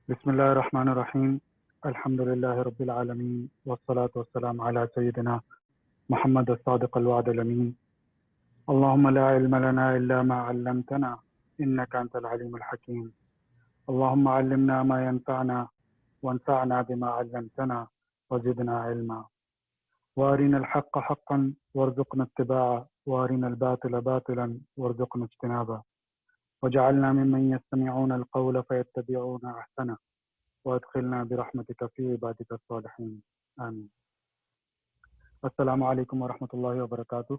بسم الله الرحمن الرحيم. الحمد لله رب العالمين والصلاة والسلام على سيدنا محمد الصادق الوعد الأمين. اللهم لا علم لنا إلا ما علمتنا إنك أنت العليم الحكيم. اللهم علمنا ما ينفعنا وانفعنا بما علمتنا وزدنا علما. وارنا الحق حقا وارزقنا اتباعه وارنا الباطل باطلا وارزقنا اجتنابه وجعلنا ممن يستمعون القول فيتبعون أحسنه وادخلنا برحمتك في عبادك الصالحين آمین. السلام علیکم ورحمۃ اللہ وبرکاتہ.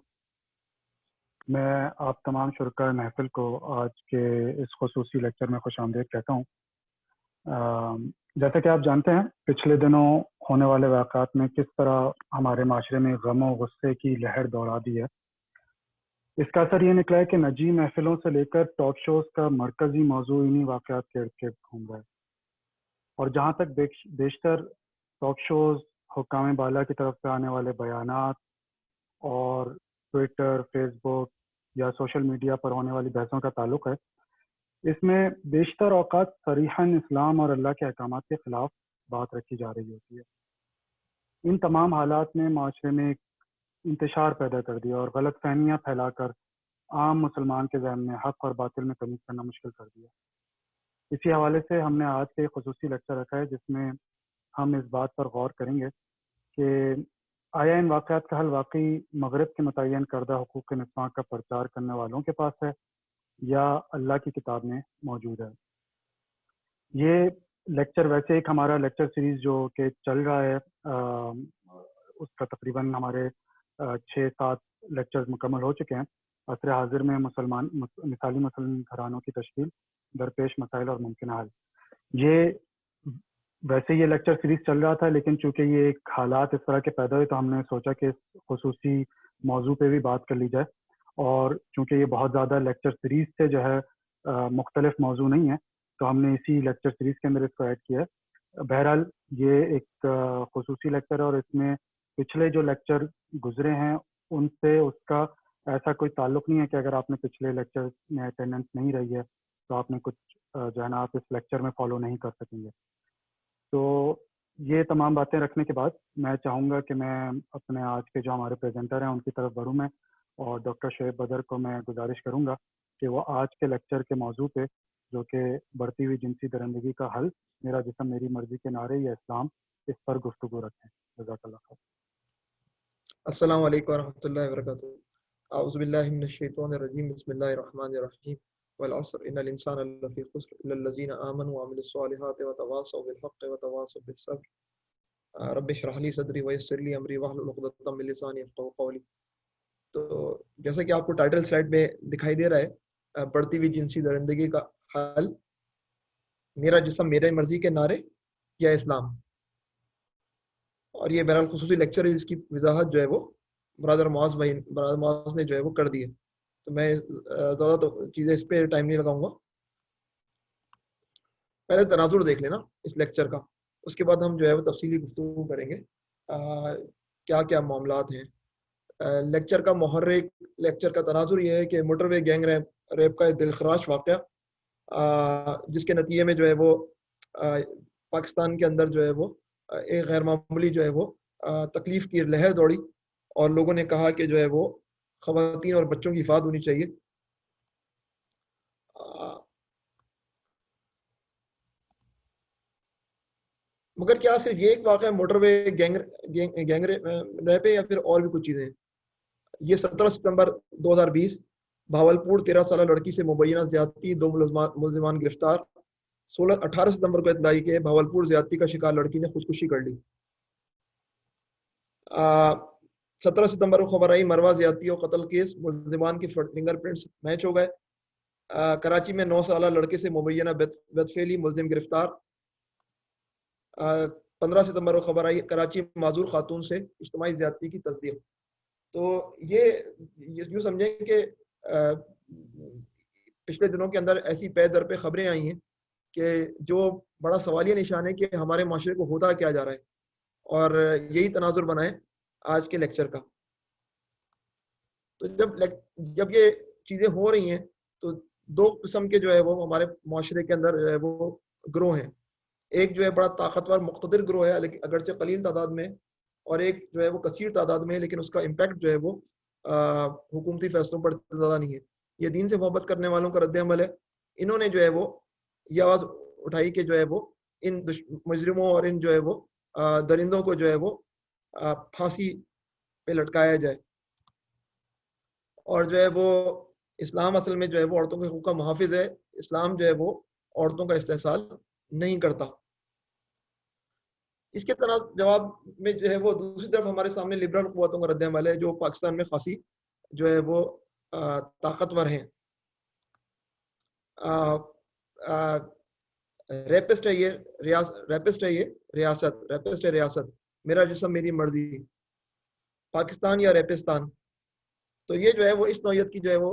میں آپ تمام شرکاء محفل کو آج کے اس خصوصی لیکچر میں خوش آمدید کہتا ہوں. جیسا کہ آپ جانتے ہیں پچھلے دنوں ہونے والے واقعات میں کس طرح ہمارے معاشرے میں غم و غصے کی لہر دوڑا دی ہے. اس کا اثر یہ نکلا ہے کہ نجی محفلوں سے لے کر ٹاک شوز کا مرکزی موضوع انہی واقعات کے ارد گرد گھوم رہا ہے. اور جہاں تک بیشتر ٹاک شوز، حکام بالا کی طرف سے آنے والے بیانات اور ٹویٹر، فیس بک یا سوشل میڈیا پر ہونے والی بحثوں کا تعلق ہے، اس میں بیشتر اوقات صریحاً اسلام اور اللہ کے احکامات کے خلاف بات رکھی جا رہی ہوتی ہے. ان تمام حالات نے معاشرے میں ایک انتشار پیدا کر دیا اور غلط فہمیاں پھیلا کر عام مسلمان کے ذہن میں حق اور باطل میں تمیز کرنا مشکل کر دیا. اسی حوالے سے ہم نے آج کے ایک خصوصی لیکچر رکھا ہے جس میں ہم اس بات پر غور کریں گے کہ آیا ان واقعات کا حل واقعی مغرب کے متعین کردہ حقوق نسواں کا پرچار کرنے والوں کے پاس ہے یا اللہ کی کتاب میں موجود ہے. یہ لیکچر ویسے ایک ہمارا لیکچر سیریز جو کہ چل رہا ہے، اس کا تقریباً ہمارے 6-7 لیکچرز مکمل ہو چکے ہیں. عصر حاضر میں مثالی مسلم گھرانوں کی تشکیل، درپیش مسائل اور ممکنہ حل. ویسے یہ لیکچر سیریز چل رہا تھا، لیکن چونکہ یہ ایک حالات اس طرح کے پیدا ہوئے تو ہم نے سوچا کہ اس خصوصی موضوع پہ بھی بات کر لی جائے. اور چونکہ یہ بہت زیادہ لیکچر سیریز سے جو ہے مختلف موضوع نہیں ہے، تو ہم نے اسی لیکچر سیریز کے اندر اس کو ایڈ کیا ہے. بہرحال یہ ایک خصوصی لیکچر ہے اور اس میں پچھلے جو لیکچر گزرے ہیں ان سے اس کا ایسا کوئی تعلق نہیں ہے کہ اگر آپ نے پچھلے لیکچر میں اٹینڈنس نہیں رہی ہے تو آپ نے کچھ جو ہے نا آپ اس لیکچر میں فالو نہیں کر سکیں گے. تو یہ تمام باتیں رکھنے کے بعد میں چاہوں گا کہ میں اپنے آج کے جو ہمارے پریزنٹر ہیں ان کی طرف بڑھوں میں، اور ڈاکٹر شعیب بدر کو میں گزارش کروں گا کہ وہ آج کے لیکچر کے موضوع پہ جو کہ بڑھتی ہوئی جنسی درندگی کا حل، میرا جسم میری مرضی کے نعرے یا اسلام، اس پر گفتگو رکھیں. جزاک اللہ خیر. السلام علیکم ورحمۃ اللہ وبرکاتہ. اعوذ باللہ من الشیطان الرجیم. بسم اللہ الرحمن الرحیم. والعصر ان الانسان لفی خسر الا الذین آمنوا وعملوا الصالحات وتواصوا بالحق وتواصوا بالصبر. رب اشرح لی صدری ویسر لی امری واحلل عقدۃ من لسانی یفقهوا قولی. تو جیسا کہ آپ کو ٹائٹل سلائڈ میں دکھائی دے رہا ہے، بڑھتی ہوئی جنسی درندگی کا حل، میرا جسم میرے مرضی کے نعرے یا اسلام. اور یہ بہرحال خصوصی لیکچر ہے جس کی وضاحت جو ہے وہ برادر معاذ نے جو ہے وہ کر دی ہے، تو میں زیادہ تو چیزیں اس پہ ٹائم نہیں لگاؤں گا. پہلے تناظر دیکھ لینا اس لیکچر کا، اس کے بعد ہم جو ہے وہ تفصیلی گفتگو کریں گے کیا کیا معاملات ہیں. لیکچر کا محرک، لیکچر کا تناظر یہ ہے کہ موٹر وے گینگ ریپ کا دلخراش واقعہ، جس کے نتیجے میں جو ہے وہ پاکستان کے اندر جو ہے وہ ایک غیر معمولی جو ہے وہ تکلیف کی لہر دوڑی، اور لوگوں نے کہا کہ جو ہے وہ خواتین اور بچوں کی حفاظت ہونی چاہیے. مگر کیا صرف یہ ایک واقعہ موٹر وے گینگ ریپ ہے یا پھر اور بھی کچھ چیزیں ہیں؟ یہ 17 ستمبر 2020 بھاولپور 13 سالہ لڑکی سے مبینہ زیادتی، 2 ملزمان گرفتار. 18 ستمبر کو اطلاع کہ بھاولپور زیادتی کا شکار لڑکی نے خودکشی کر لی. 17 ستمبر کو خبر آئی مروا زیادتی اور قتل کیس، ملزمان کی فنگر پرنٹس میچ ہو گئے. کراچی میں 9 سالہ لڑکے سے مبینہ بدفعلی، ملزم گرفتار. 15 ستمبر کو خبر آئی کراچی معذور خاتون سے اجتماعی زیادتی کی تصدیق. تو یہ یوں سمجھیں کہ پچھلے دنوں کے اندر ایسی پے در پہ خبریں آئی ہیں کہ جو بڑا سوالیہ نشان ہے کہ ہمارے معاشرے کو ہوتا کیا جا رہا ہے، اور یہی تناظر بنائے آج کے لیکچر کا. تو جب یہ چیزیں ہو رہی ہیں تو 2 قسم کے جو ہے وہ ہمارے معاشرے کے اندر جو ہے وہ گروہ ہیں. ایک جو ہے بڑا طاقتور مقتدر گروہ ہے لیکن اگرچہ قلیل تعداد میں، اور ایک جو ہے وہ کثیر تعداد میں ہے لیکن اس کا امپیکٹ جو ہے وہ حکومتی فیصلوں پر زیادہ نہیں ہے. یہ دین سے محبت کرنے والوں کا رد عمل ہے. انہوں نے جو ہے وہ یہ آواز اٹھائی کہ جو ہے وہ ان مجرموں اور ان جو ہے وہ درندوں کو جو ہے وہ پھانسی پہ لٹکایا جائے. اور جو ہے وہ اسلام اصل میں جو ہے وہ عورتوں کے حقوق کا محافظ ہے. اسلام جو ہے وہ عورتوں کا استحصال نہیں کرتا. اس کے جواب میں جو ہے وہ دوسری طرف ہمارے سامنے لبرل قوتوں کا رد عمل ہے جو پاکستان میں خاصی جو ہے وہ طاقتور ہیں. ریپسٹ ہے یہ ریاست، میرا جسم میری مرضی، پاکستان یا ریپستان. تو یہ جو ہے وہ اس نوعیت کی جو ہے وہ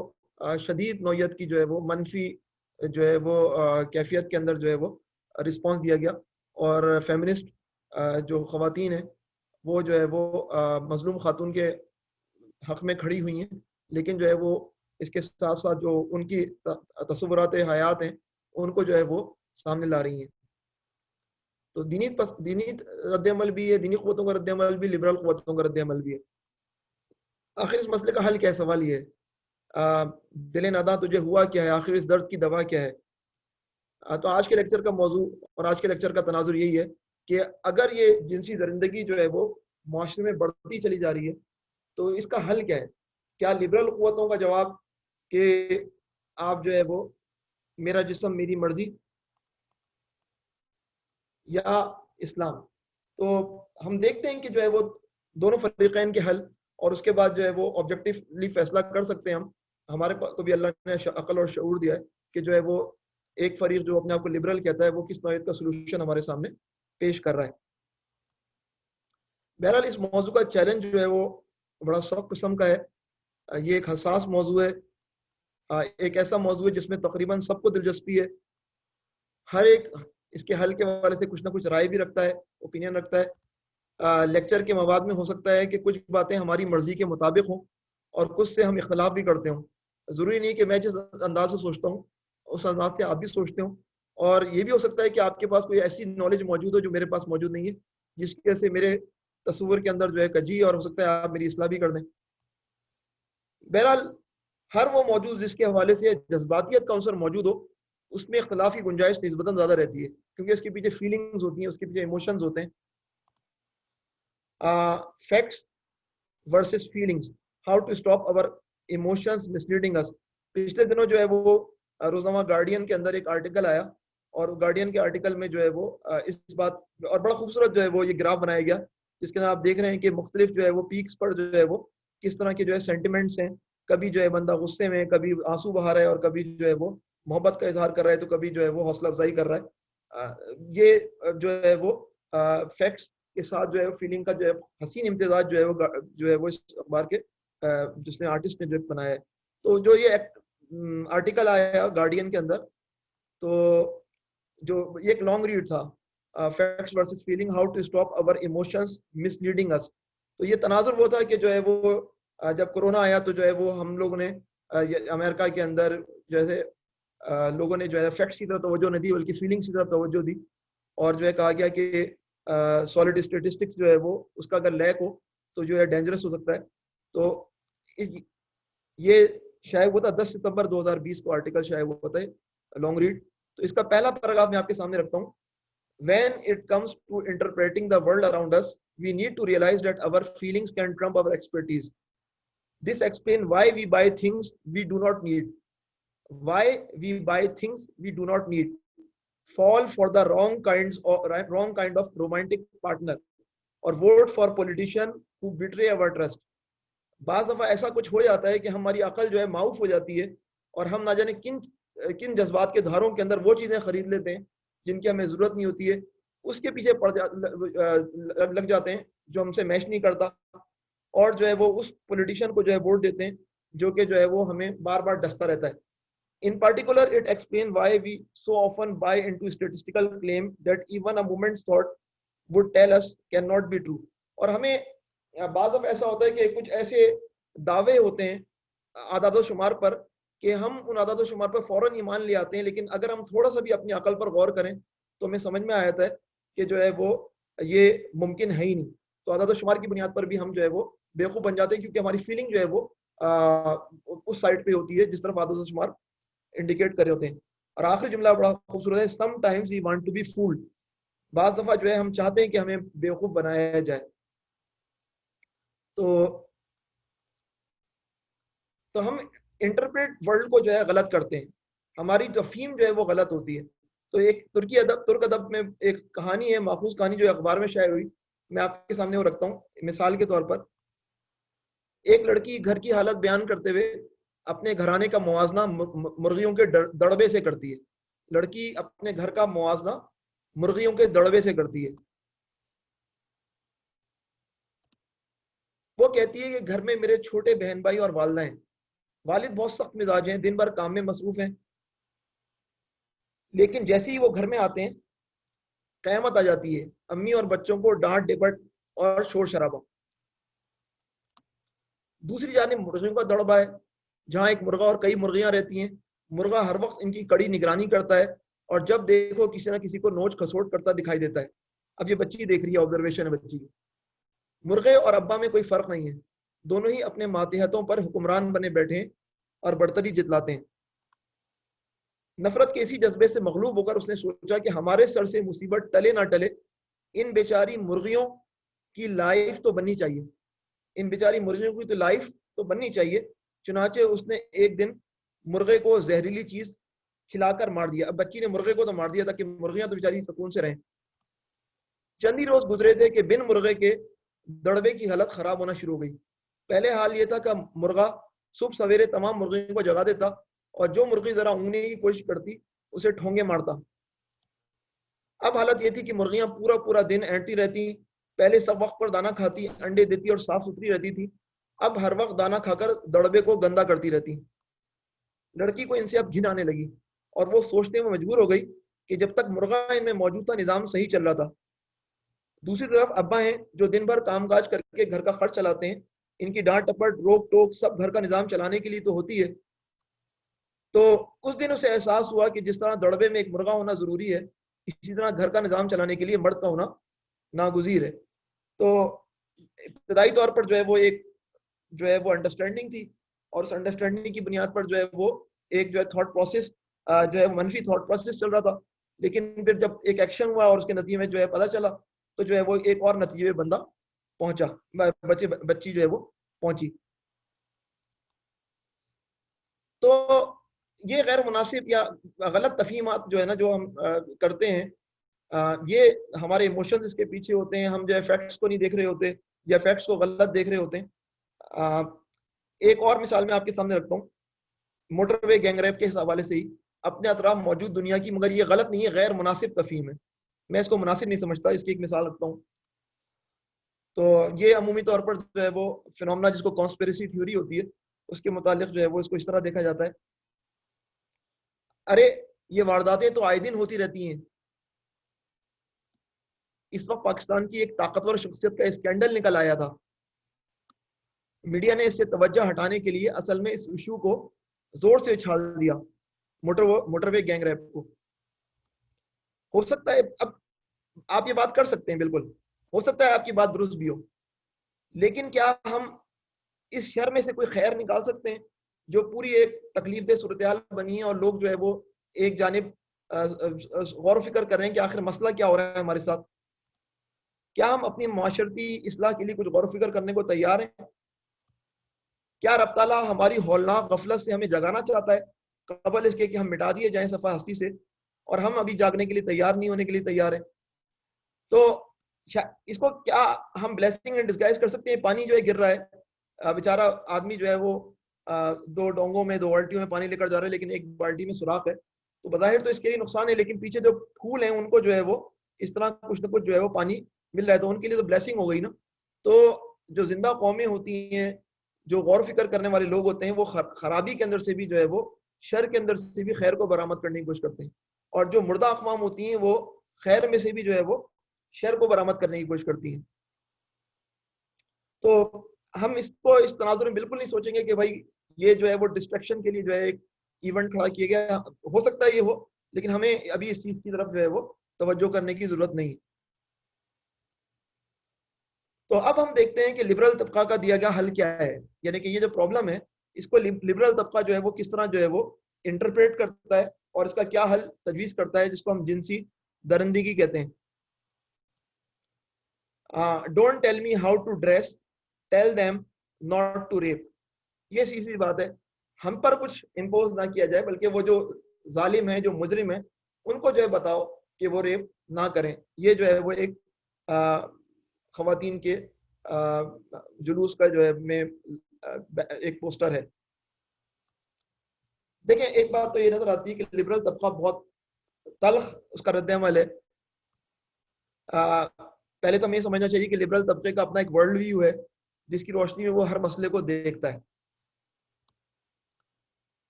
شدید نوعیت کی جو ہے وہ منفی جو ہے وہ کیفیت کے اندر جو ہے وہ رسپانس دیا گیا. اور فیمنسٹ جو خواتین ہیں وہ جو ہے وہ مظلوم خاتون کے حق میں کھڑی ہوئی ہیں، لیکن جو ہے وہ اس کے ساتھ ساتھ جو ان کی تصورات حیات ہیں ان کو جو ہے وہ سامنے لا رہی ہیں. تو دینی رد عمل بھی ہے، دینی قوتوں کا رد عمل بھی، لبرل قوتوں کا رد عمل بھی ہے. آخر اس مسئلے کا حل کیا ہے؟ سوال یہ ہے دل ناداں تجھے ہوا کیا ہے، آخر اس درد کی دوا کیا ہے؟ تو آج کے لیکچر کا موضوع اور آج کے لیکچر کا تناظر یہی ہے کہ اگر یہ جنسی درندگی جو ہے وہ معاشرے میں بڑھتی چلی جا رہی ہے تو اس کا حل کیا ہے؟ کیا لبرل قوتوں کا جواب کہ آپ جو ہے وہ میرا جسم میری مرضی، یا اسلام؟ تو ہم دیکھتے ہیں کہ جو ہے وہ دونوں فریقین کے حل اور اس کے بعد جو ہے وہ آبجیکٹیولی فیصلہ کر سکتے ہیں. ہمارے کو بھی اللہ نے عقل اور شعور دیا ہے کہ جو ہے وہ ایک فریق جو اپنے آپ کو لبرل کہتا ہے وہ کس نوعیت کا سلوشن ہمارے سامنے پیش کر رہا ہے. بہرحال اس موضوع کا چیلنج جو ہے وہ بڑا سخت قسم کا ہے. یہ ایک حساس موضوع ہے، ایک ایسا موضوع ہے جس میں تقریباً سب کو دلچسپی ہے. ہر ایک اس کے حل کے حوالے سے کچھ نہ کچھ رائے بھی رکھتا ہے، اوپینین رکھتا ہے. لیکچر کے مواد میں ہو سکتا ہے کہ کچھ باتیں ہماری مرضی کے مطابق ہوں اور کچھ سے ہم اختلاف بھی کرتے ہوں. ضروری نہیں کہ میں جس انداز سے سوچتا ہوں اس انداز سے آپ بھی سوچتے ہوں، اور یہ بھی ہو سکتا ہے کہ آپ کے پاس کوئی ایسی نالج موجود ہو جو میرے پاس موجود نہیں ہے، جس کی وجہ سے میرے تصور کے اندر جو ہے کجی، اور ہو سکتا ہے آپ میری اصلاح بھی کر دیں. بہرحال ہر وہ موجود جس کے حوالے سے جذباتیت کا عنصر موجود ہو اس میں اختلاف کی گنجائش نسبتاً زیادہ رہتی ہے، کیونکہ اس کے پیچھے فیلنگز ہوتی ہیں، اس کے پیچھے ایموشنز ہوتے ہیں. Facts versus feelings, how to stop اور ایموشنز مسلیڈنگ اس. پچھلے دنوں جو ہے وہ روزنامہ گارڈین کے اندر ایک آرٹیکل آیا، اور گارڈین کے آرٹیکل میں جو ہے وہ اس بات، اور بڑا خوبصورت جو ہے وہ یہ گراف بنایا گیا جس کے اندر آپ دیکھ رہے ہیں کہ مختلف جو ہے وہ پیکس پر جو ہے وہ کس طرح کے جو ہے سینٹیمنٹس ہیں. کبھی جو ہے بندہ غصے میں، کبھی آنسو بہا رہا ہے، اور کبھی جو ہے وہ محبت کا اظہار کر رہا ہے، تو کبھی جو ہے وہ حوصلہ افزائی کر رہا ہے. یہ جو ہے وہ فیکٹس کے ساتھ جو ہے فیلنگ کا جو ہے حسین امتزاج جو ہے وہ اس اخبار کے جس نے آرٹسٹ نے جو بنایا ہے. تو جو یہ آرٹیکل آیا گارڈین کے اندر، تو جو یہ ایک لانگ ریڈ تھا، facts versus feeling, how to stop اور ایموشنز مس لیڈنگ اس. تو یہ تناظر وہ تھا کہ جو ہے وہ جب کورونا آیا تو جو ہے وہ ہم لوگوں نے امریکہ کے اندر جیسے لوگوں نے جو ہے فیکٹس کی طرف توجہ نہیں دی بلکہ فیلنگس کی طرف توجہ دی، اور جو ہے کہا گیا کہ سالڈ اسٹیٹسٹکس جو ہے وہ اس کا اگر لیک ہو تو جو ہے ڈینجرس ہو سکتا ہے. تو یہ شائع ہوا تھا 10 ستمبر 2020 کو آرٹیکل شائع ہوا تھا، لانگ ریڈ. تو اس کا پہلا پیراگراف میں آپ کے سامنے رکھتا ہوں. When it comes to interpreting the world around us, we need to realize that our feelings can trump our expertise. This explains why we buy things we do not need. Why we buy things we do not need. Fall for the wrong kind of romantic partner, or vote for politicians who betray our trust. بعض دفعہ ایسا کچھ ہو جاتا ہے کہ ہماری عقل جو ہے معاف ہو جاتی ہے اور ہم نہ جانے کن جذبات کے دھاروں کے اندر وہ چیزیں خرید لیتے ہیں جن کی ہمیں ضرورت نہیں ہوتی ہے، اس کے پیچھے لگ جاتے ہیں جو ہم سے میچ نہیں کرتا، اور جو ہے وہ اس پولیٹیشین کو جو ہے ووٹ دیتے ہیں جو کہ جو ہے وہ ہمیں بار بار ڈستا رہتا ہے. In particular, it explains why we so often buy into statistical claim that even a moment's thought would tell us cannot be true. اور ہمیں بعض دفعہ ایسا ہوتا ہے کہ کچھ ایسے دعوے ہوتے ہیں اعداد و شمار پر کہ ہم ان اعداد و شمار پر فوراً ایمان لے آتے ہیں، لیکن اگر ہم تھوڑا سا بھی اپنی عقل پر غور کریں تو ہمیں سمجھ میں آیا تھا کہ جو ہے وہ یہ ممکن ہے ہی نہیں. تو اعداد و شمار کی بنیاد پر بھی ہم جو ہے وہ بیوقوف بن جاتے ہیں, کیونکہ ہماری فیلنگ جو ہے وہ اس سائڈ پہ ہوتی ہے جس طرف عدد و شمار انڈیکیٹ کر رہے ہوتے ہیں. اور آخری جملہ بڑا خوبصورت ہے, sometimes we want to be fooled. بعض دفعہ جو ہے ہم چاہتے ہیں کہ ہمیں بیوقوف بنایا جائے. تو ہم انٹرپریٹ ورلڈ کو جو ہے غلط کرتے ہیں, ہماری تفہیم جو ہے وہ غلط ہوتی ہے. تو ایک ترک ادب میں ایک کہانی ہے, ماخوذ کہانی, جو اخبار میں شائع ہوئی, میں آپ کے سامنے وہ رکھتا ہوں مثال کے طور پر. ایک لڑکی گھر کی حالت بیان کرتے ہوئے اپنے گھرانے کا موازنہ مرغیوں کے دڑبے سے کرتی ہے. لڑکی اپنے گھر کا موازنہ مرغیوں کے دڑبے سے کرتی ہے. وہ کہتی ہے کہ گھر میں میرے چھوٹے بہن بھائی اور والدہ ہیں. والد بہت سخت مزاج ہیں, دن بھر کام میں مصروف ہیں, لیکن جیسے ہی وہ گھر میں آتے ہیں قیامت آ جاتی ہے. امی اور بچوں کو ڈانٹ ڈپٹ اور شور شرابہ. دوسری جانب مرغیوں کا دڑبا ہے, جہاں ایک مرغا اور کئی مرغیاں رہتی ہیں. مرغا ہر وقت ان کی کڑی نگرانی کرتا ہے, اور جب دیکھو کسی نہ کسی کو نوچ کھسوٹ کرتا دکھائی دیتا ہے. اب یہ بچی دیکھ رہی ہے, آبزرویشن ہے بچی کی. مرغے اور ابا میں کوئی فرق نہیں ہے, دونوں ہی اپنے ماتحتوں پر حکمران بنے بیٹھے ہیں اور برتری جتلاتے ہیں. نفرت کے اسی جذبے سے مغلوب ہو کر اس نے سوچا کہ ہمارے سر سے مصیبت ٹلے نہ ٹلے, ان بیچاری مرغیوں کی لائف تو بننی چاہیے, ان بیچاری مرغیوں کی تو لائف تو بننی چاہیے. چنانچہ اس نے ایک دن مرغے کو زہریلی چیز کھلا کر مار دیا. اب بچی نے مرغے کو تو مار دیا تاکہ مرغیاں تو بیچاری سکون سے رہیں. چند ہی روز گزرے تھے کہ بن مرغے کے دڑبے کی حالت خراب ہونا شروع ہو گئی. پہلے حال یہ تھا کہ مرغا صبح سویرے تمام مرغیوں کو جگا دیتا, اور جو مرغی ذرا اونگنے کی کوشش کرتی اسے ٹھونگے مارتا. اب حالت یہ تھی کہ مرغیاں پورا دن اینٹی رہتی. پہلے سب وقت پر دانا کھاتی, انڈے دیتی اور صاف ستھری رہتی تھی. اب ہر وقت دانا کھا کر دڑبے کو گندا کرتی رہتی. لڑکی کو ان سے اب گھن آنے لگی, اور وہ سوچنے میں مجبور ہو گئی کہ جب تک مرغا ان میں موجود تھا نظام صحیح چل رہا تھا. دوسری طرف ابا ہیں جو دن بھر کام کاج کر کے گھر کا خرچ چلاتے ہیں. ان کی ڈانٹ ٹپٹ روک ٹوک سب گھر کا نظام چلانے کے لیے تو ہوتی ہے. تو اس دن اسے احساس ہوا کہ جس طرح دڑبے میں ایک مرغا ہونا ضروری ہے, اسی طرح گھر کا نظام چلانے کے لیے مرد کا ہونا ناگزیر ہے. تو ابتدائی طور پر جو ہے وہ ایک جو ہے وہ انڈرسٹینڈنگ تھی, اور اس انڈرسٹینڈنگ کی بنیاد پر جو ہے وہ ایک جو ہے تھاٹ پروسیس جو ہے منفی تھاٹ پروسیس چل رہا تھا. لیکن پھر جب ایک ایکشن ہوا اور اس کے نتیجے میں جو ہے پتہ چلا, تو جو ہے وہ ایک اور نتیجے میں بندہ پہنچا, بچی جو ہے وہ پہنچی. تو یہ غیر مناسب یا غلط تفہیمات جو ہے نا جو ہم کرتے ہیں, یہ ہمارے ایموشنز اس کے پیچھے ہوتے ہیں. ہم جو ہے فیکٹس کو نہیں دیکھ رہے ہوتے, یا فیکٹس کو غلط دیکھ رہے ہوتے ہیں. ایک اور مثال میں آپ کے سامنے رکھتا ہوں, موٹر وے گینگ ریپ کے حوالے سے ہی. اپنے اطراف موجود دنیا کی, مگر یہ غلط نہیں ہے, غیر مناسب تفہیم ہے. میں اس کو مناسب نہیں سمجھتا. اس کی ایک مثال رکھتا ہوں. تو یہ عمومی طور پر جو ہے وہ فینومنا جس کو کانسپیریسی تھیوری ہوتی ہے, اس کے متعلق جو ہے وہ اس کو اس طرح دیکھا جاتا ہے, ارے یہ وارداتیں تو آئے دن ہوتی رہتی ہیں. اس وقت پاکستان کی ایک طاقتور شخصیت کا اسکینڈل نکل آیا تھا. میڈیا نے اس سے توجہ ہٹانے کے لیے اصل میں اس ایشو کو زور سے اچھال دیا, موٹر وے گینگ ریپ کو. ہو سکتا ہے اب آپ یہ بات کر سکتے ہیں, بالکل ہو سکتا ہے آپ کی بات درست بھی ہو, لیکن کیا ہم اس شر میں سے کوئی خیر نکال سکتے ہیں جو پوری ایک تکلیف دہ صورتحال بنی ہے, اور لوگ جو ہے وہ ایک جانب غور و فکر کر رہے ہیں کہ آخر مسئلہ کیا ہو رہا ہے ہمارے ساتھ؟ کیا ہم اپنی معاشرتی اصلاح کے لیے کچھ غور و فکر کرنے کو تیار ہیں؟ کیا رب تعالیٰ ہماری ہولناک غفلت سے ہمیں جگانا چاہتا ہے قبل اس کے کہ ہم مٹا دیے جائیں صفحہ ہستی سے, اور ہم ابھی جاگنے کے لیے تیار نہیں ہونے کے لیے تیار ہیں؟ تو اس کو کیا ہم بلیسنگ اینڈ ڈسگائز کر سکتے ہیں؟ پانی جو ہے گر رہا ہے, بیچارہ آدمی جو ہے وہ 2 ڈونگوں میں 2 بالٹیوں میں پانی لے کر جا رہے ہیں, لیکن ایک بالٹی میں سوراخ ہے. تو بظاہر تو اس کے لیے نقصان ہے, لیکن پیچھے جو پھول ہیں ان کو جو ہے وہ اس طرح کچھ نہ کچھ جو ہے وہ پانی مل رہا ہے, تو ان کے لیے تو بلیسنگ ہو گئی نا. تو جو زندہ قومیں ہوتی ہیں, جو غور و فکر کرنے والے لوگ ہوتے ہیں, وہ خرابی کے اندر سے بھی جو ہے وہ شر کے اندر سے بھی خیر کو برآمد کرنے کی کوشش کرتے ہیں, اور جو مردہ اقوام ہوتی ہیں وہ خیر میں سے بھی جو ہے وہ شر کو برآمد کرنے کی کوشش کرتی ہیں. تو ہم اس کو اس تناظر میں بالکل نہیں سوچیں گے کہ بھائی یہ جو ہے وہ ڈسٹریکشن کے لیے جو ہے ایک ایونٹ کھڑا کیا گیا. ہو سکتا ہے یہ ہو, لیکن ہمیں ابھی اس چیز کی طرف جو ہے وہ توجہ کرنے کی ضرورت نہیں. تو اب ہم دیکھتے ہیں کہ لبرل طبقہ کا دیا گیا حل کیا ہے, یعنی کہ یہ جو پرابلم ہے اس کو لبرل طبقہ جو ہے وہ کس طرح جو ہے وہ انٹرپریٹ کرتا ہے اور اس کا کیا حل تجویز کرتا ہے, جس کو ہم جنسی درندگی کہتے ہیں. Don't tell me how to dress, tell them not to rape. یہ سیدھی بات ہے, ہم پر کچھ امپوز نہ کیا جائے بلکہ وہ جو ظالم ہے, جو مجرم ہے, ان کو جو ہے بتاؤ کہ وہ ریپ نہ کریں. یہ جو ہے وہ ایک خواتین کے جلوس کا جو ہے میں ایک پوسٹر ہے. دیکھیں ایک بات تو یہ نظر آتی ہے کہ لبرل طبقہ بہت تلخ اس کا رد عمل ہے. پہلے تو ہمیں سمجھنا چاہیے کہ لبرل طبقے کا اپنا ایک ورلڈ ویو ہے جس کی روشنی میں وہ ہر مسئلے کو دیکھتا ہے.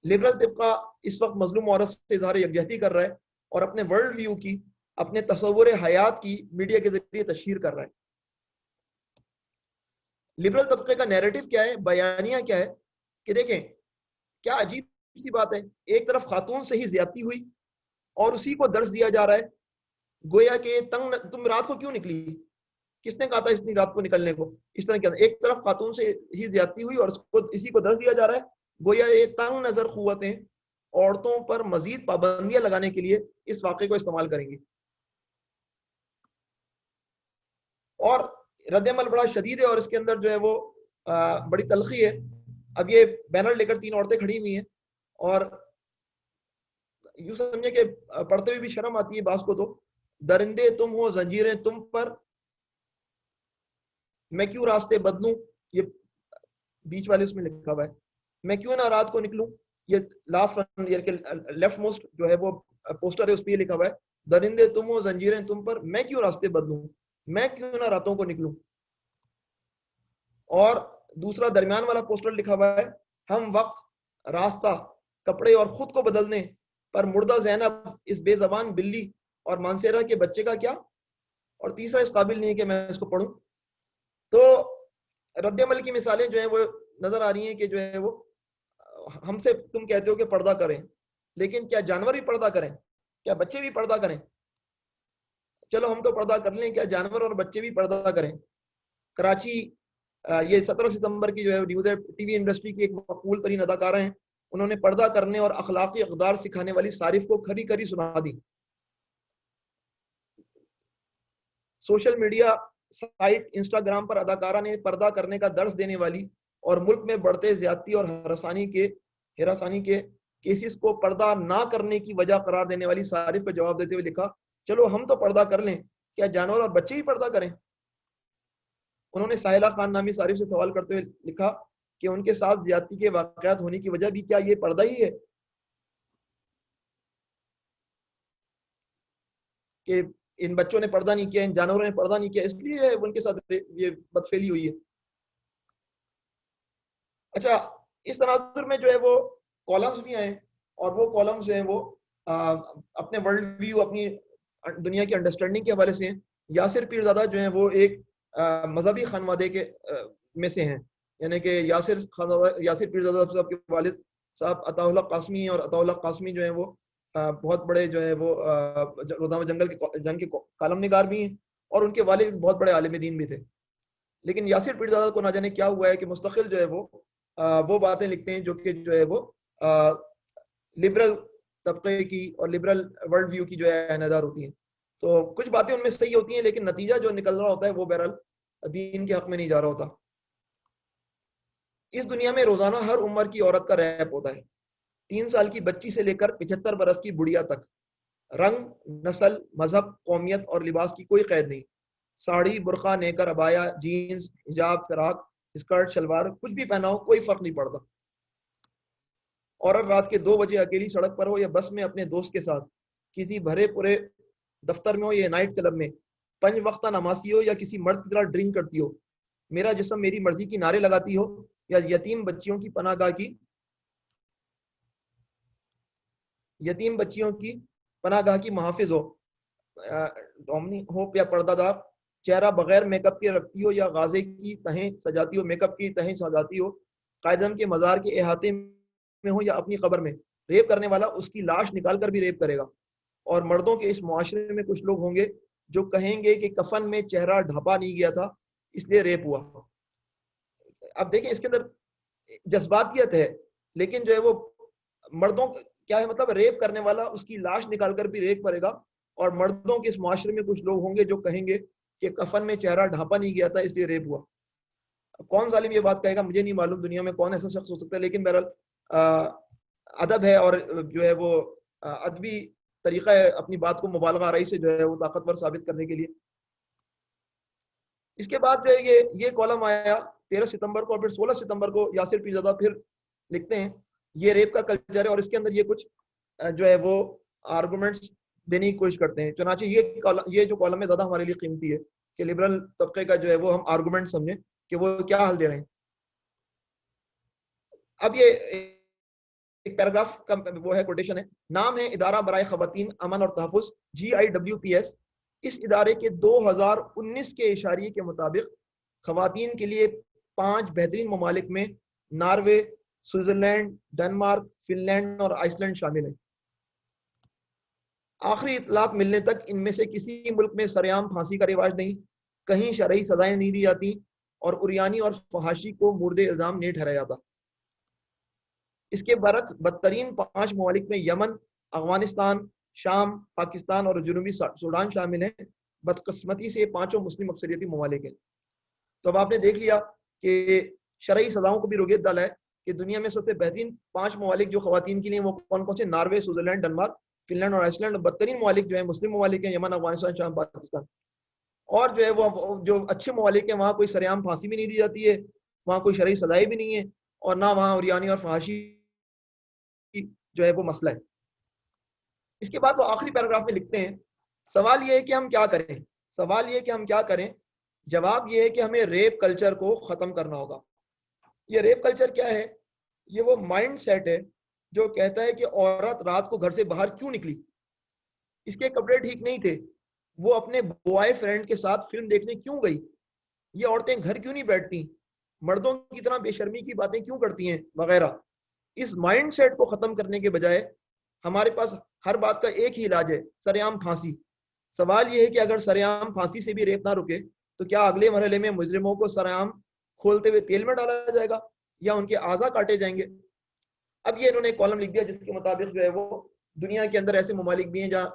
لبرل طبقہ اس وقت مظلوم عورت سے اظہار یکجہتی کر رہا ہے اور اپنے ورلڈ ویو کی, اپنے تصور حیات کی میڈیا کے ذریعے تشہیر کر رہا ہے. لبرل طبقے کا نیریٹو کیا ہے, بیانیہ کیا ہے, کہ دیکھیں کیا عجیب سی بات ہے, ایک طرف خاتون سے ہی زیادتی ہوئی اور اسی کو درس دیا جا رہا ہے, گویا کہ تم رات کو کیوں نکلی, کس نے کہا تھا اتنی رات کو نکلنے کو, اس طرح کیا. ایک طرف خاتون سے ہی زیادتی ہوئی اور اسی کو درس دیا جا رہا ہے, گویا یہ تنگ نظر قوتیں عورتوں پر مزید پابندیاں لگانے کے لیے اس واقعے کو استعمال کریں گی. اور رد عمل بڑا شدید ہے اور اس کے اندر جو ہے وہ بڑی تلخی ہے. اب یہ بینر لے کر 3 عورتیں کھڑی ہوئی ہیں اور یوں سمجھے کہ پڑھتے ہوئے بھی شرم آتی ہے بعض کو. تو درندے تم ہو, زنجیریں تم پر, میں کیوں راستے بدلوں, یہ بیچ والے اس میں لکھا ہوا ہے. میں کیوں نہ رات کو نکلوں, یہ لاسٹ لیفٹ موسٹ جو ہے وہ پوسٹر ہے, اس پہ یہ لکھا ہوا ہے درندے تم ہو, زنجیریں تم پر, میں کیوں راستے بدلوں, میں کیوں نہ راتوں کو نکلوں. اور دوسرا درمیان والا پوسٹر لکھا ہوا ہے ہم وقت, راستہ, کپڑے اور خود کو بدلنے پر مردہ زینب, اس بے زبان بلی اور مانسیرا کے بچے کا کیا. اور تیسرا اس قابل نہیں ہے کہ میں اس کو پڑھوں. تو رد عمل کی مثالیں جو ہیں وہ نظر آ رہی ہیں کہ جو ہے وہ ہم سے تم کہتے ہو کہ پردہ کریں, لیکن کیا جانور بھی پردہ کریں, کیا بچے بھی پردہ کریں. چلو ہم تو پردہ کر لیں, کیا جانور اور بچے بھی پردہ کریں. کراچی یہ 17 ستمبر کی جو ہے نیوز ہے, ٹی وی انڈسٹری کی ایک مقبول ترین اداکارہ ہیں, انہوں نے پردہ کرنے اور اخلاقی اقدار سکھانے والی صارف کو کھری کھری سنا دی. سوشل میڈیا سائٹ انسٹاگرام پر اداکارہ نے پردہ کرنے کا درس دینے والی اور ملک میں بڑھتے زیادتی اور ہراسانی کے کیسز کو پردہ نہ کرنے کی وجہ قرار دینے والی صارف کو جواب دیتے ہوئے لکھا چلو ہم تو پردہ کر لیں, کیا جانور اور بچے بھی پردہ کریں. انہوں نے ساحلہ خان نامی صارف سے سوال کرتے ہوئے لکھا کہ ان کے ساتھ زیادتی کے واقعات ہونے کی وجہ بھی کیا یہ پردہ ہی ہے, کہ ان بچوں نے پردہ نہیں کیا, ان جانوروں نے پردہ نہیں کیا, اس لیے ان کے ساتھ یہ بدفعلی ہوئی ہے. اچھا, اس تناظر میں جو ہے وہ کالمز بھی ہیں اور وہ کالمز جو ہیں وہ اپنے ورلڈ ویو, اپنی دنیا کی انڈرسٹینڈنگ کے حوالے سے ہیں. یاسر پیرزادہ جو ہیں وہ ایک مذہبی خانوادے کے میں سے ہیں, یعنی کہ یاسر پیرزادہ صاحب کے والد صاحب عطا اللہ قاسمی ہیں, اور عطا اللہ قاسمی جو ہیں وہ بہت بڑے جو ہے وہ روزنامہ جنگ کے کالم نگار بھی ہیں, اور ان کے والد بہت بڑے عالم دین بھی تھے. لیکن یاسر پیرزادہ کو نہ جانے کیا ہوا ہے کہ مستقل جو ہے وہ باتیں لکھتے ہیں جو کہ جو ہے وہ لبرل طبقے کی اور لبرل ورلڈ ویو کی جو ہے اہنیدار ہوتی ہیں. تو کچھ باتیں ان میں صحیح ہوتی ہیں, لیکن نتیجہ جو نکل رہا ہوتا ہے وہ بہرحال دین کے حق میں نہیں جا رہا ہوتا. اس دنیا میں روزانہ ہر عمر کی عورت کا ریپ ہوتا ہے, 3 سال کی بچی سے لے کر 75 برس کی بڑھیا تک. رنگ, نسل, مذہب, قومیت اور لباس کی کوئی قید نہیں. ساڑی, برقع, نیکر, ابایا, جینز, حجاب, فراق, اسکرٹ, شلوار, کچھ بھی پہنا ہو کوئی فرق نہیں پڑتا. عورت رات کے 2 بجے اکیلی سڑک پر ہو یا بس میں اپنے دوست کے ساتھ, کسی بھرے پورے دفتر میں ہو یا نائٹ کلب میں, 5 وقتہ نمازی ہو یا کسی مرد کی طرح ڈرنک کرتی ہو, میرا جسم میری مرضی کی نعرے لگاتی ہو یا یتیم بچیوں کی پناہ گاہ کی محافظ ہو, یا پردہ دار, چہرہ بغیر میک اپ کے رکھتی ہو یا غازے کی تہیں سجاتی ہو, میک اپ کی تہیں سجاتی ہو, قائد اعظم کے مزار کے احاطے میں ہو یا اپنی قبر میں, ریپ کرنے والا اس کی لاش نکال کر بھی ریپ کرے گا. اور مردوں کے اس معاشرے میں کچھ لوگ ہوں گے جو کہیں گے کہ کفن میں چہرہ ڈھانپا نہیں گیا تھا اس لیے ریپ ہوا. اب دیکھیں اس کے اندر جذباتیت ہے، لیکن جو ہے وہ مردوں کیا ہے مطلب ریپ کرنے والا اس کی لاش نکال کر بھی ریپ کرے گا، اور مردوں کے اس معاشرے میں کچھ لوگ ہوں گے جو کہیں گے کہ کفن میں چہرہ ڈھانپا نہیں گیا تھا اس لیے ریپ ہوا. کون ظالم یہ بات کہے گا مجھے نہیں معلوم، دنیا میں کون ایسا شخص ہو سکتا ہے، لیکن بہرحال ادب ہے اور جو ہے وہ ادبی طریقہ ہے اپنی بات کو مبالغہ آرائی سے جو ہے وہ طاقتور ثابت کرنے کے لیے. اس کے بعد جو ہے یہ کالم آیا 13 ستمبر کو، اور پھر 16 ستمبر کو یاسر پیرزادہ پھر لکھتے ہیں یہ ریپ کا کلچر ہے، اور اس کے اندر یہ کچھ جو ہے وہ آرگومنٹس دینے کی کوشش کرتے ہیں. چنانچہ یہ جو کالم ہے زیادہ ہمارے لیے قیمتی ہے کہ لبرل طبقے کا جو ہے وہ ہم آرگومنٹ سمجھیں کہ وہ کیا حل دے رہے ہیں. اب یہ ایک پیراگراف کا وہ ہے کوٹیشن ہے. نام ہے ادارہ برائے خواتین امن اور تحفظ GIWPS. اس ادارے کے 2019 کے اشاریے کے مطابق خواتین کے لیے 5 بہترین ممالک میں Norway, Switzerland, Denmark, Finland اور آئس لینڈ شامل ہیں. آخری اطلاعات ملنے تک ان میں سے کسی ملک میں سرعام پھانسی کا رواج نہیں، کہیں شرعی سزائیں نہیں دی جاتی، اور اریانی اور فحاشی کو مورد الزام نہیں ٹھہرایا جاتا. اس کے برعکس بدترین 5 ممالک میں یمن، افغانستان، شام، پاکستان اور جنوبی سوڈان شامل ہیں. بدقسمتی سے 5 مسلم اکثریتی ممالک ہیں. تو اب آپ نے دیکھ لیا کہ شرعی سزاؤں کو بھی روگیت ڈالا ہے کہ دنیا میں سب سے بہترین 5 ممالک جو خواتین کے لیے وہ کون کون سے؟ Norway, Switzerland, Denmark, Finland اور آئس لینڈ. بدترین ممالک جو ہیں مسلم ممالک ہیں، یمن، افغانستان، شام، پاکستان. اور جو ہے وہ جو اچھے ممالک ہیں وہاں کوئی سرعام پھانسی بھی نہیں دی جاتی ہے، وہاں کوئی شرعی سزائیں بھی نہیں ہے، اور نہ وہاں اریانی اور فحاشی جو ہے وہ مسئلہ ہے. اس کے بعد وہ آخری پیراگراف میں لکھتے ہیں سوال یہ ہے کہ ہم کیا کریں. سوال یہ ہے کہ ہم کیا کریں. جواب یہ ہے کہ ہمیں ریپ کلچر کو ختم کرنا ہوگا. یہ ریپ کلچر کیا ہے؟ یہ وہ مائنڈ سیٹ ہے جو کہتا ہے کہ عورت رات کو گھر سے باہر کیوں نکلی، اس کے کپڑے ٹھیک نہیں تھے، وہ اپنے بوائے فرینڈ کے ساتھ فلم دیکھنے کیوں گئی، یہ عورتیں گھر کیوں نہیں بیٹھتی، مردوں کی طرح بے شرمی کی باتیں کیوں کرتی ہیں وغیرہ. اس مائنڈ سیٹ کو ختم کرنے کے بجائے ہمارے پاس ہر بات کا ایک ہی علاج ہے، سرعام پھانسی. سوال یہ ہے کہ اگر سرعام پھانسی سے بھی ریپ نہ رکے تو کیا اگلے مرحلے میں مجرموں کو سرعام کھولتے ہوئے تیل میں ڈالا جائے گا یا ان کے اعضاء کاٹے جائیں گے؟ اب یہ انہوں نے کالم لکھ دیا جس کے مطابق جو ہے وہ دنیا کے اندر ایسے ممالک بھی ہیں جہاں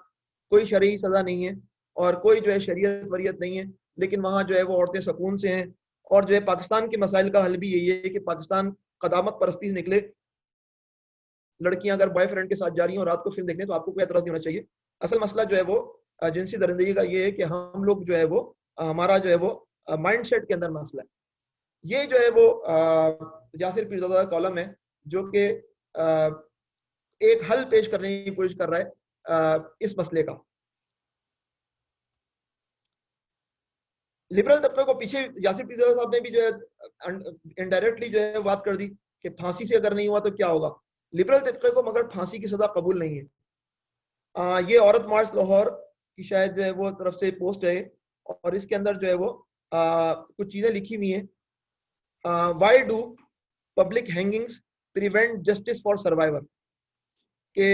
کوئی شرعی سزا نہیں ہے اور کوئی جو ہے شریعت وریت نہیں ہے، لیکن وہاں جو ہے وہ عورتیں سکون سے ہیں. اور جو ہے پاکستان کے مسائل کا حل بھی یہی ہے کہ پاکستان قدامت پرستی سے نکلے. لڑکیاں اگر بوائے فرینڈ کے ساتھ جا رہی ہیں اور رات کو فلم دیکھنے تو آپ کو کوئی اعتراض نہیں ہونا چاہیے. اصل مسئلہ جو ہے وہ جنسی درندگی کا یہ ہے کہ ہم لوگ جو ہے وہ ہمارا جو ہے وہ مائنڈ سیٹ کے اندر مسئلہ ہے. یہ جو ہے وہ یاسر پیرزادہ کا کالم ہے جو کہ ایک حل پیش کرنے کی کوشش کر رہا ہے اس مسئلے کا. لبرل طبقے کو پیچھے یاسر پیرزادہ صاحب نے بھی جو ہے انڈائریکٹلی جو ہے بات کر دی کہ پھانسی سے اگر نہیں ہوا تو کیا ہوگا. لبرل طبقے کو مگر پھانسی کی سزا قبول نہیں ہے. یہ عورت مارچ لاہور کی شاید جو ہے وہ طرف سے پوسٹ ہے اور اس کے اندر جو ہے وہ کچھ چیزیں لکھی ہوئی ہیں. Why do public hangings prevent justice for survivor, کہ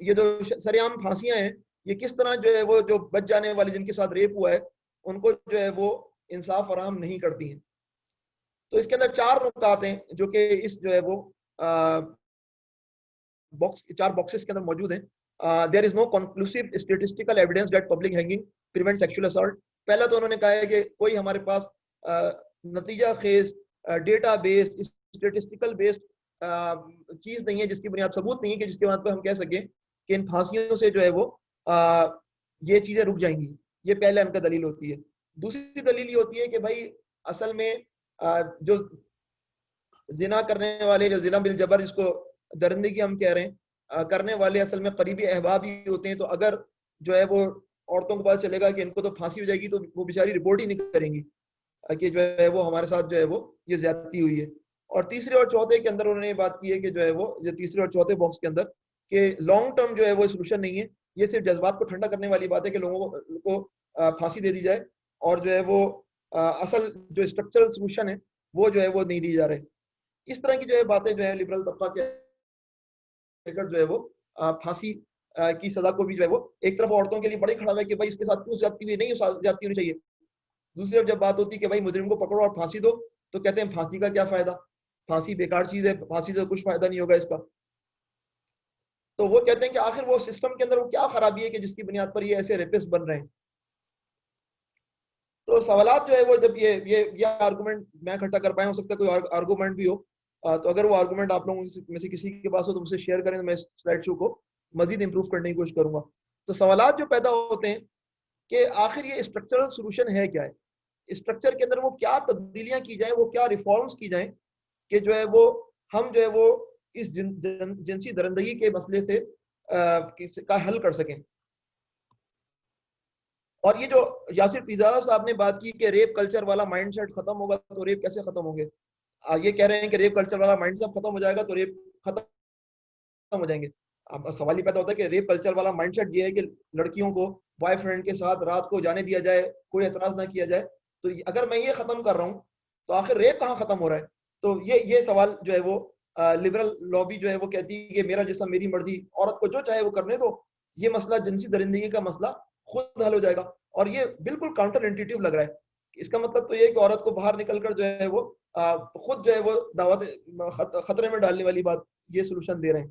یہ جو سرعام پھانسیاں ہیں یہ کس طرح جو ہے وہ جو بچ جانے والے جن کے ساتھ ریپ ہوا ہے ان کو جو ہے وہ انصاف فراہم نہیں کرتی ہیں. تو اس کے اندر 4 نکات ہیں جو کہ اس جو ہے وہ چار باکسز کے اندر موجود ہیں. There is no conclusive statistical evidence that public hanging prevents sexual assault. پہلا تو انہوں نے کہا ہے کہ کوئی ہمارے پاس نتیجہ خیز ڈیٹا بیسڈ اسٹیٹسٹیکل بیسڈ چیز نہیں ہے جس کی بنیاد ثبوت نہیں ہے کہ جس کے بعد پہ ہم کہہ سکیں کہ ان پھانسیوں سے جو ہے وہ یہ چیزیں رک جائیں گی. یہ پہلے ان کا دلیل ہوتی ہے. دوسری دلیل یہ ہوتی ہے کہ بھائی اصل میں جو زنا کرنے والے جو زنا بالجبر جس کو درندگی ہم کہہ رہے ہیں کرنے والے اصل میں قریبی احباب ہی ہوتے ہیں. تو اگر جو ہے وہ عورتوں کو پتہ چلے گا کہ ان کو تو پھانسی ہو جائے گی تو وہ بیچاری رپورٹ ہی نہیں کریں گی کہ جو ہے وہ ہمارے ساتھ جو ہے وہ یہ زیادتی ہوئی ہے. اور تیسرے اور چوتھے کے اندر انہوں نے یہ بات کی ہے کہ جو ہے وہ یہ تیسرے اور چوتھے باکس کے اندر کہ لانگ ٹرم جو ہے وہ سولوشن نہیں ہے. یہ صرف جذبات کو ٹھنڈا کرنے والی بات ہے کہ لوگوں کو پھانسی دے دی جائے اور جو ہے وہ اصل جو اسٹرکچرل سولوشن ہے وہ جو ہے وہ نہیں دی جا رہے. اس طرح کی جو ہے باتیں جو ہے لبرل طبقہ کے جو ہے وہ پھانسی کی سزا کو بھی جو ہے وہ ایک طرف عورتوں کے لیے بڑے کھڑا ہوا ہے کہ بھائی اس کے ساتھ کیوں زیادتی ہوئی، نہیں زیادتی ہونی چاہیے. دوسری طرف جب بات ہوتی ہے کہ بھائی مجرم کو پکڑو اور پھانسی دو تو کہتے ہیں پھانسی کا کیا فائدہ، پھانسی بیکار چیز ہے، پھانسی سے کچھ فائدہ نہیں ہوگا اس کا. تو وہ کہتے ہیں کہ آخر وہ سسٹم کے اندر وہ کیا خرابی ہے کہ جس کی بنیاد پر یہ ایسے ریپسٹ بن رہے ہیں. تو سوالات جو ہے وہ جب یہ آرگومنٹ میں اکٹھا کر پایا، ہو سکتا ہے کوئی آرگومنٹ بھی ہو، تو اگر وہ آرگومنٹ آپ لوگوں میں سے کسی کے پاس ہو تو مجھ سے شیئر کریں تو میں اس سلائڈ شو کو مزید امپروو کرنے کی کوشش کروں گا. تو سوالات جو پیدا ہوتے ہیں کہ آخر یہ اسٹرکچرل سولوشن ہے کیا ہے، اسٹرکچر کے اندر وہ کیا تبدیلیاں کی جائیں، وہ کیا ریفارمز کی جائیں کہ جو ہے وہ ہم جو ہے وہ اس جنسی درندگی کے مسئلے سے کا حل کر سکیں. اور یہ جو یاسر پیزارا صاحب نے بات کی کہ ریپ کلچر والا مائنڈ سیٹ ختم ہوگا تو ریپ کیسے ختم ہوں گے، یہ کہہ رہے ہیں کہ ریپ کلچر والا مائنڈ سیٹ ختم ہو جائے گا تو ریپ ختم ہو جائیں گے. اب سوال یہ پیدا ہوتا ہے کہ ریپ کلچر والا مائنڈ سیٹ یہ ہے کہ لڑکیوں کو بوائے فرینڈ کے ساتھ رات کو جانے دیا جائے، کوئی اعتراض نہ کیا جائے. تو اگر میں یہ ختم کر رہا ہوں تو آخر ریپ کہاں ختم ہو رہا ہے؟ تو یہ سوال جو ہے وہ لبرل لابی جو ہے وہ کہتی ہے کہ میرا جسم میری مرضی، عورت کو جو چاہے وہ کرنے دو، یہ مسئلہ جنسی درندگی کا مسئلہ خود حل ہو جائے گا. اور یہ بالکل کاؤنٹر انٹیٹیو لگ رہا ہے. اس کا مطلب تو یہ ہے کہ عورت کو باہر نکل کر جو ہے وہ خود جو ہے وہ دعوت خطرے میں ڈالنے والی بات یہ سولوشن دے رہے ہیں.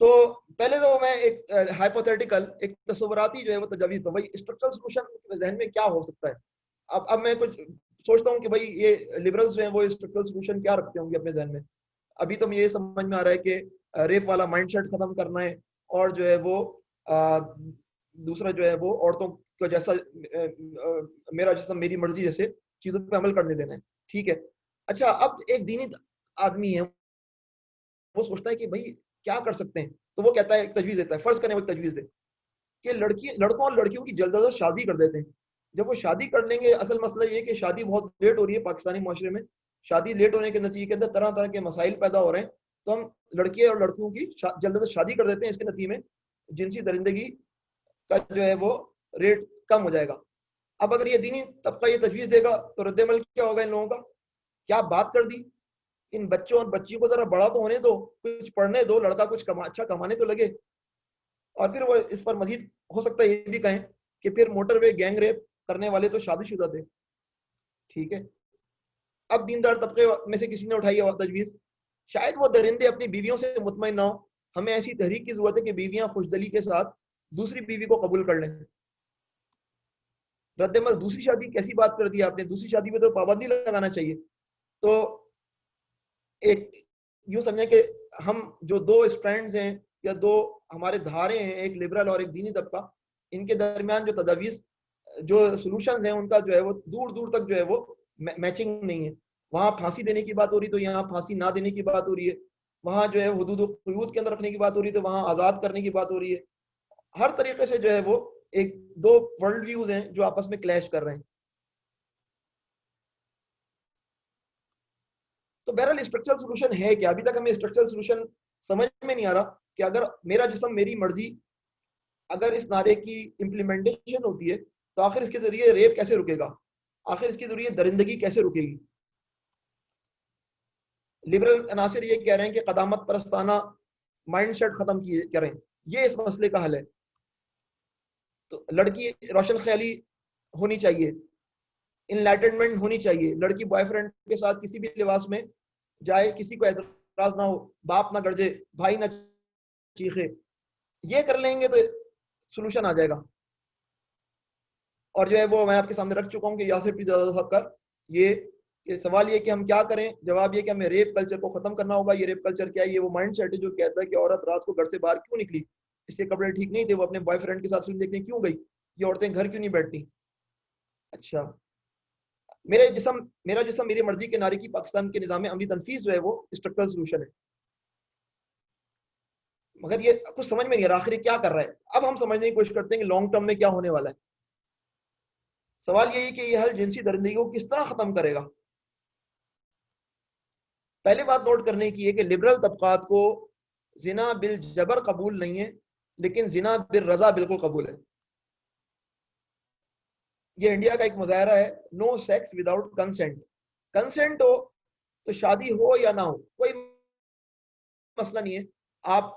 تو پہلے تو میں ایک ہائپوتھیٹیکل ایک تصوراتی جو ہے وہ تجاویز تو بھائی اسٹرکچرل سولوشن ذہن میں کیا ہو سکتا ہے. اب میں کچھ سوچتا ہوں کہ بھائی یہ لبرلز جو ہیں وہ اسٹرکچرل سولوشن کیا رکھتے ہوں گے اپنے ذہن میں. ابھی تو مجھے یہ سمجھ میں آ رہا ہے کہ ریپ والا مائنڈ سیٹ ختم کرنا ہے اور جو ہے وہ دوسرا جو ہے وہ عورتوں کو جیسا میرا جسم میری مرضی جیسے چیزوں پہ عمل کرنے دینا ہے. ٹھیک ہے. اچھا اب ایک دینی آدمی ہے وہ سوچتا ہے کہ بھائی کیا کر سکتے ہیں، تو وہ کہتا ہے ایک تجویز دیتا ہے. فرض کریں وہ ایک تجویز دے کہ لڑکوں اور لڑکیوں کی جلد از جلد شادی کر دیتے ہیں. جب وہ شادی کر لیں گے، اصل مسئلہ یہ کہ شادی بہت لیٹ ہو رہی ہے پاکستانی معاشرے میں، شادی لیٹ ہونے کے نتیجے کے اندر طرح طرح کے مسائل پیدا ہو رہے ہیں. تو ہم لڑکے اور لڑکیوں کی جلد از جلد شادی کر دیتے ہیں، اس کے نتیجے میں جنسی درندگی کا جو ہے وہ ریٹ کم ہو جائے گا. اب اگر یہ دینی طبقہ یہ تجویز دے گا تو رد عمل کیا ہوگا ان لوگوں کا؟ کیا بات کر دی، ان بچوں اور بچیوں کو ذرا بڑا تو ہونے دو، کچھ پڑھنے دو، لڑکا کچھ اچھا کمانے تو لگے. اور پھر وہ اس پر مزید ہو سکتا ہے یہ بھی کہیں کہ پھر موٹر وے گینگ ریپ کرنے والے تو شادی شدہ تھے. ٹھیک ہے. اب دیندار طبقے میں سے کسی نے اٹھائی ہے تجویز، شاید وہ درندے اپنی بیویوں سے مطمئن نہ ہو، ہمیں ایسی تحریک کی ضرورت ہے کہ بیویاں خوشدلی کے ساتھ دوسری بیوی کو قبول کر لیں. رد عمل دوسری شادی کیسی بات کر دی آپ نے، دوسری شادی پہ تو پابندی لگانا چاہیے. تو ایک یوں سمجھیں کہ ہم جو دو اسٹرینڈز ہیں یا دو ہمارے دھارے ہیں، ایک لبرل اور ایک دینی طبقہ، ان کے درمیان جو تجاویز جو سولوشنز ہیں ان کا جو ہے وہ دور دور تک جو ہے وہ میچنگ نہیں ہے. وہاں پھانسی دینے کی بات ہو رہی تو یہاں پھانسی نہ دینے کی بات ہو رہی ہے. وہاں جو ہے حدود و قیود کے اندر رکھنے کی بات ہو رہی ہے تو وہاں آزاد کرنے کی بات ہو رہی ہے. ہر طریقے سے جو ہے وہ ایک دو ورلڈ ویوز ہیں جو آپس میں کلیش کر رہے ہیں. تو بہرحال اسٹرکچرل سولوشن ہے کیا؟ ابھی تک ہمیں اسٹرکچرل سولوشن سمجھ میں نہیں آ رہا کہ اگر میرا جسم میری مرضی اگر اس نعرے کی امپلیمنٹیشن ہوتی ہے تو آخر اس کے ذریعے ریپ کیسے رکے گا، آخر اس کے ذریعے درندگی کیسے رکے گی. لبرل عناصر یہ کہہ رہے ہیں کہ قدامت پرستانہ مائنڈ سیٹ ختم کریں، یہ اس مسئلے کا حل ہے. تو لڑکی روشن خیالی ہونی چاہیے، انلائٹنمنٹ ہونی چاہیے، لڑکی بوائے فرینڈ کے ساتھ کسی بھی لباس میں جائے، کسی کو اعتراض نہ ہو، باپ نہ گرجے، بھائی نہ چیخے. یہ کر لیں گے تو سولوشن آ جائے گا. اور جو ہے وہ میں آپ کے سامنے رکھ چکا ہوں کہ یاسر پی زادہ صاحب کا یہ سوال یہ کہ ہم کیا کریں، جواب یہ کہ ہمیں ریپ کلچر کو ختم کرنا ہوگا. یہ ریپ کلچر کیا ہے؟ یہ وہ مائنڈ سیٹ ہے جو کہتا ہے کہ عورت رات کو گھر سے باہر کیوں نکلی، اس کے کپڑے ٹھیک نہیں تھے، وہ اپنے بوائے فرینڈ کے ساتھ فلم دیکھنے کیوں گئی، یہ عورتیں گھر کیوں نہیں بیٹھتی. اچھا میرا جسم میری مرضی کے نعرے کی پاکستان کے نظام عملی تنفیذ جو ہے وہ اسٹرکچرل سولوشن ہے. مگر یہ کچھ سمجھ میں نہیں آ رہا آخر کیا کر رہا ہے. اب ہم سمجھنے کی کوشش کرتے ہیں کہ لانگ ٹرم میں کیا ہونے والا ہے. سوال یہی کہ یہ حل جنسی درندگی کو کس طرح ختم کرے گا. پہلے بات نوٹ کرنے کی ہے کہ لبرل طبقات کو زنا بالجبر قبول نہیں ہے، لیکن زنا بالرضا بالکل قبول ہے. یہ انڈیا کا ایک مظاہرہ ہے، نو سیکس وداؤٹ کنسنٹ. کنسنٹ ہو تو شادی ہو یا نہ ہو کوئی مسئلہ نہیں ہے، آپ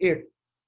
8।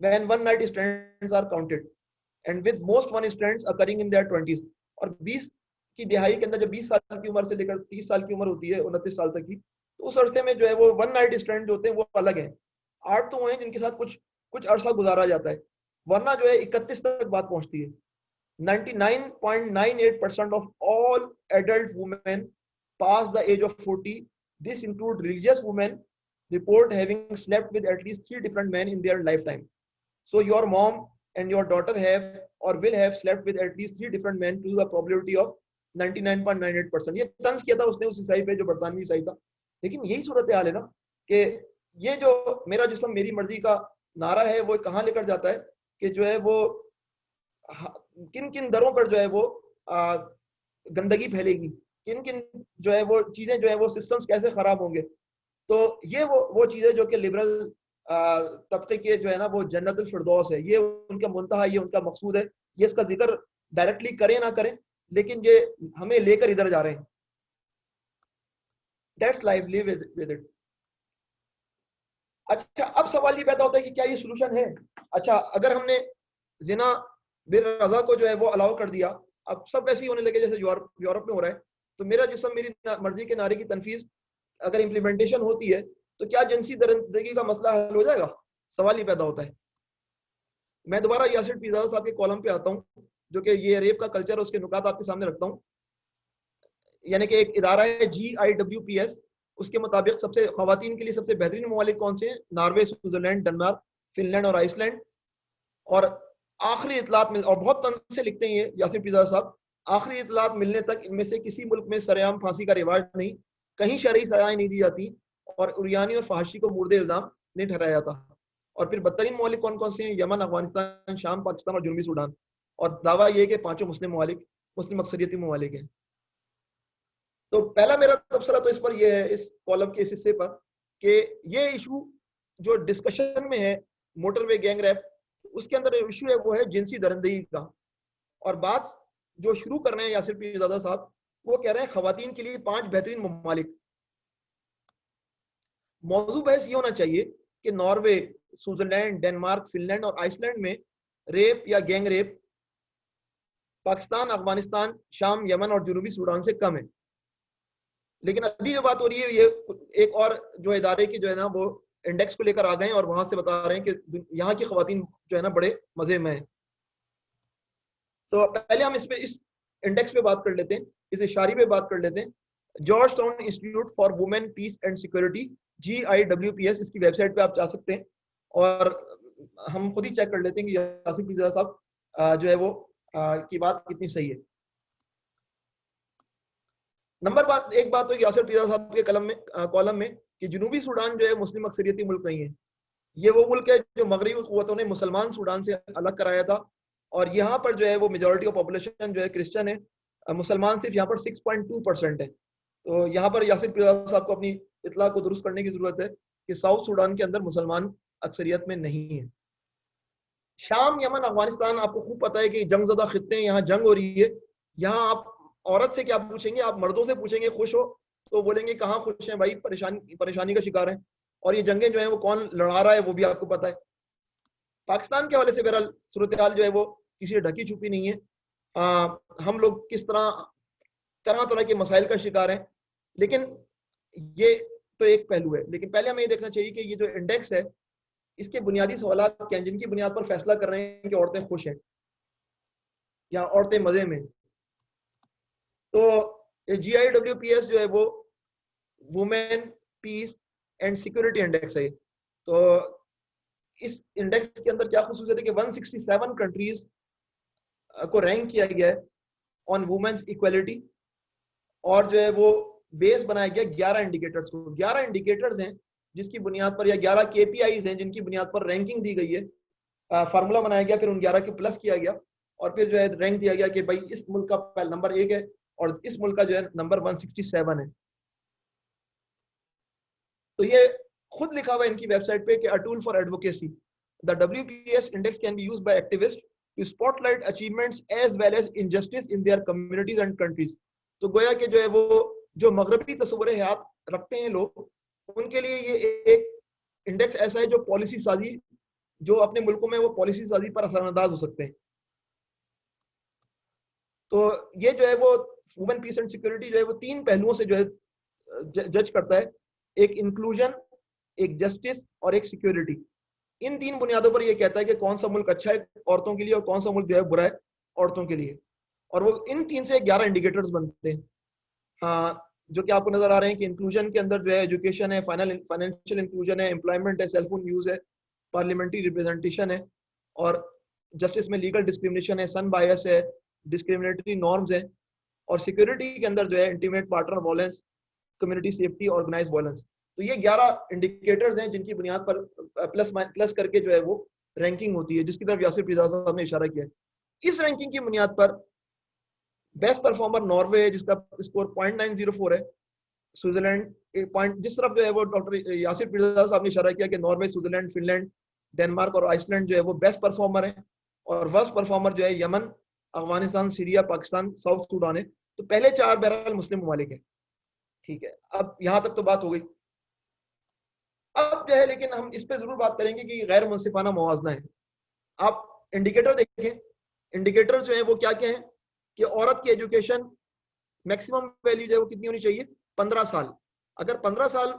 when one night stands are counted and with most one trends occurring in their 20s. اور 20 کی دہائی کے اندر جب 20 سال کی عمر سے لے کر 30 سال کی عمر ہوتی ہے 29 سال تک کی, تو اس عرصے میں جو ہے وہ ون نائٹ اسٹینڈ جو ہوتے ہیں وہ الگ ہیں. 8 تو وہ ہیں جن کے ساتھ کچھ عرصہ گزارا جاتا ہے, ورنہ جو ہے 31 تک بات پہنچتی ہے. 99.98% of all adult women past the age of 40, this include religious women, report having slept with at least 3 different men in their lifetime. So your mom and your daughter have or will have slept with at least 3 different men to the probability of 99.98%. یہ طنز کیا تھا اس نے اس عیسائی پہ جو برطانوی عیسائی تھا. لیکن یہی صورتحال ہے نا کہ یہ جو میرا جسم میری مرضی کا نعرہ ہے وہ کہاں لے کر جاتا ہے کہ جو ہے وہ کن کن دروں پر جو ہے وہ گندگی پھیلے گی, کن کن جو ہے وہ چیزیں جو ہے وہ سسٹمز کیسے خراب ہوں گے. تو یہ وہ چیزیں جو کہ لبرل طبقے کے جو ہے نا وہ جنت الفردوس ہے, یہ ان کا منتہا, یہ ان کا مقصود ہے. یہ اس کا ذکر ڈائریکٹلی کریں نہ کریں لیکن یہ ہمیں لے کر ادھر جا رہے ہیں. That's life, live with it. اچھا اب سوال یہ پیدا ہوتا ہے کہ کیا یہ سولوشن ہے. اچھا اگر ہم نے زنا بالرضا کو جو ہے وہ الاؤ کر دیا, اب سب ویسے ہی ہونے لگے جیسے یورپ میں ہو رہا ہے, تو میرا جسم میری مرضی کے نعرے کی تنفیذ اگر امپلیمنٹیشن ہوتی ہے تو کیا جنسی درندگی کا مسئلہ حل ہو جائے گا؟ سوال ہی پیدا ہوتا ہے. میں دوبارہ یاسر پیرزادہ صاحب کے کالم پہ آتا ہوں جو کہ یہ ریپ کا کلچر اس کے نکات آپ کے سامنے رکھتا ہوں. یعنی کہ ایک ادارہ ہے GIWPS, اس کے مطابق خواتین کے لیے سب سے بہترین ممالک کون سے ہیں؟ Norway, Switzerland, Denmark, Finland اور آئس لینڈ. اور آخری اطلاعات میں, اور بہت طنز سے لکھتے ہیں یہ یاسر پیرزادہ صاحب, آخری اطلاعات ملنے تک ان میں سے کسی ملک میں سر عام پھانسی کا رواج نہیں, کہیں شرعی سزائیں نہیں دی جاتی, اور عریانی اور فحاشی کو مورد الزام نہیں ٹھہرایا جاتا. اور پھر بدترین ممالک کون کون سے ہیں؟ یمن, افغانستان, شام, پاکستان اور جنوبی سوڈان. اور دعویٰ یہ کہ 5 مسلم ممالک مسلم اکثریتی ممالک ہیں. تو پہلا میرا تبصرہ تو اس پر یہ ہے, اس کالم کے اس حصے پر, کہ یہ ایشو جو ڈسکشن میں ہے موٹر وے گینگ ریپ, اس کے اندر ایشو ہے وہ ہے جنسی درندگی کا. اور بات جو شروع کر رہے ہیں یاسر پیرزادہ صاحب, وہ کہہ رہے ہیں خواتین کے لیے 5 بہترین ممالک. موضوع بحث یہ ہونا چاہیے کہ Norway, Switzerland, Denmark, Finland اور آئس لینڈ میں ریپ یا گینگ ریپ پاکستان, افغانستان, شام, یمن اور جنوبی سوڈان سے کم ہے. لیکن ابھی جو بات ہو رہی ہے یہ ایک اور جو ادارے کی جو ہے نا وہ انڈیکس کو لے کر آ گئے ہیں اور وہاں سے بتا رہے ہیں کہ یہاں کی خواتین جو ہے نا بڑے مزے میں ہیں. تو پہلے ہم اس انڈیکس پہ بات کر لیتے ہیں, اس اشاری پہ بات کر لیتے ہیں. Georgetown institute for women peace and security GIWPS, اس کی ویب سائٹ پہ آپ جا سکتے ہیں اور ہم خود ہی چیک کر لیتے ہیں کہ یاسر پیرزادہ صاحب جو ہے وہ کی بات کتنی صحیح ہے. ایک بات تو یاسر پیرزادہ صاحب کے کالم میں کہ جنوبی سوڈان جو ہے مسلم اکثریتی ملک نہیں ہے. یہ وہ ملک ہے جو مغربی قوتوں نے مسلمان سوڈان سے الگ کرایا تھا, اور یہاں پر جو ہے وہ میجورٹی آف پاپولیشن جو ہے کرسچن ہے, مسلمان صرف یہاں پر 6.2% ہے. تو یہاں پر یاسر پیرزادہ صاحب کو اپنی اطلاع کو درست کرنے کی ضرورت ہے کہ ساؤتھ سوڈان کے اندر مسلمان اکثریت میں نہیں ہے. شام, یمن, افغانستان, آپ کو خوب پتہ ہے کہ جنگ زدہ خطے ہیں, یہاں جنگ ہو رہی ہے. یہاں آپ عورت سے کیا پوچھیں گے, آپ مردوں سے پوچھیں گے خوش ہو تو بولیں گے کہاں خوش ہیں بھائی, پریشانی کا شکار ہیں. اور یہ جنگیں جو ہیں وہ کون لڑا رہا ہے وہ بھی آپ کو پتہ ہے. پاکستان کے حوالے سے بہرحال صورتحال جو ہے وہ کسی ڈھکی چھپی نہیں ہے. ہم لوگ کس طرح کے مسائل کا شکار ہیں, لیکن یہ تو ایک پہلو ہے. لیکن پہلے ہمیں یہ دیکھنا چاہیے کہ یہ جو انڈیکس ہے اس کے بنیادی سوالات کیا ہیں جن کی بنیاد پر فیصلہ کر رہے ہیں کہ عورتیں خوش ہیں یا عورتیں مزے میں. تو GIWPS جو ہے وہ women peace and security index ہے. تو اس انڈیکس کے اندر کیا خصوصیت ہے کہ 167 کنٹریز کو رینک کیا گیا ہے آن وومنس ایکویلٹی, اور جو ہے وہ بیس بنایا گیا 11 انڈیکیٹرز کو. 11 انڈیکیٹرز ہیں جس کی بنیاد پر, یا 11 KPIs ہیں جن کی بنیاد پر رینکنگ دی گئی ہے. فارمولا بنایا گیا, پھر ان 11 کے پلس کیا گیا, اور پھر جو ہے رینک دیا گیا کہ بھائی اس ملک کا نمبر 1 ہے اور اس ملک کا جو ہے نمبر 167 ہے. تو یہ خود لکھا ہوا ہے ان کی ویب سائٹ پہ کہ a tool for advocacy. The WPS index can be used by activists to spotlight achievements as well as injustice in their communities and countries. تو گویا کہ جو ہے وہ جو مغربی تصور حیات رکھتے ہیں لوگ, ان کے لیے یہ ایک انڈیکس ایسا ہے جو پالیسی سازی, جو اپنے ملکوں میں وہ پالیسی سازی پر اثر انداز ہو سکتے ہیں. تو یہ جو ہے وہ وومن پیس اینڈ سیکورٹی جو ہے وہ 3 پہلوؤں سے جو ہے جج کرتا ہے، ایک انکلوژن، ایک جسٹس اور ایک سیکورٹی. ان 3 بنیادوں پر یہ کہتا ہے کہ کون سا ملک اچھا ہے عورتوں کے لیے اور کون سا ملک جو ہے برا ہے عورتوں کے لیے. اور وہ ان 3 سے 11 انڈیکیٹرز بنتے ہیں جو کہ آپ کو نظر آ رہے ہیں کہ انکلوژن کے اندر جو ہے ایجوکیشن ہے، فائنینشیل انکلوژن ہے، امپلائمنٹ ہے، سیل فون یوز ہے، پارلیمنٹری ریپرزنٹیشن ہے، اور جسٹس میں لیگل ڈسکریمنیشن ہے، سن بائس ہے، ڈسکریمنیٹری نارمز ہیں، اور سیکورٹی کے اندر جو ہے intimate partner violence, community safety, organise violence. تو یہ 11 انڈیکیٹرز ہیں جن کی بنیاد پر پلس کر کے جو ہے وہ رینکنگ ہوتی ہے، جس کی طرف یاسر پیرزادہ صاحب نے اشارہ کیا ہے. اس رینکنگ کی بنیاد پر بیسٹ پرفارمر ناروے ہے جس کا اسکور 0.904 ہے. سوئٹزرلینڈ جس طرف جو ہے وہ ڈاکٹر یاسر پیرزادہ صاحب نے اشارہ کیا کہ Norway, Switzerland, Finland, Denmark اور آئس لینڈ جو ہے وہ بیسٹ پرفارمر ہیں، اور ورسٹ پرفارمر جو ہے Yemen, Afghanistan, Syria, Pakistan, South Sudan ہے. تو پہلے 4 بہرحال مسلم ممالک ہیں. ٹھیک ہے، اب یہاں تک تو بات ہو گئی. اب جو ہے لیکن ہم اس پہ ضرور بات کریں گے کہ غیر منصفانہ موازنہ ہے. آپ انڈیکیٹر دیکھیں، انڈیکیٹر جو ہیں وہ کیا کیا ہیں کہ عورت کی ایجوکیشن میکسیمم ویلیو جو ہے وہ کتنی ہونی چاہیے؟ 15 سال. اگر 15 سال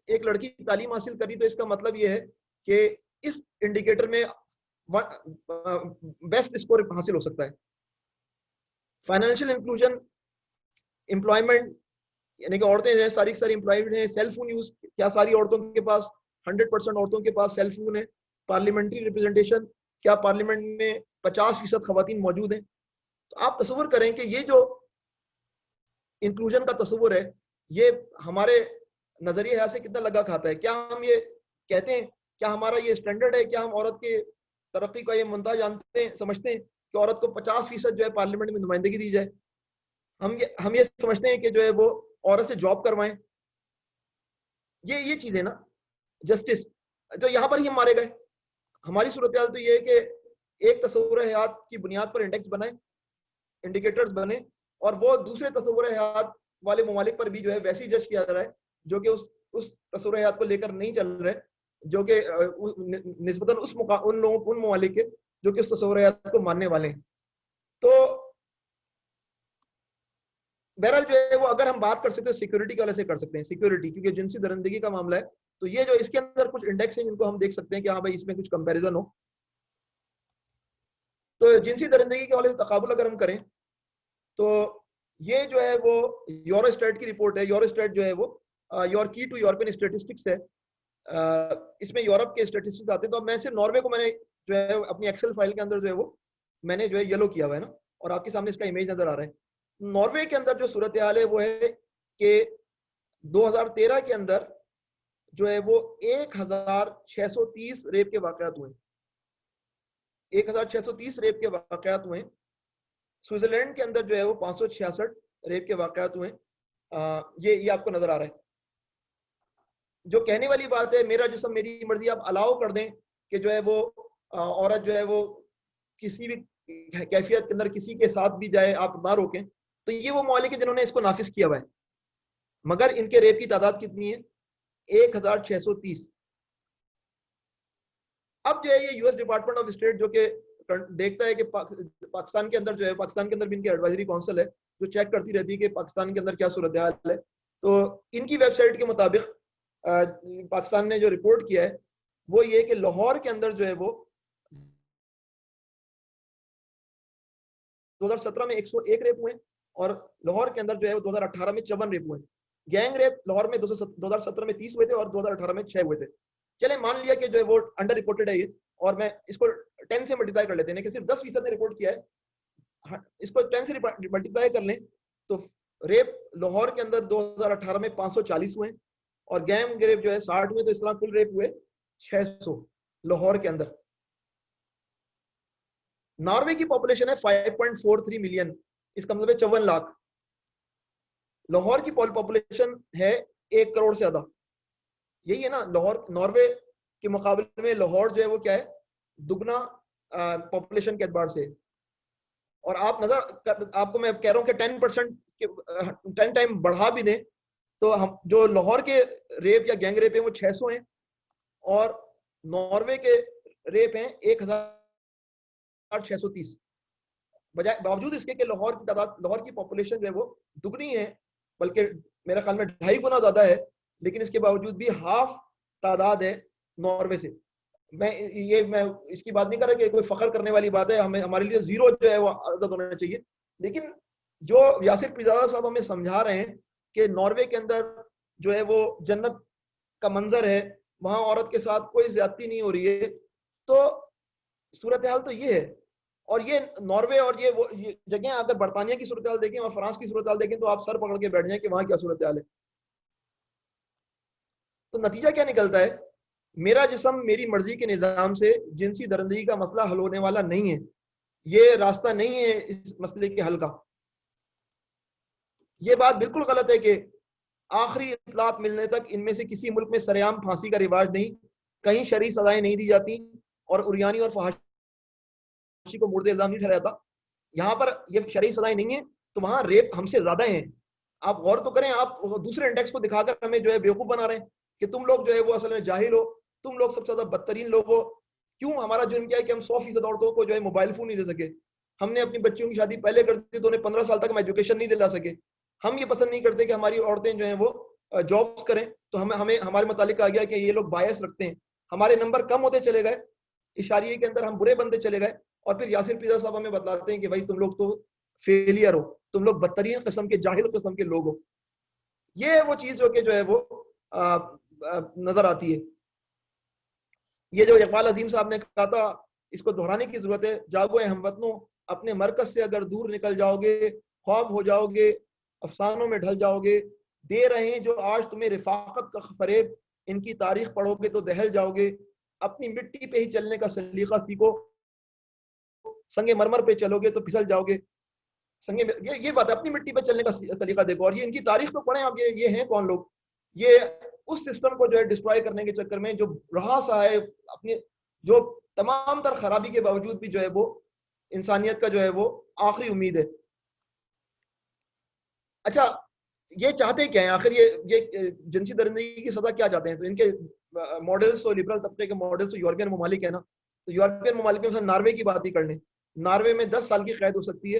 ایک لڑکی تعلیم حاصل کری تو اس کا مطلب یہ ہے کہ اس انڈیکیٹر میں بیسٹ اسکور حاصل ہو سکتا ہے. فائنینشیل انکلوژن، امپلائمنٹ، یعنی کہ عورتیں جو ہے ساری کی ساری امپلائڈ ہیں. سیل فون یوز، کیا ساری عورتوں کے پاس 100% عورتوں کے پاس سیل فون ہے؟ پارلیمنٹری ریپرزنٹیشن، کیا پارلیمنٹ میں 50% خواتین موجود ہیں؟ تو آپ تصور کریں کہ یہ جو انکلوژن کا تصور ہے یہ ہمارے نظریے حیات سے کتنا لگا کھاتا ہے. کیا ہم یہ کہتے ہیں، کیا ہمارا یہ اسٹینڈرڈ ہے، کیا ہم عورت کے ترقی کا یہ منتہا جانتے ہیں، سمجھتے ہیں کہ عورت کو 50% جو ہے پارلیمنٹ میں نمائندگی دی جائے؟ ہم یہ سمجھتے ہیں کہ جو ہے وہ عورت سے جاب کروائیں. یہ چیز ہے نا جسٹس. تو یہاں پر ہی ہم مارے گئے. ہماری صورتحال تو یہ ہے کہ ایک تصور حیات کی بنیاد پر انڈیکس بنائیں، انڈیکیٹرز بنے، اور وہ دوسرے تصور حیات والے ممالک پر بھی جو ہے ویسی جج کیا جا رہا ہے جو کہ اس تصور حیات کو لے کر نہیں چل رہے، جو کہ نسبتاً ان ممالک کے جو کہ اس تصور حیات کو ماننے والے ہیں. تو بہرحال جو ہے وہ اگر ہم بات کر سکتے ہیں سیکورٹی کے والے سے کر سکتے ہیں. سیکورٹی کیونکہ جنسی درندگی کا معاملہ ہے تو یہ جو اس کے اندر کچھ انڈیکس ہیں جن کو ہم دیکھ سکتے ہیں کہ ہاں بھائی اس میں کچھ کمپیریزن ہو. تو جنسی درندگی کے والے سے تقابل اگر ہم کریں تو یہ جو ہے وہ یورو اسٹیٹ کی رپورٹ ہے. یورو اسٹیٹ جو ہے وہ یور کی ٹو یورپین اسٹیٹسٹکس ہے. اس میں یورپ کے اسٹیٹسٹکس آتے ہیں. تو میں صرف ناروے کو میں نے جو ہے اپنی ایکسل فائل کے اندر جو ہے وہ میں نے جو ہے یلو کیا ہوا ہے نا، اور آپ کے سامنے اس کا امیج نظر آ رہا ہے. ناروے کے اندر جو صورتحال ہے وہ ہے کہ 2013 کے اندر جو ہے وہ 1630 ریپ کے واقعات ہوئے. 1630 ریپ کے واقعات ہوئے. سوئٹزرلینڈ کے اندر جو ہے وہ 566 ریپ کے واقعات ہوئے. یہ آپ کو نظر آ رہا ہے. جو کہنے والی بات ہے میرا جسم میری مرضی، آپ الاؤ کر دیں کہ جو ہے وہ عورت جو ہے وہ کسی بھی کیفیت کے اندر کسی کے ساتھ بھی جائے، آپ نہ روکیں. تو یہ وہ ممالک ہیں جنہوں نے اس کو نافذ کیا ہوا ہے. مگر ان کے ریپ کی تعداد کتنی ہے؟ 1630. اب جو ہے یہ U S department of state جو کہ دیکھتا ہے کہ پاکستان کے اندر جو ہے، پاکستان کے اندر بھی ان کی ایڈوائزری کونسل ہے جو چیک کرتی رہتی ہے کہ پاکستان کے اندر کیا صورتحال ہے. تو ان کی ویب سائٹ کے مطابق پاکستان نے جو رپورٹ کیا ہے وہ یہ کہ لاہور کے اندر جو ہے وہ 2017 میں 101 ریپ ہوئے، اور لاہور کے اندر جو ہے 2018 میں 54 ریپ ہوئے. گینگ ریپ لاہور میں 2017 میں 30 ہوئے تھے اور 2018 میں 6 ہوئے تھے. چلے مان لیا کہ جو ہے وہ انڈر رپورٹڈ ہے یہ، اور میں اس کو 10 سے ملٹیپلائی کر لیتے ہیں کہ صرف 10% نے رپورٹ کیا ہے. اس کو 10 سے ملٹیپلائی کر لیں تو ریپ لاہور کے اندر 2018 میں 540 ہوئے، اور گینگ ریپ جو ہے 60 ہوئے. تو اس طرح کل ریپ ہوئے 600 لاہور کے اندر. ناروے کی پاپولیشن ہے 5.43 ملین، اس کا مطلب ہے 54 لاکھ. لاہور کی پاپولیشن ہے 1 کروڑ سے زیادہ. یہی ہے نا، لاہور ناروے کے مقابلے میں لاہور جو ہے وہ کیا ہے، دگنا پاپولیشن کے اعتبار سے. اور آپ کو میں کہہ رہا ہوں کہ 10% 10 ٹائم بڑھا بھی دیں تو ہم جو لاہور کے ریپ یا گینگ ریپ ہیں وہ 600 ہیں، اور ناروے کے ریپ ہیں 1630. بجائے باوجود اس کے کہ لاہور کی پاپولیشن جو ہے وہ دگنی ہے، بلکہ میرے خیال میں 2.5 گنا زیادہ ہے، لیکن اس کے باوجود بھی ہاف تعداد ہے ناروے سے. میں اس کی بات نہیں کر رہا کہ کوئی فخر کرنے والی بات ہے، ہمارے لیے زیرو جو ہے وہ عدد ہونا چاہیے، لیکن جو یاسر پیرزادہ صاحب ہمیں سمجھا رہے ہیں کہ ناروے کے اندر جو ہے وہ جنت کا منظر ہے، وہاں عورت کے ساتھ کوئی زیادتی نہیں ہو رہی ہے، تو صورتحال تو یہ ہے. اور یہ ناروے اور یہ جگہیں اگر برطانیہ کی صورتحال دیکھیں اور فرانس کی صورتحال دیکھیں تو آپ سر پکڑ کے بیٹھ جائیں کہ وہاں کیا صورتحال ہے. تو نتیجہ کیا نکلتا ہے؟ میرا جسم میری مرضی کے نظام سے جنسی درندگی کا مسئلہ حل ہونے والا نہیں ہے، یہ راستہ نہیں ہے اس مسئلے کے حل کا. یہ بات بالکل غلط ہے کہ آخری اطلاعات ملنے تک ان میں سے کسی ملک میں سرعام پھانسی کا رواج نہیں، کہیں شرعی سزائیں نہیں دی جاتی اور عریانی اور فحاشی کو مورد الزام نہیں ٹھہرایا جاتا. یہاں پر یہ شرعی سزائیں نہیں ہیں تو وہاں ریپ ہم سے زیادہ ہیں. آپ غور تو کریں، آپ دوسرے انڈیکس کو دکھا کر ہمیں جو ہے بیوقوف بنا رہے ہیں کہ تم لوگ جو ہے وہ اصل میں جاہل ہو، تم لوگ سب سے زیادہ بدترین لوگ ہو. کیوں؟ ہمارا جرم کیا ہے کہ ہم 100% عورتوں کو جو ہے موبائل فون نہیں دے سکے. ہم نے اپنی بچیوں کی شادی پہلے کر دی تو انہیں 15 سال تک ہم ایجوکیشن نہیں دلا سکے. ہم یہ پسند نہیں کرتے کہ ہماری عورتیں جو ہیں وہ جابس کریں، تو ہمیں ہمارے متعلق آ گیا کہ یہ لوگ بایس رکھتے ہیں. ہمارے نمبر کم ہوتے چلے گئے، اشاریے کے اندر ہم برے بنتے چلے گئے، اور پھر یاسر پیرزادہ صاحب ہمیں بتلاتے ہیں کہ بھائی تم لوگ تو فیلئر ہو، تم لوگ بدترین قسم کے جاہل قسم کے لوگ ہو. یہ وہ چیز جو ہے وہ نظر آتی ہے. یہ جو اقبال عظیم صاحب نے کہا تھا، اس کو دہرانے کی ضرورت ہے. جاگو اے ہم وطنوں، اپنے مرکز سے اگر دور نکل جاؤ گے، خواب ہو جاؤ گے، افسانوں میں ڈھل جاؤ گے. دے رہے ہیں جو آج تمہیں رفاقت کا فریب، ان کی تاریخ پڑھو گے تو دہل جاؤ گے. اپنی مٹی پہ ہی چلنے کا سلیقہ سیکھو، سنگ مرمر پہ چلو گے تو پھسل جاؤ گے. یہ بات ہے، اپنی مٹی پہ چلنے کا طریقہ دیکھو. اور یہ ان کی تاریخ تو پڑھیں آپ، یہ ہیں کون لوگ؟ یہ اس سسٹم کو جو ہے ڈسٹرائے کرنے کے چکر میں جو رہا سا ہے، اپنے جو تمام تر خرابی کے باوجود بھی جو ہے وہ انسانیت کا جو ہے وہ آخری امید ہے. اچھا، یہ چاہتے کیا ہیں آخر؟ یہ جنسی درندگی کی سزا کیا چاہتے ہیں؟ تو ان کے ماڈلز تو لبرل طبقے کے ماڈلز تو یورپین ممالک ہیں نا. تو یورپین ممالک میں ناروے کی بات ہی کر لیں. ناروے میں 10 سال کی قید ہو سکتی ہے.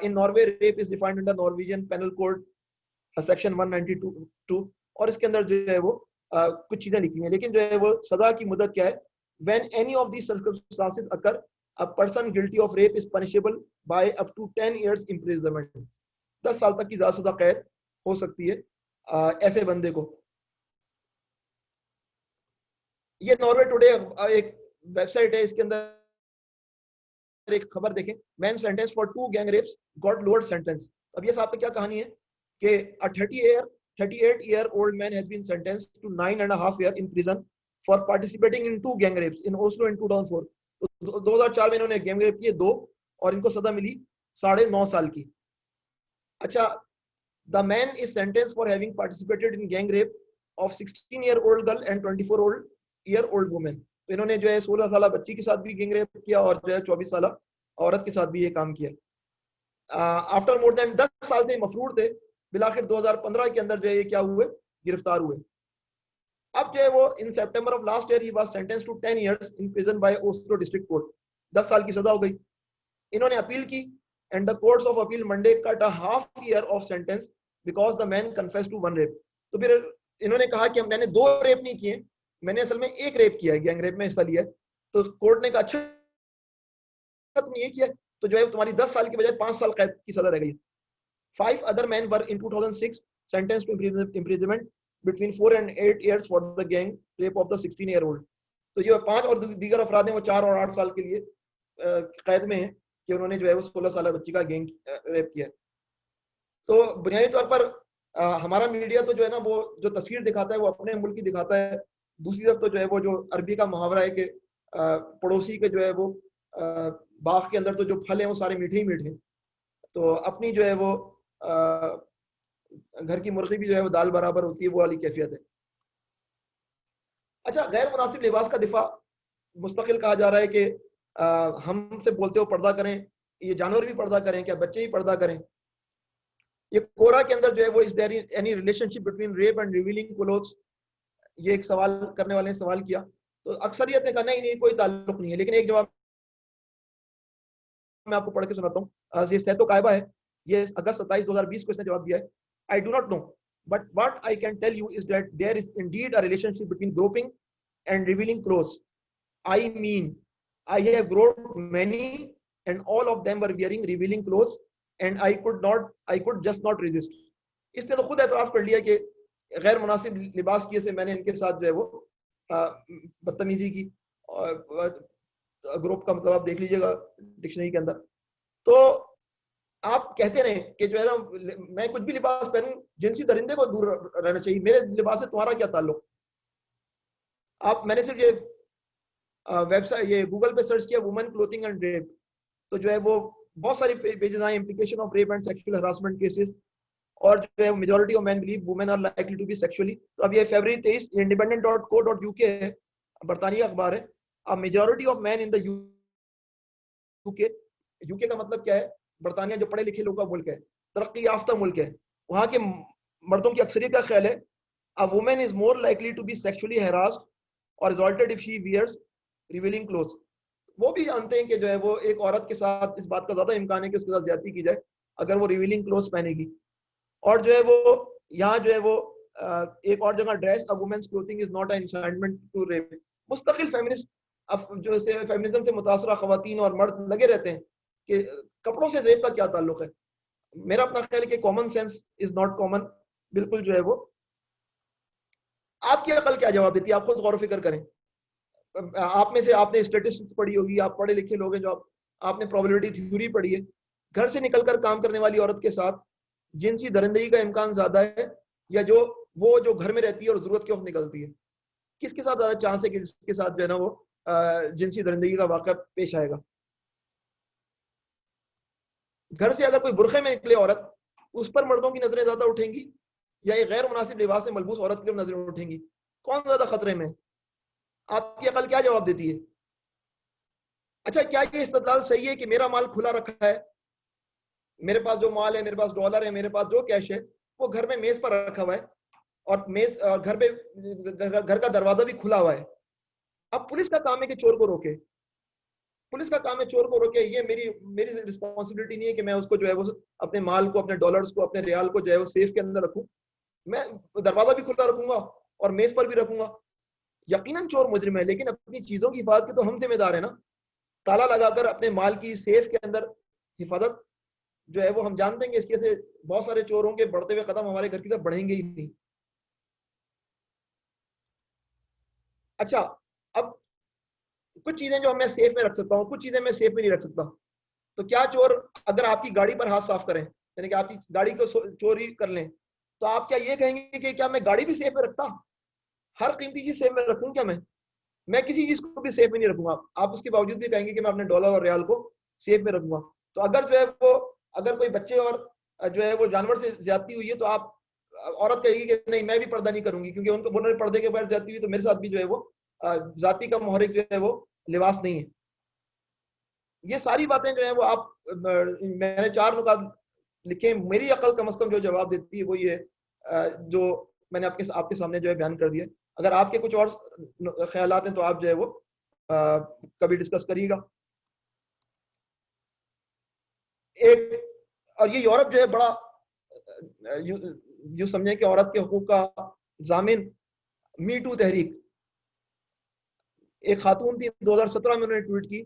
In Norway rape is defined under Norwegian penal code section 192، اور اس کے اندر جو ہے وہ کچھ چیزیں لکھی ہیں، لیکن جو ہے وہ سزا کی مدت کیا ہے؟ when any of these circumstances occur, a person guilty of rape is punishable by up to 10 years imprisonment. 10 سال تک کی زیادہ سزا قید ہو سکتی ہے ایسے بندے کو. یہ ناروے ٹوڈے ایک ویب سائٹ ہے، اس کے اندر ایک خبر دیکھیں، man sentence for 2 gang rapes got lower sentence. اب یہ صاحب کی کیا کہانی ہے کہ 38-year-old man has been sentenced to 9.5 years in prison for participating in 2 gang rapes in Oslo in 2004. 2004 میں انہوں نے گینگ ریپ کیے 2 اور ان کو سزا ملی 9.5 سال کی. اچھا، the man is sentenced for having participated in gang rape of 16-year-old girl and 24-year-old woman. تو انہوں نے جو ہے 16 سالہ بچی کے ساتھ بھی گینگ ریپ کیا اور جو ہے 24 سالہ عورت کے ساتھ بھی یہ کام کیا. آفٹر مور دین 10 سال سے مفرور تھے، بالآخر 2015 کے اندر جو ہے یہ کیا ہوئے؟ گرفتار ہوئے. اب جو ہے وہ in September of last year he was sentence to 10 years in prison by Oslo District Court. 10 سال کی سزا ہو گئی. انہوں نے اپیل کی and the courts of appeal Monday cut a half year of sentence because the man confessed to 1 rape. تو پھر انہوں نے کہا کہ میں نے 2 ریپ نہیں کیے، میں نے اصل میں 1 ریپ کیا ہے، گینگ ریپ میں حصہ لیا ہے. تو کورٹ نے کہا اچھا تم نے یہ کیا، تو جو ہے تمہاری 10 سال کی بجائے 5 سال قید کی سزا رہ گئی. 5 other men were in 2006 sentenced to imprisonment between 4 and 8 years for the gang rape of the 16-year-old. تو یہ 5 اور دیگر افراد ہیں وہ 4 اور 8 سال کے لیے قید میں ہیں کہ انہوں نے جو ہے وہ 16 سالہ بچی کا گینگ ریپ کیا. تو بنیادی طور پر ہمارا میڈیا تو جو ہے نا وہ جو تصویر دکھاتا ہے وہ اپنے ملک کی دکھاتا ہے. دوسری طرف تو جو ہے وہ جو عربی کا محاورہ ہے کہ پڑوسی کے جو ہے وہ باغ کے اندر تو جو پھل ہیں وہ سارے میٹھے ہی میٹھے ہیں. تو اپنی جو ہے وہ گھر کی مرغی بھی جو ہے وہ دال برابر ہوتی ہے، وہ والی کیفیت ہے. اچھا، غیر مناسب لباس کا دفاع مستقل کہا جا رہا ہے کہ ہم سے بولتے ہو پردہ کریں، یہ جانور بھی پردہ کریں، کیا بچے ہی پردہ کریں؟ یہ کورا کے اندر جو ہے وہ is there any relationship between rape and revealing clothes؟ یہ ایک سوال کرنے والے نے سوال کیا، تو اکثریت نے کہا نہیں کوئی تعلق نہیں ہے. لیکن ایک جواب میں آپ کو پڑھ کے سناتا ہوں. یہ سیتو قائبہ ہے, یہ اگست 27 2020 کو اس نے جواب دیا ہے. I do not know, but what I can tell you is that there is indeed a relationship between groping and revealing clothes. I mean, I have groped many and all of them were wearing revealing clothes and I could just not resist. اس نے تو خود اعتراف کر لیا کہ غیر مناسب لباس کیے سے میں نے ان کے ساتھ جو ہے وہ بدتمیزی کی. گروپ کا مطلب آپ دیکھ لیجیے گا ڈکشنری کے اندر. تو آپ کہتے رہیں کہ جو ہے نا میں کچھ بھی لباس پہنوں, جنسی درندے کو دور رہنا چاہیے, میرے لباس سے تمہارا کیا تعلق. آپ میں نے صرف یہ ویب سائٹ یہ گوگل پہ سرچ کیا وومن کلوتھنگ اینڈ ریپ, تو جو ہے وہ بہت ساری پیجز آئے, implication of rape and sexual harassment cases, اور جو ہے majority of men believe women are likely to be sexually. تو اب یہ فیبرری 23 independent.co.uk ہے, برطانیہ اخبار ہے. اب majority of men in the U K کا مطلب کیا ہے, برطانیہ جو پڑھے لکھے لوگوں کا ملک ہے, ترقی یافتہ ملک ہے, وہاں کے مردوں کی اکثریت کا خیال ہے a woman is more likely to be sexually harassed or assaulted if she wears revealing clothes. وہ بھی جانتے ہیں کہ جو ہے وہ ایک عورت کے ساتھ اس بات کا زیادہ امکان ہے کہ اس کے ساتھ زیادتی کی جائے اگر وہ ریویلنگ کلوتھس پہنے گی. اور جو ہے وہ یہاں جو ہے وہ ایک اور جگہ dress a woman's clothing is not an incitement to rape. مستقل فیمنسٹ جو فیمنزم سے متاثرہ خواتین اور مرد لگے رہتے ہیں کہ کپڑوں سے ریپ کا کیا تعلق ہے. میرا اپنا خیال ہے کہ common sense is not common, بالکل جو ہے وہ. آپ کی عقل کیا جواب دیتی ہے, آپ خود غور و فکر کریں. آپ میں سے آپ نے اسٹیٹسٹکس پڑھی ہوگی, آپ پڑھے لکھے لوگ ہیں جو آپ نے پروبیبلٹی تھیوری پڑھی ہے. گھر سے نکل کر کام کرنے والی عورت کے ساتھ جنسی درندگی کا امکان زیادہ ہے یا جو گھر میں رہتی ہے اور ضرورت کے وقت نکلتی ہے, کس کے ساتھ زیادہ چانس ہے کہ جس کے ساتھ جو ہے نا وہ جنسی درندگی کا واقعہ پیش آئے گا. گھر سے اگر کوئی برقعے میں نکلے عورت, اس پر مردوں کی نظریں زیادہ اٹھیں گی یا ایک غیر مناسب لباس میں ملبوس عورت کی نظریں اٹھیں گی, کون زیادہ خطرے میں؟ آپ کی عقل کیا جواب دیتی ہے؟ اچھا, کیا یہ استدلال صحیح ہے کہ میرا مال کھلا رکھا ہے, میرے پاس جو مال ہے, میرے پاس ڈالر ہے, میرے پاس جو کیش ہے, وہ گھر میں میز پر رکھا ہوا ہے اور میز گھر پہ گھر کا دروازہ بھی کھلا ہوا ہے. اب پولیس کا کام ہے کہ چور کو روکے, پولیس کا کام ہے چور کو روکے. یہ میری رسپانسبلٹی نہیں ہے کہ میں اس کو جو ہے وہ اپنے مال کو, اپنے ڈالرز کو, اپنے ریال کو جو ہے وہ سیف کے اندر رکھوں. میں دروازہ بھی کھلا رکھوں گا اور میز پر بھی رکھوں گا. یقیناً چور مجرم ہے, لیکن اپنی چیزوں کی حفاظت کے تو ہم ذمہ دار ہیں نا. تالا لگا کر اپنے مال کی سیف کے اندر حفاظت جو ہے وہ ہم جانتے ہیں کہ اس کے سے بہت سارے چوروں کے بڑھتے ہوئے قدم ہمارے گھر کی طرف بڑھیں گے ہی نہیں. اچھا, اب کچھ چیزیں جو میں سیف میں رکھ سکتا ہوں, کچھ چیزیں میں سیف میں نہیں رکھ سکتا. تو کیا چور اگر آپ کی گاڑی پر ہاتھ صاف کریں, یعنی کہ آپ کی گاڑی کو چوری کر لیں, تو آپ کیا یہ کہیں گے کہ کیا میں گاڑی بھی سیف میں رکھتا, ہر قیمتی چیز سیف میں رکھوں کیا؟ میں کسی چیز کو بھی سیف میں نہیں رکھوں گا. آپ اس کے باوجود بھی کہیں گے کہ میں اپنے ڈالر اور ریال کو سیف میں رکھوں گا. تو اگر جو ہے وہ اگر کوئی بچے اور جو ہے وہ جانور سے زیادتی ہوئی ہے تو آپ عورت کہے گی کہ نہیں میں بھی پردہ نہیں کروں گی, کیونکہ ان کو بولنے پردے کے بغیر زیادتی ہوئی تو میرے ساتھ بھی جو ہے وہ ذاتی کا محرک جو ہے وہ لباس نہیں ہے. یہ ساری باتیں جو ہیں وہ آپ میں نے 4 نکات لکھے, میری عقل کم از کم جو جواب دیتی ہے وہ یہ جو میں نے آپ کے سامنے جو ہے بیان کر دیا. اگر آپ کے کچھ اور خیالات ہیں تو آپ جو ہے وہ کبھی ڈسکس کریے گا. ایک اور یہ یورپ جو ہے بڑا یوں سمجھیں کہ عورت کے حقوق کا ضامن, می ٹو تحریک. ایک خاتون تھی 2017 میں انہوں نے ٹویٹ کی,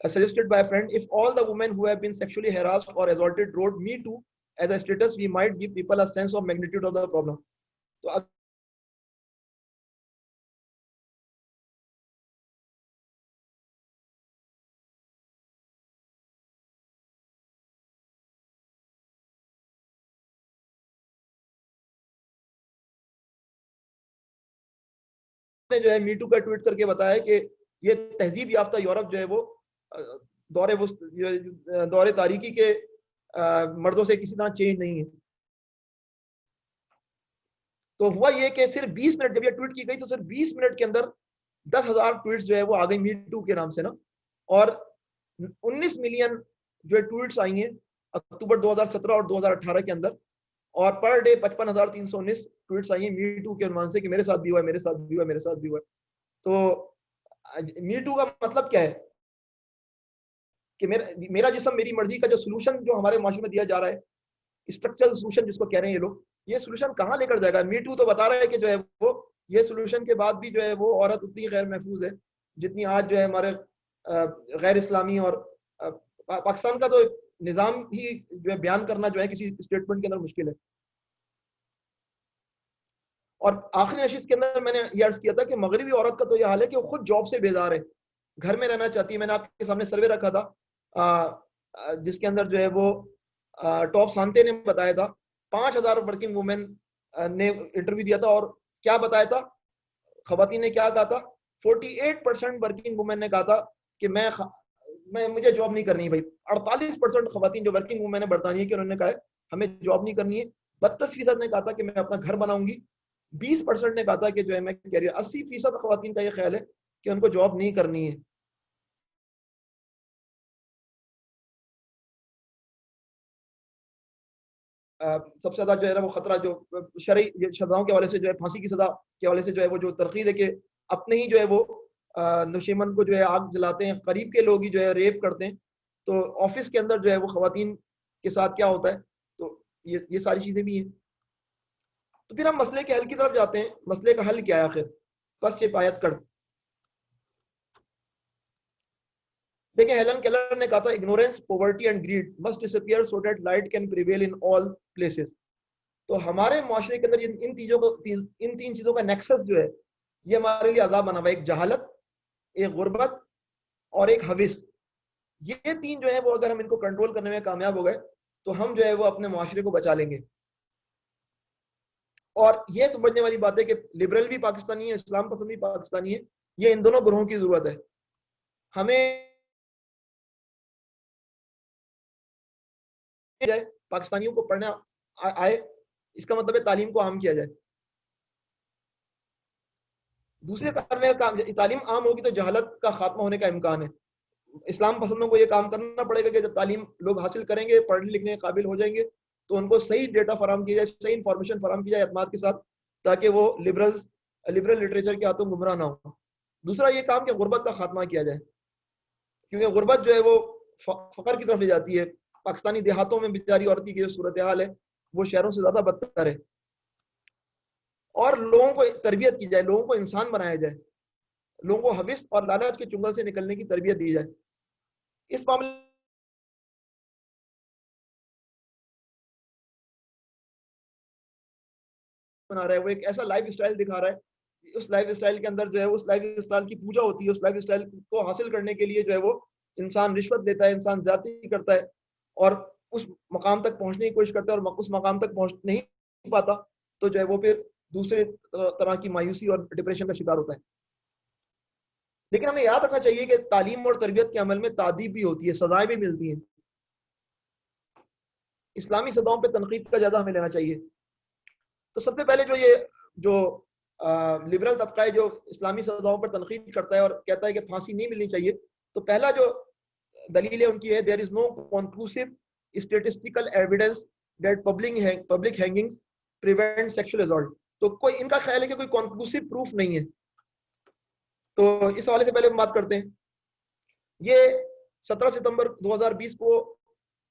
suggested by a friend, if all the women who have been sexually harassed or assaulted wrote me too as a status, we might give people a sense of magnitude of the problem. تو جو ہے MeToo کا tweet کر کے بتایا کہ یہ تہذیب یافتہ یورپ جو ہے وہ دور تاریخی کے مردوں سے کسی طرح چینج نہیں ہے. تو ہوا یہ کہ صرف 20 منٹ جب یہ ٹویٹ کی گئی تو صرف 20 منٹ کے اندر 10,000 ٹویٹس جو ہے وہ آ گئی میٹو کے نام سے نا, اور 19 ملین جو ٹویٹس آئی ہیں اکتوبر 2017 اور 2018 کے اندر, اور پر ڈے 55,319 ٹویٹس آئی ہیں میٹو کے عنوان سے کہ میرے ساتھ بھی ہوا ہے, میرے ساتھ بھی ہوا ہے, میرے ساتھ بھی ہوا ہے. تو میٹو کا مطلب کیا ہے؟ کہ میرا جسم میری مرضی کا جو سولوشن جو ہمارے معاشرے میں دیا جا رہا ہے، اسٹرکچرل سولوشن جس کو کہہ رہے ہیں یہ لوگ، یہ سولوشن کہاں لے کر جائے گا؟ می ٹو تو بتا رہا ہے کہ جو ہے وہ یہ سولوشن کے بعد بھی جو ہے وہ عورت اتنی غیر محفوظ ہے جتنی آج جو ہے ہمارے غیر اسلامی اور پاکستان کا تو نظام ہی جو ہے بیان کرنا جو ہے کسی اسٹیٹمنٹ کے اندر مشکل ہے. اور آخری نشست کے اندر میں نے یہ عرض کیا تھا کہ مغربی عورت کا تو یہ حال ہے کہ وہ خود جاب سے بیزار ہے، گھر میں رہنا چاہتی ہے. میں نے آپ کے سامنے سروے رکھا تھا جس کے اندر جو ہے وہ ٹاپ سانتے نے بتایا تھا 5000 ورکنگ وومن نے انٹرویو دیا تھا، اور کیا بتایا تھا خواتین نے کیا کہا تھا؟ 48% ورکنگ وومن نے کہا تھا کہ مجھے جاب نہیں کرنی بھائی. 48% خواتین جو ورکنگ وومن ہے برطانیہ کی، انہوں نے کہا ہے ہمیں جاب نہیں کرنی ہے. 32% نے کہا تھا کہ میں اپنا گھر بناؤں گی. 20% نے کہا تھا کہ جو ہے میں کیریئر. 80% خواتین کا یہ خیال ہے کہ ان کو جاب نہیں کرنی ہے. سب سے زیادہ جو ہے نا وہ خطرہ جو شرعی سزاؤں کے حوالے سے جو ہے پھانسی کی سزا کے حوالے سے جو ہے وہ جو ترغیب ہے کہ اپنے ہی جو ہے وہ نشیمن کو جو ہے آگ جلاتے ہیں، قریب کے لوگ ہی جو ہے ریپ کرتے ہیں. تو آفس کے اندر جو ہے وہ خواتین کے ساتھ کیا ہوتا ہے، تو یہ ساری چیزیں بھی ہیں. تو پھر ہم مسئلے کے حل کی طرف جاتے ہیں. مسئلے کا حل کیا ہے آخر؟ بس چپ آیت کر. دیکھیں ہیلن کیلر نے کہا تھا ignorance poverty and greed must disappear so that light can prevail in all places. تو ہمارے معاشرے کے اندر ان تین چیزوں کا نیکسس جو ہے یہ ہمارے لیے عذاب بنا ہوا ہے. ایک جہالت، ایک غربت اور ایک حوث. یہ تین جو ہے وہ اگر ہم ان کو کنٹرول کرنے میں کامیاب ہو گئے تو ہم جو ہے وہ اپنے معاشرے کو بچا لیں گے. اور یہ سمجھنے والی بات ہے کہ لبرل بھی پاکستانی ہے، اسلام پسند بھی پاکستانی ہے. یہ ان دونوں گروہوں کی ضرورت ہے. ہمیں جائے پاکستانیوں کو پڑھنا آئے، اس کا مطلب ہے تعلیم کو عام کیا جائے. دوسرے کرنے کا کام، تعلیم عام ہوگی تو جہالت کا خاتمہ ہونے کا امکان ہے. اسلام پسندوں کو یہ کام کرنا پڑے گا کہ جب تعلیم لوگ حاصل کریں گے، پڑھنے لکھنے کے قابل ہو جائیں گے، تو ان کو صحیح ڈیٹا فراہم کیا جائے، صحیح انفارمیشن فراہم کی جائے اعتماد کے ساتھ، تاکہ وہ لبرل لٹریچر کے ہاتھوں گمراہ نہ ہو. دوسرا یہ کام کہ غربت کا خاتمہ کیا جائے، کیونکہ غربت جو ہے وہ فقر کی طرف لے جاتی ہے. پاکستانی دیہاتوں میں بیچاری عورت کی جو صورتحال ہے وہ شہروں سے زیادہ بدتر ہے. اور لوگوں کو تربیت کی جائے، لوگوں کو انسان بنایا جائے، لوگوں کو حوث اور لالچ کے چنگل سے نکلنے کی تربیت دی جائے. اس معاملے بنا رہا ہے وہ ایک ایسا لائف اسٹائل دکھا رہا ہے، اس لائف اسٹائل کے اندر جو ہے اس لائف اسٹائل کی پوجا ہوتی ہے. اس لائف اسٹائل کو حاصل کرنے کے لیے جو ہے وہ انسان رشوت لیتا ہے، انسان زیادتی کرتا ہے اور اس مقام تک پہنچنے کی کوشش کرتا ہے، اور اس مقام تک پہنچ نہیں پاتا تو جو ہے وہ پھر دوسرے طرح کی مایوسی اور ڈپریشن کا شکار ہوتا ہے. لیکن ہمیں یاد رکھنا چاہیے کہ تعلیم اور تربیت کے عمل میں تادیب بھی ہوتی ہے، سزائیں بھی ملتی ہیں. اسلامی سزاؤں پہ تنقید کا زیادہ ہمیں لینا چاہیے. تو سب سے پہلے جو لبرل طبقہ ہے جو اسلامی سزاؤں پر تنقید کرتا ہے اور کہتا ہے کہ پھانسی نہیں ملنی چاہیے، تو پہلا جو دلیل ہے ان کی ہے there is no conclusive statistical evidence that public hangings prevent sexual assault. تو کوئی ان کا خیال ہے کہ کوئی conclusive proof نہیں ہے. تو اس حوالے سے پہلے ہم بات کرتے ہیں. یہ 17 ستمبر 2020 کو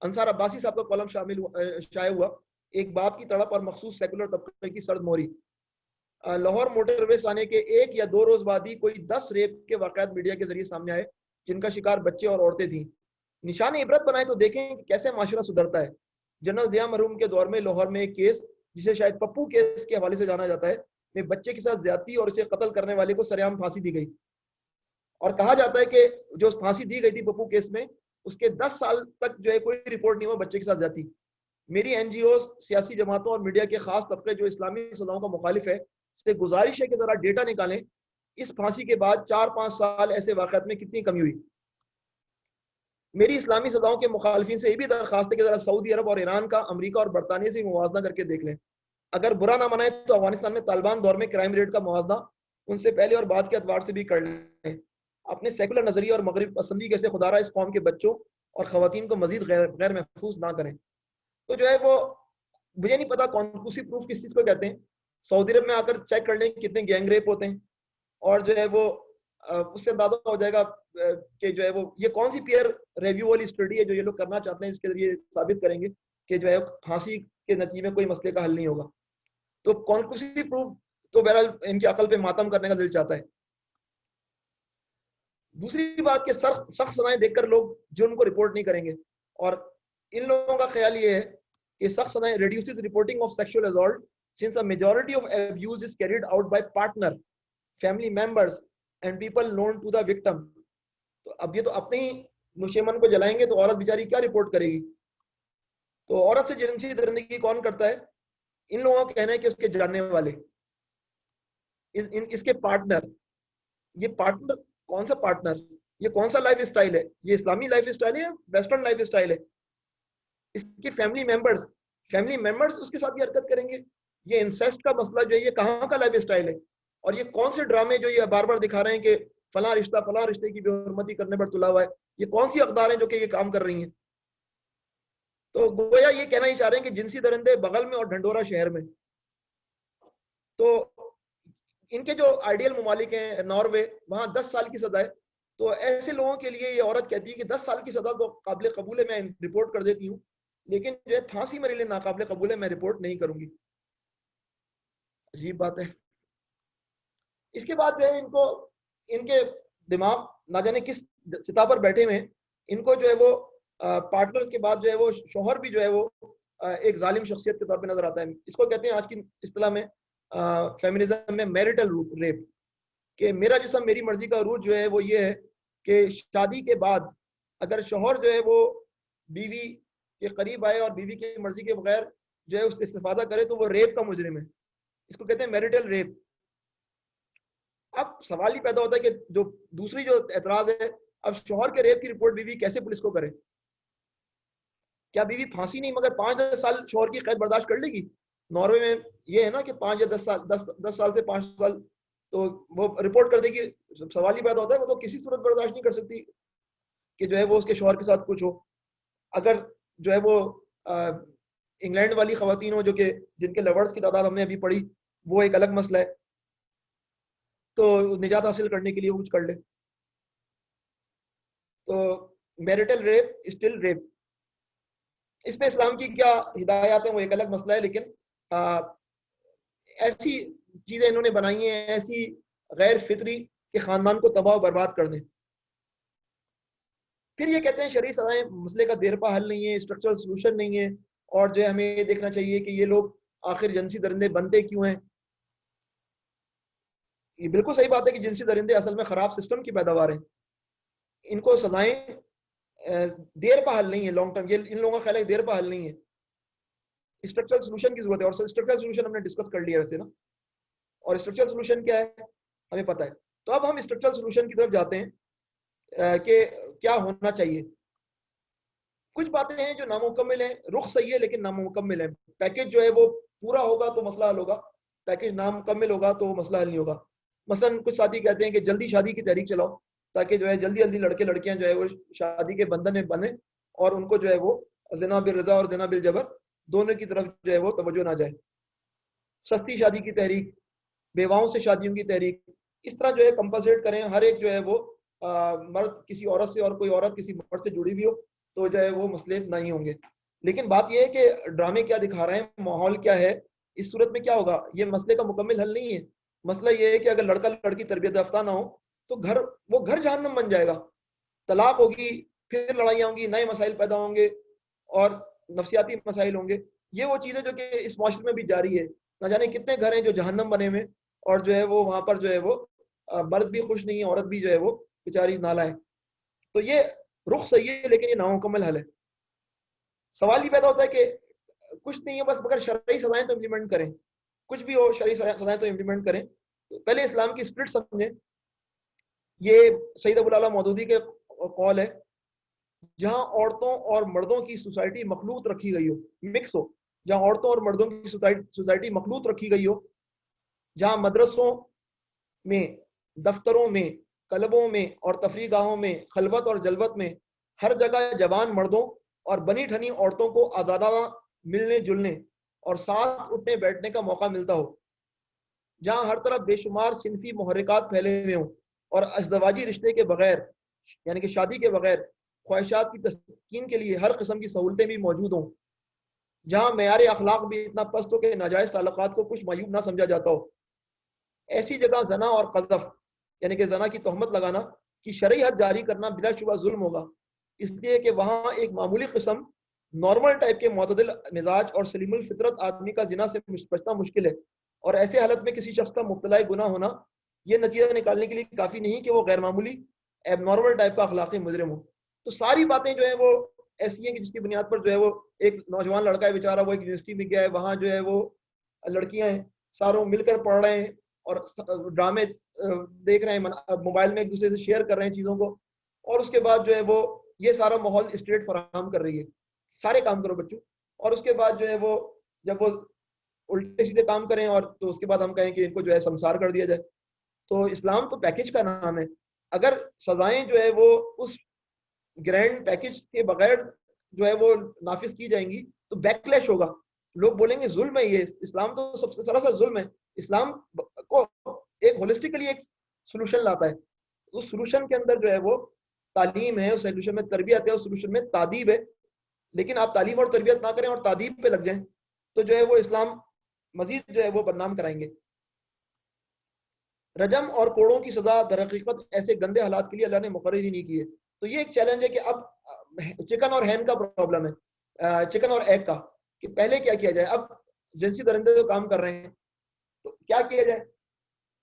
انصار عباسی صاحب کا کالم شائع ہوا، ایک باپ کی تڑپ اور مخصوص سیکولر طبقے کی سرد موری. لاہور موٹر ویز آنے کے 1 یا 2 روز بعد ہی کوئی 10 ریپ کے واقعات میڈیا کے ذریعے سامنے آئے جن کا شکار بچے اور عورتیں تھیں. نشان عبرت بنائے تو دیکھیں کہ کیسے معاشرہ سدھرتا ہے. جنرل ضیاء مرحوم کے دور میں لاہور میں ایک کیس جسے شاید پپو کیس کے حوالے سے جانا جاتا ہے، میں بچے کے ساتھ زیادتی اور اسے قتل کرنے والے کو سرعام پھانسی دی گئی. اور کہا جاتا ہے کہ جو پھانسی دی گئی تھی پپو کیس میں، اس کے 10 سال تک جو ہے کوئی رپورٹ نہیں ہوا بچے کے ساتھ زیادتی. میری این جی اوز، سیاسی جماعتوں اور میڈیا کے خاص طبقے جو اسلامی سزاؤں کا مخالف ہے سے گزارش ہے کہ ذرا ڈیٹا نکالیں اس پھانسی کے بعد 4-5 سال ایسے واقعات میں کتنی کمی ہوئی. میری اسلامی سزاؤں کے مخالفین سے یہ بھی درخواست ہے کہ ذرا سعودی عرب اور ایران کا امریکہ اور برطانیہ سے موازنہ کر کے دیکھ لیں. اگر برا نہ منائے تو افغانستان میں طالبان دور میں کرائم ریٹ کا موازنہ ان سے پہلے اور بعد کے اعتبار سے بھی کر لیں. اپنے سیکولر نظریے اور مغرب پسندی کیسے خدا را اس قوم کے بچوں اور خواتین کو مزید غیر محفوظ نہ کریں. تو جو ہے وہ مجھے نہیں پتا کانکلوسیو پروف کس چیز کو کہتے ہیں. سعودی عرب میں آ کر چیک کر لیں کتنے گینگ ریپ ہوتے ہیں، اور جو ہے وہ اس سے اندازہ ہو جائے گا کہ جو ہے وہ یہ کون سی پیئر ریویو والی اسٹڈی ہے جو یہ لوگ کرنا چاہتے ہیں، اس کے ذریعے ثابت کریں گے کہ جو ہے پھانسی کے نتیجے میں کوئی مسئلے کا حل نہیں ہوگا. تو کانکلوسیو پروف تو بہرحال ان کی عقل پہ ماتم کرنے کا دل چاہتا ہے. دوسری بات کہ سخت سزائیں دیکھ کر لوگ جرم کو رپورٹ نہیں کریں گے، اور ان لوگوں کا خیال یہ ہے کہ سخت سزائیں reduces reporting of sexual assault since a majority of abuse is carried out by partner, family members and people known to the victim. تو اب یہ تو اپنے ہی نشیمن کو جلائیں گے تو عورت بیچاری کیا رپورٹ کرے گی؟ تو عورت سے جنسی درندگی کون کرتا ہے؟ ان لوگوں کا کہنا ہے کہ اس کے جاننے والے، اس کے پارٹنر. یہ پارٹنر کون سا پارٹنر؟ یہ کون سا لائف اسٹائل ہے؟ یہ اسلامی لائف اسٹائل ہے یا ویسٹرن لائف اسٹائل ہے؟ اس کے فیملی ممبرز اس کے ساتھ یہ حرکت کریں گے. یہ انسیسٹ کا مسئلہ جو ہے یہ کہاں کا لائف اسٹائل ہے؟ اور یہ کون سے ڈرامے جو یہ بار بار دکھا رہے ہیں کہ فلاں رشتے کی بے حرمتی کرنے پر تلا ہوا ہے، یہ کون سی اقدار ہیں جو کہ یہ کام کر رہی ہیں؟ تو گویا یہ کہنا ہی چاہ رہے ہیں کہ جنسی درندے بغل میں اور ڈھنڈورا شہر میں. تو ان کے جو آئیڈیل ممالک ہیں ناروے، وہاں 10 سال کی سزا ہے. تو ایسے لوگوں کے لیے یہ عورت کہتی ہے کہ 10 سال کی سزا تو قابل قبول ہے، میں رپورٹ کر دیتی ہوں، لیکن جو ہے پھانسی میرے لیے ناقابل قبول ہے، میں رپورٹ نہیں کروں گی. عجیب بات ہے. اس کے بعد جو ہے ان کے دماغ نہ جانے کس سطح پر بیٹھے ہوئے، ان کو جو ہے وہ پارٹنر کے بعد جو ہے وہ شوہر بھی جو ہے وہ ایک ظالم شخصیت کے طور پہ نظر آتا ہے. اس کو کہتے ہیں آج کی اصطلاح میں فیمنزم میں میرٹل ریپ، کہ میرا جسم میری مرضی کا عروج جو ہے وہ یہ ہے کہ شادی کے بعد اگر شوہر جو ہے وہ بیوی کے قریب آئے اور بیوی کی مرضی کے بغیر جو ہے اس سے استفادہ کرے تو وہ ریپ کا مجرم ہے. اس کو کہتے ہیں میرٹل ریپ. اب سوال ہی پیدا ہوتا ہے کہ جو دوسری جو اعتراض ہے، اب شوہر کے ریپ کی رپورٹ بیوی کیسے پولیس کو کرے؟ کیا بیوی پھانسی نہیں مگر 5-10 سال شوہر کی قید برداشت کر لے گی؟ ناروے میں یہ ہے نا کہ 5 یا 10 سال سے 5 سال تو وہ رپورٹ کر دے گی. سوال ہی پیدا ہوتا ہے وہ تو کسی صورت برداشت نہیں کر سکتی کہ جو ہے وہ اس کے شوہر کے ساتھ کچھ ہو. اگر جو ہے وہ انگلینڈ والی خواتین ہو جو کہ جن کے لورز کی تعداد ہم نے ابھی پڑھی، وہ ایک الگ مسئلہ ہے، تو نجات حاصل کرنے کے لیے وہ کچھ کر لے. تو میرٹل ریپ اسٹل ریپ. اس پہ اسلام کی کیا ہدایات ہیں وہ ایک الگ مسئلہ ہے، لیکن ایسی چیزیں انہوں نے بنائی ہیں ایسی غیر فطری کہ خاندان کو تباہ و برباد کر دیں. پھر یہ کہتے ہیں شرعی سزائیں مسئلے کا دیر پا حل نہیں ہے، اسٹرکچرل سولوشن نہیں ہے، اور جو ہے ہمیں یہ دیکھنا چاہیے کہ یہ لوگ آخر جنسی درندے بنتے کیوں ہیں. یہ بالکل صحیح بات ہے کہ جنسی درندے اصل میں خراب سسٹم کی پیداوار ہیں. ان کو سزائیں دیر پا حل نہیں ہے، لانگ ٹرم. یہ ان لوگوں کا خیال ہے دیر پا حل نہیں ہے، اسٹرکچرل سولوشن کی ضرورت ہے. اور اسٹرکچرل سولوشن ہم نے ڈسکس کر لیا ویسے نا. اور اسٹرکچرل سولوشن کیا ہے ہمیں پتہ ہے. تو اب ہم اسٹرکچرل سولوشن کی طرف جاتے ہیں کہ کیا ہونا چاہیے. کچھ باتیں ہیں جو نامکمل ہیں، رخ صحیح ہے لیکن نامکمل ہے. پیکج جو ہے وہ پورا ہوگا تو مسئلہ حل ہوگا، پیکج نامکمل ہوگا تو مسئلہ حل نہیں ہوگا. مثلا کچھ ساتھی کہتے ہیں کہ جلدی شادی کی تحریک چلاؤ تاکہ جو ہے جلدی جلدی لڑکے لڑکیاں جو ہے وہ شادی کے بندھن میں بنے اور ان کو جو ہے وہ زنا بالرضا اور زنا بالجبر دونوں کی طرف جو ہے وہ توجہ نہ جائے. سستی شادی کی تحریک، بیواؤں سے شادیوں کی تحریک، اس طرح جو ہے کمپلسیٹ کریں. ہر ایک جو ہے وہ مرد کسی عورت سے اور کوئی عورت کسی مرد سے جڑی ہوئی ہو تو جو ہے وہ مسئلے نہیں ہوں گے. لیکن بات یہ ہے کہ ڈرامے کیا دکھا رہے ہیں، ماحول کیا ہے. اس صورت میں کیا ہوگا؟ یہ مسئلے کا مکمل حل نہیں ہے. مسئلہ یہ ہے کہ اگر لڑکا لڑکی تربیت یافتہ نہ ہو تو وہ گھر جہنم بن جائے گا. طلاق ہوگی، پھر لڑائیاں ہوں گی، نئے مسائل پیدا ہوں گے اور نفسیاتی مسائل ہوں گے. یہ وہ چیزیں جو کہ اس معاشرے میں بھی جاری ہے. نہ جانے کتنے گھر ہیں جو جہنم بنے ہوئے اور جو ہے وہ وہاں پر جو ہے وہ مرد بھی خوش نہیں ہے، عورت بھی جو ہے وہ بیچاری نالا ہے. تو یہ رخ صحیح ہے لیکن یہ نامکمل حل ہے. سوال یہ پیدا ہوتا ہے کہ کچھ نہیں ہے بس مگر شرعی سزائیں تو امپلیمنٹ کریں. کچھ بھی ہو شرعی سزائیں تو امپلیمنٹ کریں. پہلے اسلام کی اسپرٹ سمجھیں. یہ سید ابو الاعلیٰ مودودی کے قول ہے، جہاں عورتوں اور مردوں کی سوسائٹی مخلوط رکھی گئی ہو، مکس ہو، جہاں عورتوں اور مردوں کی سوسائٹی مخلوط رکھی گئی ہو، جہاں مدرسوں میں، دفتروں میں، کلبوں میں اور تفریح گاہوں میں، خلوت اور جلوت میں ہر جگہ جوان مردوں اور بنی ٹھنی عورتوں کو آزادانہ ملنے جلنے اور ساتھ اٹھنے بیٹھنے کا موقع ملتا ہو، جہاں ہر طرف بے شمار صنفی محرکات پھیلے ہوئے ہوں اور ازدواجی رشتے کے بغیر یعنی کہ شادی کے بغیر خواہشات کی تسکین کے لیے ہر قسم کی سہولتیں بھی موجود ہوں، جہاں معیار اخلاق بھی اتنا پست ہو کہ ناجائز تعلقات کو کچھ معیوب نہ سمجھا جاتا ہو، ایسی جگہ زنا اور قذف یعنی کہ زنا کی تہمت لگانا کی شرعی حد جاری کرنا بلا شبہ ظلم ہوگا، اس لیے کہ وہاں ایک معمولی قسم نارمل ٹائپ کے معتدل مزاج اور سلیم الفطرت آدمی کا زنا سے بچنا مشکل ہے، اور ایسے حالت میں کسی شخص کا مبتلا گناہ ہونا یہ نتیجہ نکالنے کے لیے کافی نہیں کہ وہ غیر معمولی ایب نارمل ٹائپ کا اخلاقی مجرم ہو۔ تو ساری باتیں جو ہیں وہ ایسی ہیں کہ جس کی بنیاد پر جو ہے وہ ایک نوجوان لڑکا ہے بیچارہ، وہ ایک یونیورسٹی میں گیا ہے، وہاں جو ہے وہ لڑکیاں ہیں ساروں مل کر پڑھ رہے ہیں اور ڈرامے دیکھ رہے ہیں، موبائل میں ایک دوسرے سے شیئر کر رہے ہیں چیزوں کو، اور اس کے بعد جو ہے وہ یہ سارا ماحول اسٹیٹ فراہم کر رہی ہے، سارے کام کرو بچوں، اور اس کے بعد جو ہے وہ جب وہ الٹے سیدھے کام کریں اور تو اس کے بعد ہم کہیں کہ ان کو جو ہے سنسار کر دیا جائے۔ تو اسلام تو پیکج کا نام ہے، اگر سزائیں جو ہے وہ اس گرینڈ پیکج کے بغیر جو ہے وہ نافذ کی جائیں گی تو بیک لیش ہوگا، لوگ بولیں گے ظلم ہے یہ، اسلام تو سب سے سراسر ظلم ہے۔ اسلام کو ایک ہولسٹیکلی ایک سولوشن لاتا ہے، اس سولوشن کے اندر جو ہے وہ تعلیم ہے، اس سولوشن میں تربیت ہے، اس سولوشن میں تادیب ہے، لیکن آپ تعلیم اور تربیت نہ کریں اور تادیب پہ لگ جائیں تو جو ہے وہ اسلام مزید جو ہے وہ بدنام کرائیں گے۔ رجم اور کوڑوں کی سزا در حقیقت ایسے گندے حالات کے لیے اللہ نے مقرر ہی نہیں کی ہے، تو یہ ایک چیلنج ہے کہ اب چکن اور ہین کا پرابلم ہے، چکن اور ایگ کا، کہ پہلے کیا کیا جائے۔ اب جنسی درندے تو کام کر رہے ہیں تو کیا کیا جائے؟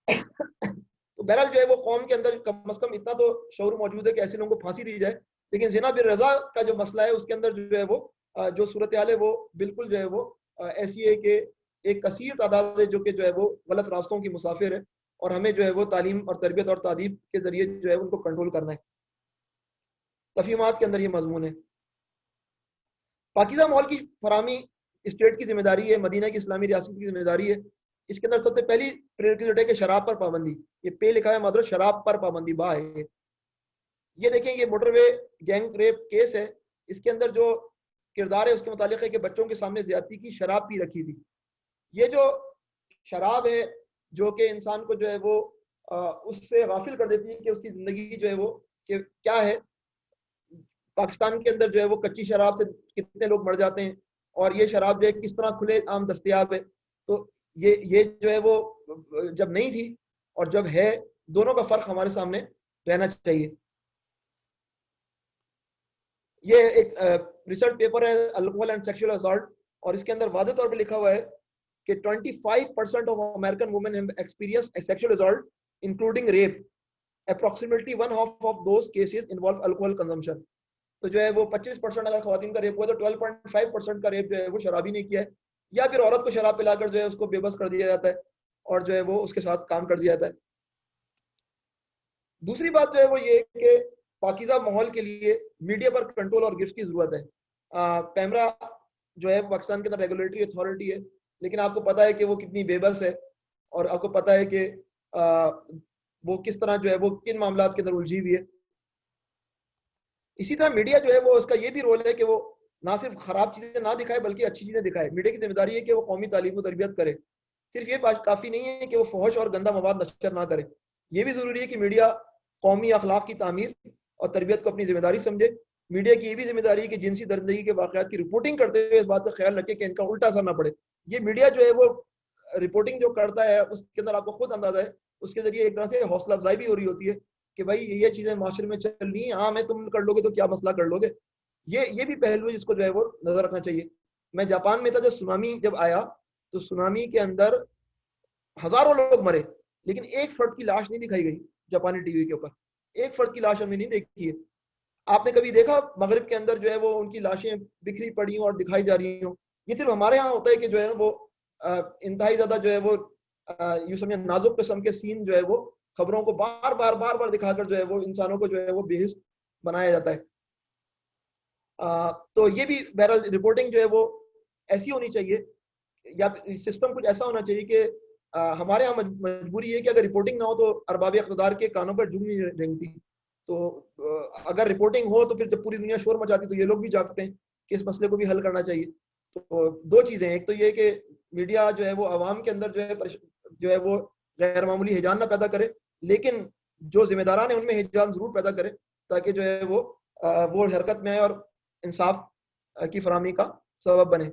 تو بہرحال جو ہے وہ قوم کے اندر کم از کم اتنا تو شعور موجود ہے کہ ایسے لوگوں کو پھانسی دی جائے، لیکن زنا بالرضا کا جو مسئلہ ہے اس کے اندر جو ہے وہ جو صورتحال ہے وہ بالکل جو ہے وہ ایسی ہے کہ ایک کثیر تعداد ہے جو کہ جو ہے وہ غلط راستوں کی مسافر ہے، اور ہمیں جو ہے وہ تعلیم اور تربیت اور تعدیب کے ذریعے جو ہے ان کو کنٹرول کرنا ہے۔ تفہیمات کے اندر یہ مضمون ہے۔ پاکیزہ ماحول کی فراہمی اسٹیٹ کی ذمہ داری ہے، مدینہ کی اسلامی ریاست کی ذمہ داری ہے۔ اس کے اندر سب سے پہلی پریریکوزٹ ہے کہ شراب پر پابندی، یہ پہ لکھا ہے مدر شراب پر پابندی با ہے۔ یہ دیکھیں یہ موٹر وے گینگ ریپ کیس ہے، اس کے اندر جو کردار ہے اس کے متعلق ہے کہ بچوں کے سامنے زیادتی کی، شراب پی رکھی تھی۔ یہ جو شراب ہے جو کہ انسان کو جو ہے وہ اس سے غافل کر دیتی ہے کہ اس کی زندگی جو ہے وہ کہ کیا ہے۔ پاکستان کے اندر جو ہے وہ کچی شراب سے کتنے لوگ مر جاتے ہیں، اور یہ شراب جو ہے کس طرح کھلے عام دستیاب ہے۔ تو یہ جو ہے وہ جب نہیں تھی اور جب ہے، دونوں کا فرق ہمارے سامنے رہنا چاہیے۔ یہ ایک ریسرچ پیپر ہے الکوہل اینڈ سیکشل اسالٹ، اور اس کے اندر واضح طور پہ لکھا ہوا ہے کہ 25% of American women have experienced sexual assault including rape, approximately 1/2 of those cases involve alcohol consumption. تو جو ہے وہ 25% اگر خواتین کا ریپ ہوا تو 12.5% کا ریپ جو ہے وہ شرابی نے کیا ہے، یا پھر عورت کو شراب پلا کر جو ہے اس کو بے بس کر دیا جاتا ہے اور جو ہے وہ اس کے ساتھ کام کر دیا جاتا ہے۔ دوسری بات جو ہے وہ یہ کہ پاکیزہ ماحول کے لیے میڈیا پر کنٹرول اور گرفت کی ضرورت ہے۔ پیمرا جو ہے پاکستان کے اندر ریگولیٹری اتھارٹی ہے، لیکن آپ کو پتا ہے کہ وہ کتنی بے بس ہے، اور آپ کو پتا ہے کہ وہ کس طرح جو ہے وہ کن معاملات کے اندر الجھی ہوئی ہے۔ اسی طرح میڈیا جو ہے وہ اس کا یہ بھی رول ہے کہ وہ نہ صرف خراب چیزیں نہ دکھائے بلکہ اچھی چیزیں دکھائے۔ میڈیا کی ذمہ داری ہے کہ وہ قومی تعلیم و تربیت کرے، صرف یہ کافی نہیں ہے کہ وہ فحش اور گندا مواد نشر نہ کرے، یہ بھی ضروری ہے کہ میڈیا قومی اخلاق کی تعمیر اور تربیت کو اپنی ذمہ داری سمجھے۔ میڈیا کی یہ بھی ذمہ داری ہے کہ جنسی درندگی کے واقعات کی رپورٹنگ کرتے ہوئے اس بات کا خیال رکھے کہ ان کا الٹا اثر نہ پڑے۔ یہ میڈیا جو ہے وہ رپورٹنگ جو کرتا ہے اس کے اندر آپ کو خود اندازہ ہے، اس کے ذریعے ایک طرح سے حوصلہ افزائی بھی ہو رہی ہوتی ہے کہ بھائی یہ چیزیں معاشرے میں چل رہی ہیں، عام ہے، تم کر لو گے تو کیا مسئلہ کر لو گے۔ یہ بھی پہلو ہے جس کو جو ہے وہ نظر رکھنا چاہیے۔ میں جاپان میں تھا جب سونامی جب آیا تو سونامی کے اندر ہزاروں لوگ مرے، لیکن ایک فرد کی لاش نہیں دکھائی گئی جاپانی ٹی وی کے اوپر، ایک فرد کی لاش ہم نے نہیں دیکھی ہے۔ آپ نے کبھی دیکھا مغرب کے اندر جو ہے وہ ان کی لاشیں بکھری پڑی ہوں اور دکھائی جا رہی ہوں؟ یہ صرف ہمارے ہاں ہوتا ہے کہ جو ہے وہ انتہائی زیادہ جو ہے وہ یوں سمجھے نازک قسم کے سین جو ہے وہ خبروں کو بار بار دکھا کر جو ہے وہ انسانوں کو جو ہے وہ بے حس بنایا جاتا ہے۔ تو یہ بھی بہرحال رپورٹنگ جو ہے وہ ایسی ہونی چاہیے، یا سسٹم کچھ ایسا ہونا چاہیے کہ ہمارے یہاں مجبوری ہے کہ اگر رپورٹنگ نہ ہو تو ارباب اقتدار کے کانوں پر جھوم نہیں رینگتی۔ تو اگر رپورٹنگ ہو تو پھر جب پوری دنیا شور مچاتی تو یہ لوگ بھی جاگتے ہیں کہ اس مسئلے کو بھی حل کرنا چاہیے۔ تو دو چیزیں، ایک تو یہ کہ میڈیا جو ہے وہ عوام کے اندر جو ہے وہ غیر معمولی ہیجان نہ پیدا کرے، لیکن جو ذمہ داران ہیں ان میں ہجران ضرور پیدا کریں تاکہ جو ہے وہ حرکت میں آئے اور انصاف کی فراہمی کا سبب بنے۔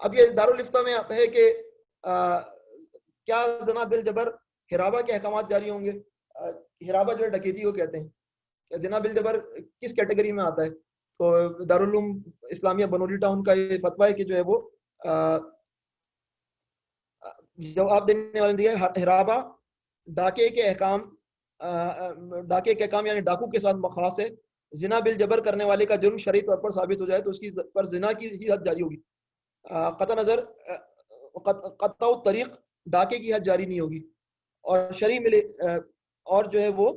اب یہ دارالفتہ میں ہے کہ کیا زنا بالجبر ہرابہ کے احکامات جاری ہوں گے؟ ہرابہ جو ہے ڈکیتی کو کہتے ہیں، زنا بالجبر کس کیٹیگری میں آتا ہے؟ تو دارالعلوم اسلامیہ بنولی ٹاؤن کا یہ فتویٰ ہے کہ جو ہے وہ جواب دینے والے دیا ہرابہ ڈاکے کے احکام یعنی ڈاکو کے ساتھ مخاص ہے، زنا بالجبر کرنے والے کا جرم شرعی طور پر ثابت ہو جائے تو اس کی پر زنا کی ہی حد جاری ہوگی، قطع نظر قطع الطریق ڈاکے کی حد جاری نہیں ہوگی، اور شرعی ملے اور جو ہے وہ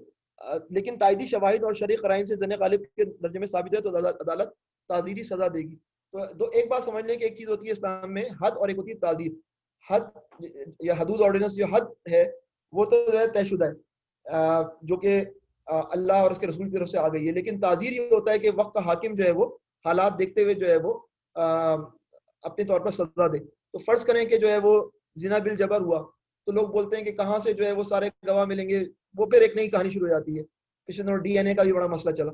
لیکن تائیدی شواہد اور شرعی قرائن سے زنا غالب کے درجے میں ثابت ہے تو عدالت تعزیری سزا دے گی۔ تو ایک بات سمجھ لیں کہ ایک چیز ہوتی ہے اسلام میں حد اور ایک ہوتی ہے تعزیر۔ حد یا حدود آرڈیننس جو حد ہے وہ تو جو ہے طے شدہ ہے جو کہ اللہ اور اس کے رسول کی طرف سے آ گئی ہے، لیکن تعزیر یہ ہوتا ہے کہ وقت کا حاکم جو ہے وہ حالات دیکھتے ہوئے جو ہے وہ اپنے طور پر سزا دے۔ تو فرض کریں کہ جو ہے وہ زنا بالجبر ہوا تو لوگ بولتے ہیں کہ کہاں سے جو ہے وہ سارے گواہ ملیں گے، وہ پھر ایک نئی کہانی شروع ہو جاتی ہے۔ پچھلے دنوں ڈی این اے کا بھی بڑا مسئلہ چلا،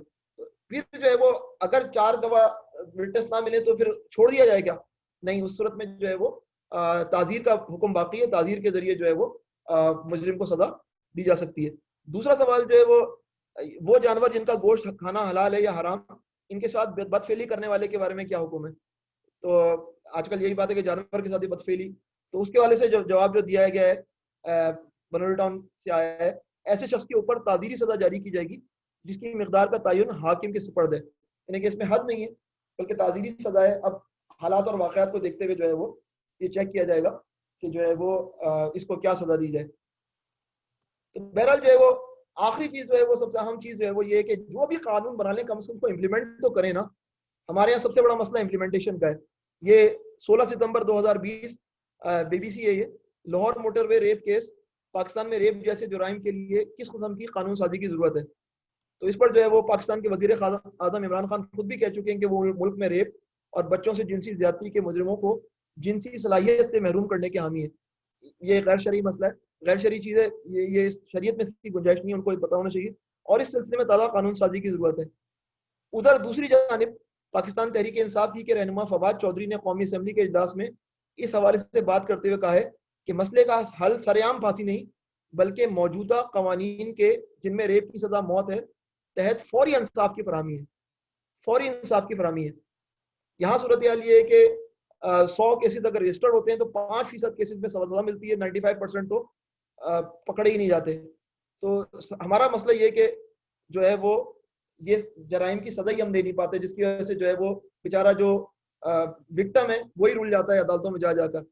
پھر جو ہے وہ اگر 4 گواہ وٹنس نہ ملے تو پھر چھوڑ دیا جائے گا؟ نہیں، اس صورت میں جو ہے وہ تعزیر کا حکم باقی ہے، تعزیر کے ذریعے جو ہے وہ مجرم کو سزا دی جا سکتی ہے۔ دوسرا سوال جو ہے وہ جانور جن کا گوشت کھانا حلال ہے یا حرام، ان کے ساتھ بدفعلی کرنے والے کے بارے میں کیا حکم ہے؟ تو آج کل یہی بات ہے کہ جانور کے ساتھ ہی بدفعلی، تو اس کے والے سے جواب جو دیا گیا ہے بنولی ٹاؤن سے آیا ہے، ایسے شخص کے اوپر تعزیری سزا جاری کی جائے گی جس کی مقدار کا تعین حاکم کے سپرد ہے، یعنی کہ اس میں حد نہیں ہے بلکہ تعزیری سزا ہے۔ اب حالات اور واقعات کو دیکھتے ہوئے جو ہے وہ یہ چیک کیا جائے گا کہ جو ہے وہ اس کو کیا سزا دی جائے۔ تو بہرحال جو ہے وہ آخری چیز جو ہے وہ سب سے اہم چیز جو ہے وہ یہ ہے کہ جو بھی قانون بنا لیں کم سے کم کو امپلیمنٹ تو کریں نا۔ ہمارے یہاں سب سے بڑا مسئلہ امپلیمنٹیشن کا ہے۔ یہ 16 ستمبر 2020 بی بی سی ہے، یہ لاہور موٹر وے ریپ کیس، پاکستان میں ریپ جیسے جرائم کے لیے کس قسم کی قانون سازی کی ضرورت ہے؟ تو اس پر جو ہے وہ پاکستان کے وزیر اعظم عمران خان خود بھی کہہ چکے ہیں کہ وہ ملک میں ریپ اور بچوں سے جنسی زیادتی کے مجرموں کو جنسی صلاحیت سے محروم کرنے کے حامی ہے۔ یہ غیر شرعی مسئلہ ہے، غیر شرعی چیز ہے، یہ شریعت میں اس کی گنجائش نہیں ہے، ان کو پتہ ہونا چاہیے، اور اس سلسلے میں تازہ قانون سازی کی ضرورت ہے۔ ادھر دوسری جانب پاکستان تحریک انصاف کی کے رہنما فواد چودھری نے قومی اسمبلی کے اجلاس میں اس حوالے سے بات کرتے ہوئے کہا ہے کہ مسئلے کا حل سرعام پھانسی نہیں بلکہ موجودہ قوانین کے جن میں ریپ کی سزا موت ہے تحت فوری انصاف کی فراہمی ہے، فوری انصاف کی فراہمی ہے۔ یہاں صورتحال یہ ہے کہ 100 کیسز اگر رجسٹرڈ ہوتے ہیں تو 5% کیسز میں سزا ملتی ہے، 95% تو پکڑے ہی نہیں جاتے۔ تو ہمارا مسئلہ یہ کہ جو ہے وہ یہ جرائم کی سزا ہی ہم دے نہیں پاتے، جس کی وجہ سے جو ہے وہ بیچارہ جو وکٹم ہے وہی رول جاتا ہے عدالتوں میں جا کر۔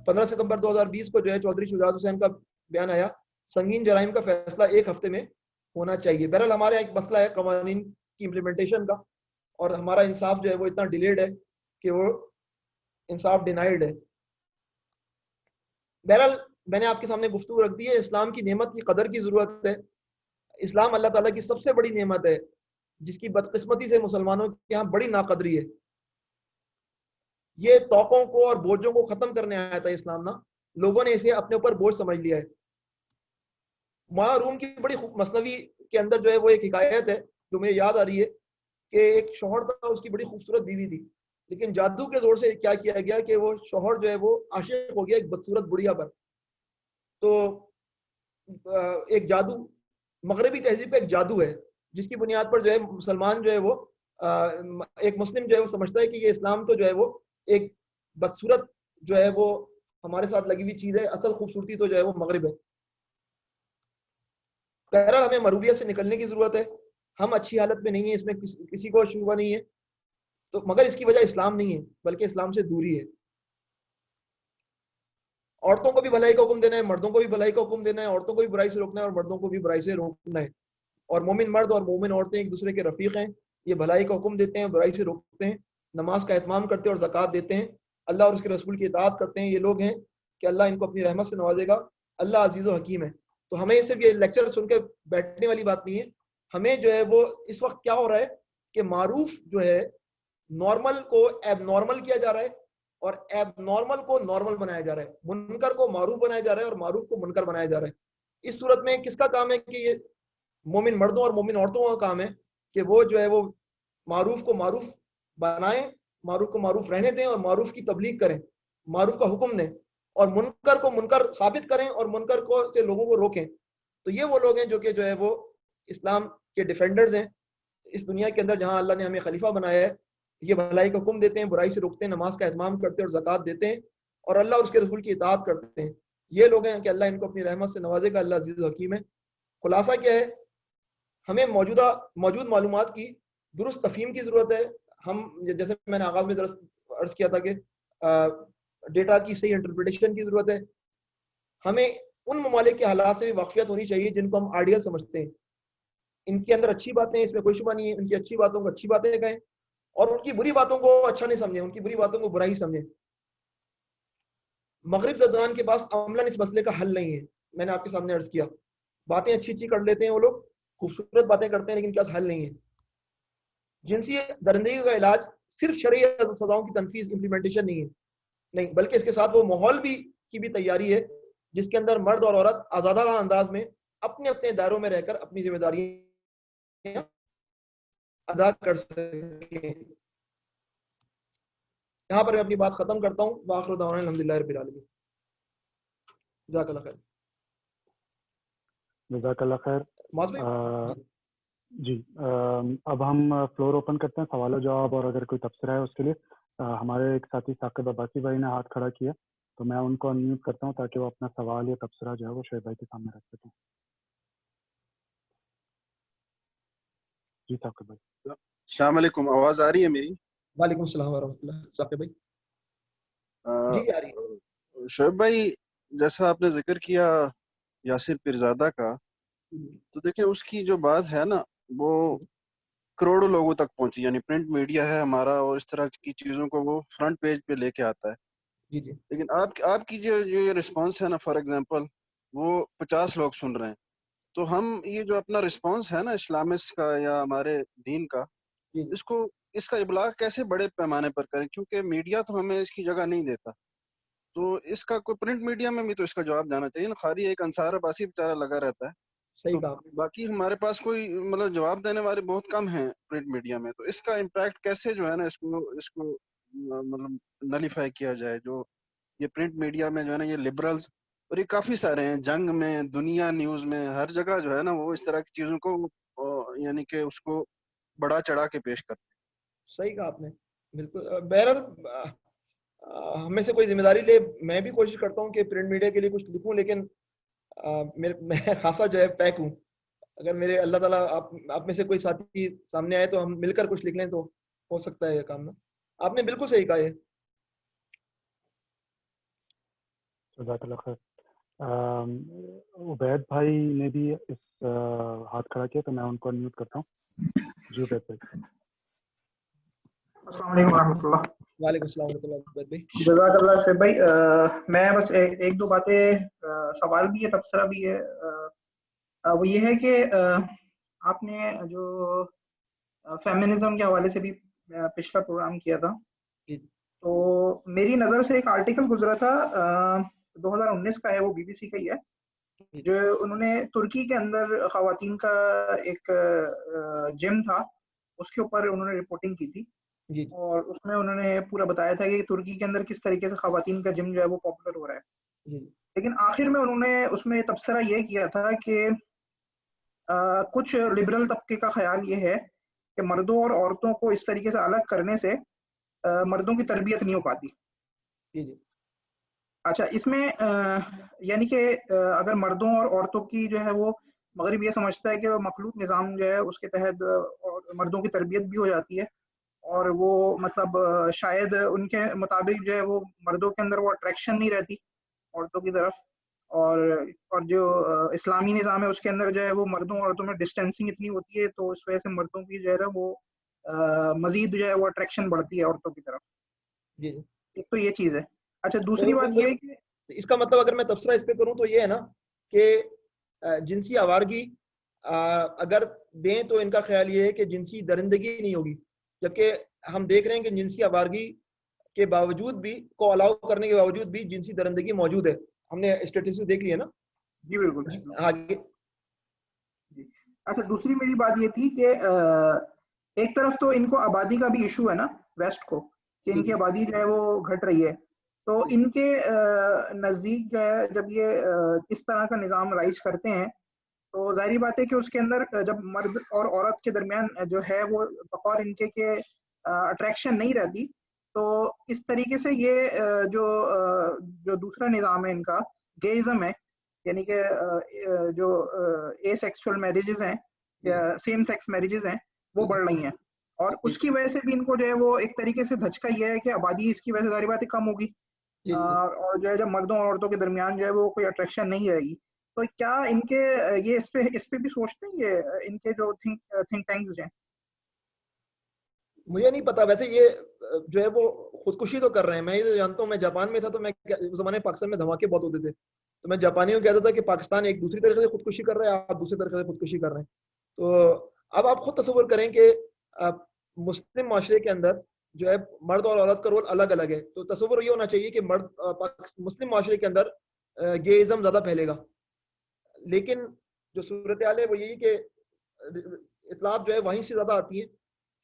15 ستمبر 2020 کو جو ہے چودھری شجاعت حسین کا بیان آیا، سنگین جرائم کا فیصلہ 1 ہفتے میں ہونا چاہیے۔ بہرحال ہمارے ایک مسئلہ ہے قوانین کی امپلیمنٹیشن کا، اور ہمارا انصاف جو ہے وہ اتنا ڈیلیڈ ہے کہ وہ انصاف ڈینائیڈ ہے۔ بہرحال میں نے آپ کے سامنے گفتگو رکھ دی ہے، اسلام کی نعمت کی قدر کی ضرورت ہے۔ اسلام اللہ تعالیٰ کی سب سے بڑی نعمت ہے جس کی بدقسمتی سے مسلمانوں کے یہاں بڑی ناقدری ہے۔ یہ توقوں کو اور بوجھوں کو ختم کرنے آیا تھا اسلام نا، لوگوں نے اسے اپنے اوپر بوجھ سمجھ لیا ہے۔ روم کی بڑی مثنوی کے اندر جو ہے وہ ایک حکایت ہے جو مجھے یاد آ رہی ہے کہ ایک شوہر تھا، اس کی بڑی خوبصورت بیوی تھی، لیکن جادو کے زور سے کیا کیا گیا کہ وہ شوہر جو ہے وہ عاشق ہو گیا ایک بدصورت بڑھیا پر۔ تو ایک جادو، مغربی تہذیب کا ایک جادو ہے جس کی بنیاد پر جو ہے مسلمان جو ہے وہ ایک مسلم جو ہے وہ سمجھتا ہے کہ یہ اسلام تو جو ہے وہ ایک بدصورت جو ہے وہ ہمارے ساتھ لگی ہوئی چیز ہے، اصل خوبصورتی تو جو ہے وہ مغرب ہے۔ بہرحال ہمیں مروریت سے نکلنے کی ضرورت ہے، ہم اچھی حالت میں نہیں ہیں، اس میں کسی کو شبہ نہیں ہے، تو مگر اس کی وجہ اسلام نہیں ہے بلکہ اسلام سے دوری ہے۔ عورتوں کو بھی بھلائی کا حکم دینا ہے، مردوں کو بھی بھلائی کا حکم دینا ہے، عورتوں کو بھی برائی سے روکنا ہے اور مردوں کو بھی برائی سے روکنا ہے، اور مومن مرد اور مومن عورتیں ایک دوسرے کے رفیق ہیں، یہ بھلائی کا حکم دیتے ہیں، برائی سے روکتے ہیں، نماز کا اہتمام کرتے ہیں اور زکوٰۃ دیتے ہیں، اللہ اور اس کے رسول کی اطاعت کرتے ہیں۔ یہ لوگ ہیں کہ اللہ ان کو اپنی رحمت سے نوازے گا، اللہ عزیز و حکیم ہے۔ تو ہمیں صرف یہ لیکچر سن کے بیٹھنے والی بات نہیں ہے، ہمیں جو ہے وہ اس وقت کیا ہو رہا ہے کہ معروف جو ہے نارمل کو ایب نارمل کیا جا رہا ہے اور ایب نارمل کو نارمل بنایا جا رہا ہے، منکر کو معروف بنایا جا رہا ہے اور معروف کو منکر بنایا جا رہا ہے۔ اس صورت میں کس کا کام ہے کہ یہ مومن مردوں اور مومن عورتوں کا کام ہے کہ وہ جو ہے وہ معروف کو معروف بنائیں، معروف کو معروف رہنے دیں اور معروف کی تبلیغ کریں، معروف کا حکم دیں، اور منکر کو منکر ثابت کریں اور منکر کو سے لوگوں کو روکیں. تو یہ وہ لوگ ہیں جو کہ جو ہے وہ اسلام کے ڈیفینڈرز ہیں اس دنیا کے اندر، جہاں اللہ نے ہمیں خلیفہ بنایا ہے. یہ بھلائی کا حکم دیتے ہیں، برائی سے روکتے ہیں، نماز کا اہتمام کرتے ہیں اور زکوٰۃ دیتے ہیں اور اللہ اور اس کے رسول کی اطاعت کرتے ہیں. یہ لوگ ہیں کہ اللہ ان کو اپنی رحمت سے نوازے گا. اللہ عزیز و حکیم ہے. خلاصہ کیا ہے، ہمیں موجود معلومات کی درست تفہیم کی ضرورت ہے. ہم جیسے میں نے آغاز میں عرض کیا تھا کہ ڈیٹا کی صحیح انٹرپریٹیشن کی ضرورت ہے. ہمیں ان ممالک کے حالات سے بھی واقفیت ہونی چاہیے جن کو ہم آئیڈیل سمجھتے ہیں. ان کے اندر اچھی باتیں ہیں، اس میں کوئی شبہ نہیں ہے. ان کی اچھی باتوں کو اچھی باتیں کہیں اور ان کی بری باتوں کو اچھا نہیں سمجھیں، ان کی بری باتوں کو برا ہی سمجھیں. مغرب زدگان کے پاس عملاً اس مسئلے کا حل نہیں ہے. میں نے آپ کے سامنے عرض کیا، باتیں اچھی کر لیتے ہیں وہ لوگ، خوبصورت باتیں کرتے ہیں، لیکن کیا حل نہیں ہے. جنسی درندگی کا علاج صرف شرعی سزاؤں کی تنفیذ امپلیمنٹیشن نہیں ہے، نہیں، بلکہ اس کے ساتھ وہ ماحول کی بھی تیاری ہے جس کے اندر مرد اور عورت آزادانہ انداز میں اپنے اپنے دائروں میں رہ کر اپنی ذمہ داریاں ادا کر سکیں. یہاں پر میں اپنی بات ختم کرتا ہوں. وآخر دعوانا الحمدللہ رب العالمین. جزاک اللہ خیر. جزاک اللہ خیر. معاذ بھائی جی اب ہم فلور اوپن کرتے ہیں سوال و جواب، اور اگر کوئی تبصرہ ہے اس کے لیے. ہمارے ایک ساتھی ثاقب عباسی بھائی نے ہاتھ کھڑا کیا، تو میں ان کو انمیوٹ کرتا ہوں تاکہ وہ اپنا سوال یا تبصرہ جو ہے وہ شعیب بھائی کے سامنے رکھ سکیں. جی ثاقب بھائی. السلام علیکم، آواز آ رہی ہے میری؟ وعلیکم السلام ورحمۃ اللہ. ثاقب بھائی جی آ رہی ہے. شعیب بھائی، جیسا آپ نے ذکر کیا یاسر پیرزادہ کا، تو دیکھیں اس کی جو بات ہے نا وہ کروڑوں لوگوں تک پہنچی، یعنی پرنٹ میڈیا ہے ہمارا اور اس طرح کی چیزوں کو وہ فرنٹ پیج پہ لے کے آتا ہے. جی جی. لیکن آپ کی جو یہ رسپانس ہے نا، فار ایگزامپل وہ 50 لوگ سن رہے ہیں، تو ہم یہ جو اپنا رسپانس ہے نا اسلامسٹ کا یا ہمارے دین کا، اس کا ابلاغ کیسے بڑے پیمانے پر کریں؟ کیونکہ میڈیا تو ہمیں اس کی جگہ نہیں دیتا. تو اس کا کوئی پرنٹ میڈیا میں بھی تو اس کا جواب جانا چاہیے نا. خالی ایک انصار عباسی بیچارہ لگا رہتا ہے، صحیح تو کہا. باقی ہمارے پاس کوئی مطلب جواب دینے والے بہت کم ہیں پرنٹ میڈیا میں. تو اس کا امپیکٹ کیسے جو ہے نا اس کو مطلب نلیفائی کیا جائے؟ جو یہ پرنٹ میڈیا میں جو ہے نا یہ لبرلز اور یہ کافی سارے ہیں، جنگ میں، دنیا نیوز میں، ہر جگہ جو ہے نا وہ اس طرح کی چیزوں کو یعنی کہ اس کو بڑا چڑھا کے پیش کرتے ہیں. صحیح کہا آپ نے، بالکل. بہرحال ہمیں سے کوئی ذمہ داری لے. میں بھی کوشش کرتا ہوں کہ پرنٹ میڈیا کے لیے کچھ لکھوں، لیکن میں خاصا جو ہے پیک ہوں. اگر میرے اللہ تعالیٰ آپ میں سے کوئی ساتھی سامنے آئے تو ہم مل کر کچھ لکھ لیں تو ہو سکتا ہے یہ کام نا. آپ نے بالکل صحیح کہا. یہ جزاک اللہ خیر. عبید بھائی نے بھی اس ہاتھ کھڑا کیا، تو میں ان کو انمیوٹ کرتا ہوں. جی عبید بھائی. السلام علیکم ورحمۃ اللہ. وعلیکم السلام ورحمۃ اللہ. عبید بھائی جزاک اللہ شعیب بھائی. میں بس ایک دو باتیں، سوال بھی ہے تبصرہ بھی ہے. وہ یہ ہے کہ آپ نے جو فیمنزم کے حوالے سے بھی پچھلا پروگرام کیا تھا، تو میری نظر سے ایک آرٹیکل گزرا تھا 2019 کا ہے، وہ BBC کا ہی ہے، جو انہوں نے ترکی کے اندر خواتین کا ایک جم تھا اس کے اوپر انہوں نے رپورٹنگ کی تھی. اور اس میں انہوں نے پورا بتایا تھا کہ ترکی کے اندر کس طریقے سے خواتین کا جم جو ہے وہ پاپولر ہو رہا ہے. لیکن آخر میں انہوں نے اس میں تبصرہ یہ کیا تھا کہ کچھ لبرل طبقے کا خیال یہ ہے کہ مردوں اور عورتوں کو اس طریقے سے الگ کرنے سے مردوں کی تربیت نہیں ہو پاتی. اچھا، اس میں یعنی کہ اگر مردوں اور عورتوں کی جو ہے وہ مغرب یہ سمجھتا ہے کہ مخلوق نظام جو ہے اس کے تحت مردوں کی تربیت بھی ہو جاتی ہے، اور وہ مطلب شاید ان کے مطابق جو ہے وہ مردوں کے اندر وہ اٹریکشن نہیں رہتی عورتوں کی طرف، اور جو اسلامی نظام ہے اس کے اندر جو ہے وہ مردوں اور عورتوں میں ڈسٹینسنگ اتنی ہوتی ہے، تو اس وجہ سے مردوں کی جو ہے وہ مزید جو ہے وہ اٹریکشن بڑھتی ہے عورتوں کی طرف. ایک تو یہ چیز ہے. اچھا، دوسری بات یہ ہے کہ اس کا مطلب اگر میں تبصرہ اس پہ کروں تو یہ ہے نا کہ جنسی آوارگی اگر دیں تو ان کا خیال یہ ہے کہ جنسی درندگی نہیں ہوگی، جبکہ ہم دیکھ رہے ہیں کہ جنسی آوارگی کے باوجود بھی کو الاؤ کرنے کے باوجود بھی جنسی درندگی موجود ہے. ہم نے اسٹیٹسٹکس دیکھ لی ہے نا. جی بالکل آگے جی. اچھا دوسری میری بات یہ تھی کہ ایک طرف تو ان کو آبادی کا بھی ایشو ہے نا ویسٹ کو, کہ ان کی آبادی جو ہے وہ گھٹ رہی ہے, تو ان کے نزدیک جو ہے جب یہ اس طرح کا نظام رائج کرتے ہیں تو ظاہری بات ہے کہ اس کے اندر جب مرد اور عورت کے درمیان جو ہے وہ بقور ان کے اٹریکشن نہیں رہتی, تو اس طریقے سے یہ جو دوسرا نظام ہے ان کا گیزم ہے, یعنی کہ جو اے سیکسول میریجز ہیں یا سیم سیکس میریجز ہیں وہ بڑھ رہی ہیں, اور اس کی وجہ سے بھی ان کو جو ہے وہ ایک طریقے سے دھچکا یہ ہے کہ آبادی اس کی وجہ سے ظاہری بات ہے کم ہوگی, اور جو ہے جب مردوں اور عورتوں کے درمیان جو ہے وہ کوئی اٹریکشن نہیں رہے گی, تو کیا ان کے یہ اس پہ بھی سوچتے ہیں یہ ان کے جو تھنک ٹینکس ہیں؟ مجھے نہیں پتا, ویسے یہ جو ہے وہ خودکشی تو کر رہے ہیں. میں یہ جانتا ہوں, میں جاپان میں تھا تو میں اس زمانے پاکستان میں دھماکے بہت ہوتے تھے, تو میں جاپانیوں کو کہتا تھا کہ پاکستان ایک دوسری طریقے سے خودکشی کر رہا ہے, آپ دوسری طریقے سے خودکشی کر رہے ہیں. تو اب آپ خود تصور کریں کہ مسلم معاشرے کے اندر جو ہے مرد اور عورت کا رول الگ الگ ہے, تو تصور یہ ہونا چاہیے کہ مسلم معاشرے کے اندر گےازم زیادہ پھیلے گا, لیکن جو صورتحال ہے وہ یہی کہ اطلاعات جو ہے وہیں سے زیادہ آتی ہیں.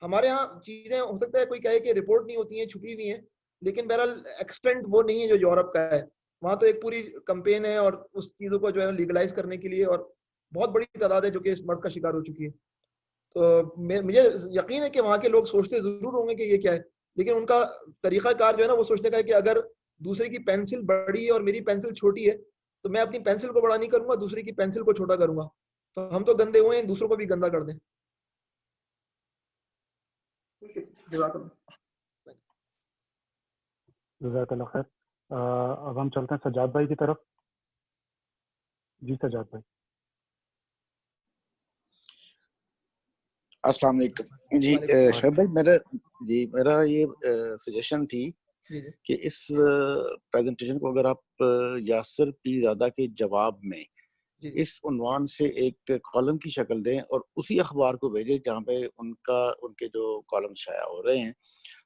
ہمارے ہاں چیزیں ہو سکتا ہے کوئی کہے کہ رپورٹ نہیں ہوتی ہیں, چھپی ہوئی ہیں, لیکن بہرحال ایکسٹینٹ وہ نہیں ہے جو یورپ کا ہے. وہاں تو ایک پوری کمپین ہے اور اس چیزوں کو جو ہے لیگلائز کرنے کے لیے, اور بہت بڑی تعداد ہے جو کہ اس مرض کا شکار ہو چکی ہے. تو مجھے یقین ہے کہ وہاں کے لوگ سوچتے ضرور ہوں گے کہ یہ کیا ہے, لیکن ان کا طریقہ کار جو ہے نا وہ سوچنے کا ہے کہ اگر دوسرے کی پینسل بڑی ہے اور میری پینسل چھوٹی ہے تو میں اپنی پینسل کو بڑا نہیں کروں گا, دوسرے کی پینسل کو چھوٹا کروں گا. تو ہم تو گندے ہوئے ہیں, دوسروں کو بھی گندا کر دیں. جزاک اللہ خیر. اب ہم چلتے ہیں سجاد بھائی کی طرف. جی سجاد بھائی. السلام علیکم. جی شعیب بھائی, میرا یہ سجیشن تھی کہ اس پریزنٹیشن کو اگر آپ یاسر پی زادہ کے جواب میں اس عنوان سے ایک کالم کی شکل دیں اور اسی اخبار کو بھیجیں جہاں پہ ان کے جو کالم شائع ہو رہے ہیں,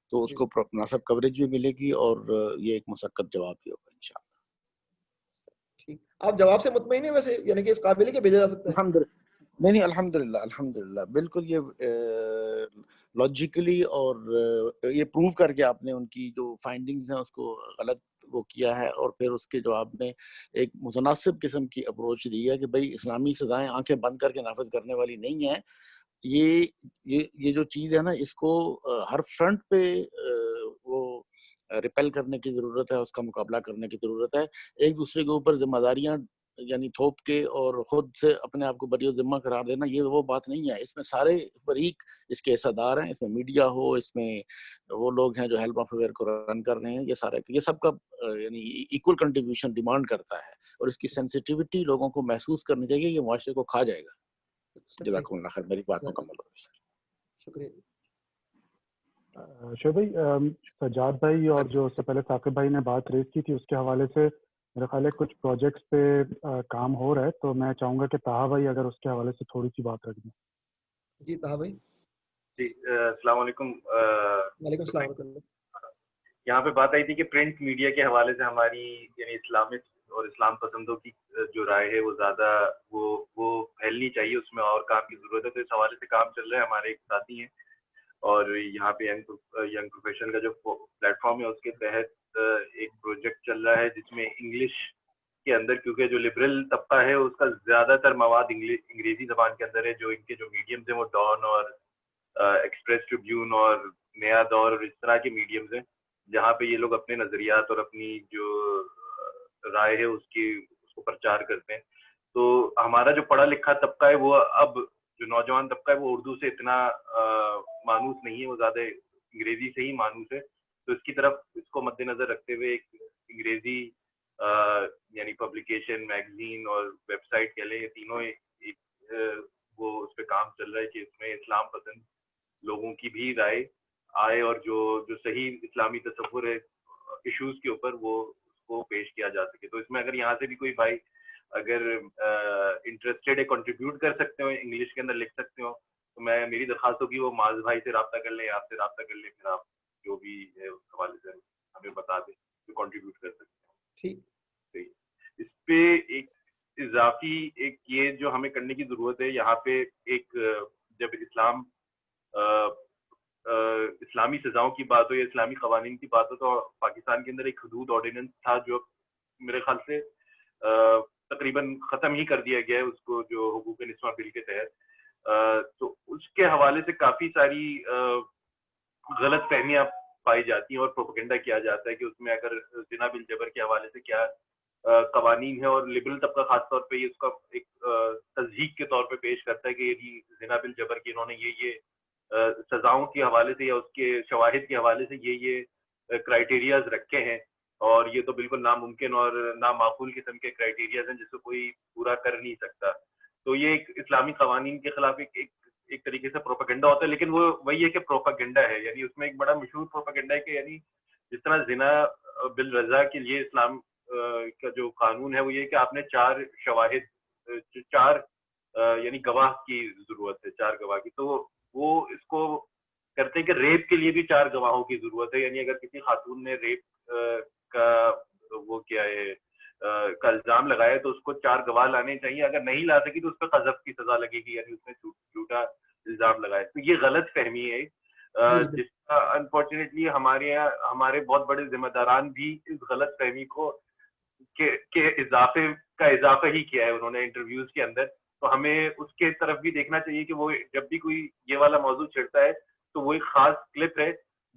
تو اس کو مناسب کوریج بھی ملے گی اور یہ ایک مسقط جواب بھی ہوگا انشاءاللہ. ٹھیک, آپ جواب سے مطمئن ہیں ویسے, یعنی کہ اس قابل ہے کہ بھیجا جا سکتا ہے؟ نہیں الحمدللہ بالکل یہ لاجیکلی اور یہ پروو کر کے آپ نے ان کی جو فائنڈنگز ہیں اس کو غلط وہ کیا ہے, اور پھر اس کے جواب میں ایک متناسب قسم کی اپروچ دی ہے کہ بھائی اسلامی سزائیں آنکھیں بند کر کے نافذ کرنے والی نہیں ہیں. یہ جو چیز ہے نا, اس کو ہر فرنٹ پہ وہ ریپیل کرنے کی ضرورت ہے, اس کا مقابلہ کرنے کی ضرورت ہے. ایک دوسرے کے اوپر ذمہ داریاں یعنی تھوپ کے اور خود سے اپنے آپ کو بری و ذمہ قرار دینا, یہ وہ بات نہیں ہے. اس میں سارے فریق اس کے حصہ دار ہیں, اس میں میڈیا ہو, اس میں وہ لوگ ہیں جو ہیلپ آف اویئر کو رن کر رہے ہیں, یہ سب کا یعنی ایکول کنٹریبیوشن ڈیمانڈ کرتا ہے, اور اس کی سینسیٹیوٹی لوگوں کو محسوس کرنی چاہیے. یہ معاشرے کو کھا جائے گا. جزاکم اللہ خیر, میری بات مکمل ہو گئی. شکریہ. شعیب بھائی, سجاد بھائی اور جو اس سے پہلے ثاقب بھائی نے بات ریز کی تھی اس کے حوالے سے میرا خیال ہے کچھ پروجیکٹس پہ کام ہو رہا ہے, تو میں چاہوں گا کہ طاہا بھائی اگر اس کے حوالے سے تھوڑی سی بات رکھ دیں. جی طاہا بھائی. جی السلام علیکم. وعلیکم السلام ورحمۃ اللہ. یہاں پہ بات آئی تھی کہ پرنٹ میڈیا کے حوالے سے ہماری یعنی اسلامسٹ اور اسلام پسندوں کی جو رائے ہے وہ زیادہ وہ پھیلنی چاہیے, اس میں اور کام کی ضرورت ہے. تو اس حوالے سے کام چل رہا ہے. ہمارے ایک ساتھی ہیں اور یہاں پہ ینگ پروفیشن کا جو پلیٹ فارم ہے اس کے تحت ایک پروجیکٹ چل رہا ہے جس میں انگلش کے اندر, کیونکہ جو لبرل طبقہ ہے اس کا زیادہ تر مواد انگریزی زبان کے اندر ہے, جو ان کے جو میڈیمز ہیں وہ ڈان اور ایکسپریس ٹریبیون اور نیا دور اور اس طرح کے میڈیمز ہیں جہاں پہ یہ لوگ اپنے نظریات اور اپنی جو رائے ہے اس کو پرچار کرتے ہیں. تو ہمارا جو پڑھا لکھا طبقہ ہے وہ اب جو نوجوان طبقہ ہے وہ اردو سے اتنا مانوس نہیں ہے, وہ زیادہ انگریزی سے ہی مانوس ہے. تو اس کی طرف اس کو مد نظر رکھتے ہوئے ایک انگریزی یعنی پبلیکیشن, میگزین اور ویب سائٹ کہہ لیں, یہ تینوں وہ اس پہ کام چل رہا ہے کہ اس میں اسلام پسند لوگوں کی بھی رائے آئے اور جو صحیح اسلامی تصور ہے ایشوز کے اوپر وہ اس کو پیش کیا جا سکے. تو اس میں اگر یہاں سے بھی کوئی بھائی اگر انٹرسٹیڈ ہے کنٹریبیوٹ کر سکتے ہو, انگلش کے اندر لکھ سکتے ہو, تو میری درخواست ہوگی وہ معاذ بھائی سے رابطہ کر لیں, آپ سے رابطہ کر لیں, پھر آپ جو بھی ہے اس حوالے سے ہمیں بتا دیں جو کنٹریبیوٹ کر سکتے ہیں. ٹھیک. اس پہ ایک اضافی ایک یہ جو ہمیں کرنے کی ضرورت ہے یہاں پہ، ایک جب اسلامی سزاؤں کی بات ہو یا اسلامی قوانین کی بات ہو تو پاکستان کے اندر ایک حدود آرڈیننس تھا جو میرے خیال سے تقریباً ختم ہی کر دیا گیا ہے اس کو، جو حقوق نسواں بل کے تحت. تو اس کے حوالے سے کافی ساری غلط فہمیاں پائی جاتی ہیں اور پروپیگنڈا کیا جاتا ہے کہ اس میں اگر زنا بالجبر کے حوالے سے کیا قوانین ہے، اور لبرل طبقہ خاص طور پہ اس کا ایک تضحیق کے طور پہ پیش کرتا ہے کہ یہ زنا بالجبر کی انہوں نے یہ سزاؤں کے حوالے سے یا اس کے شواہد کے حوالے سے یہ کرائٹیریاز رکھے ہیں، اور یہ تو بالکل ناممکن اور نامعقول قسم کے کرائٹیریاز ہیں جس کو کوئی پورا کر نہیں سکتا. تو یہ ایک اسلامی قوانین کے خلاف ایک طریقے سے پروپیگنڈا ہوتا ہے، لیکن وہ وہی ہے کہ پروپیگنڈا ہے. یعنی اس میں ایک بڑا مشہور پروپیگنڈا ہے کہ یعنی جس طرح زنا بالرضا کے لیے اسلام کا جو قانون ہے وہ یہ کہ آپ نے 4 شواہد، 4 یعنی گواہ کی ضرورت ہے، 4 گواہ کی. تو وہ اس کو کرتے ہیں کہ ریپ کے لیے بھی 4 گواہوں کی ضرورت ہے. یعنی اگر کسی خاتون نے ریپ کا وہ کیا ہے کا الزام لگایا تو اس کو 4 گواہ لانے چاہیے. اگر نہیں لا سکی تو اس پہ قذف کی سزا لگے گی، یعنی اس نے جھوٹا الزام لگایا. تو یہ غلط فہمی ہے جس کا انفارچونیٹلی ہمارے بہت بڑے ذمہ داران بھی اس غلط فہمی کو کے اضافہ ہی کیا ہے انہوں نے انٹرویوز کے اندر. تو ہمیں اس کے طرف بھی دیکھنا چاہیے کہ وہ جب بھی کوئی یہ والا موضوع چھڑتا ہے تو وہ ایک خاص کلپ ہے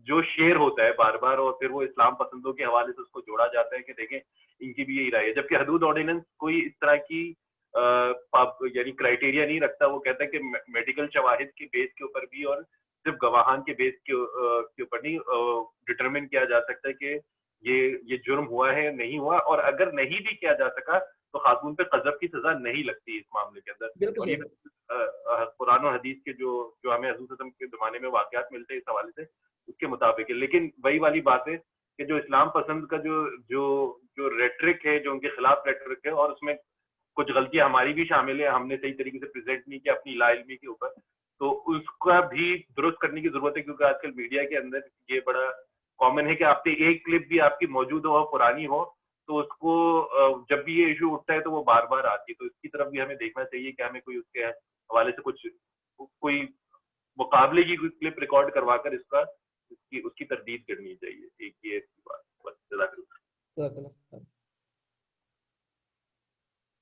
جو شیئر ہوتا ہے بار بار، اور پھر وہ اسلام پسندوں کے حوالے سے اس کو جوڑا جاتا ہے کہ دیکھیں ان کی بھی یہی رائے ہے. جبکہ حدود آرڈیننس کوئی اس طرح کی یعنی کرائٹیریا نہیں رکھتا. وہ کہتا ہے کہ میڈیکل شواہد کے بیس کے اوپر بھی اور صرف گواہان کے بیس کے اوپر نہیں ڈٹرمن کیا جا سکتا ہے کہ یہ جرم ہوا ہے نہیں ہوا، اور اگر نہیں بھی کیا جا سکا تو خاتون پہ قذف کی سزا نہیں لگتی اس معاملے کے اندر. اور یہ قرآن و حدیث کے جو ہمیں حضور صلی اللہ علیہ وسلم کے زمانے میں واقعات ملتے ہیں اس حوالے سے اس کے مطابق ہے. لیکن وہی والی بات ہے کہ جو اسلام پسند کا جو ریٹرک ہے، جو ان کے خلاف ریٹرک ہے، اور اس میں کچھ غلطیاں ہماری بھی شامل ہے، ہم نے صحیح طریقے سے پریزنٹ نہیں کیا اپنی لا علمی کے اوپر، تو اس کا بھی درست کرنے کی ضرورت ہے. کیونکہ آج کل میڈیا کے اندر یہ بڑا کامن ہے کہ آپ کی ایک کلپ بھی آپ کی موجود ہو پرانی ہو تو اس کو جب بھی یہ ایشو اٹھتا ہے تو وہ بار بار آتی ہے. تو اس کی طرف بھی ہمیں دیکھنا چاہیے کہ ہمیں کوئی اس کے حوالے سے کوئی مقابلے کی کوئی کلپ ریکارڈ کروا کر اس کی تردید کرنی چاہیے. ایک یہ بات.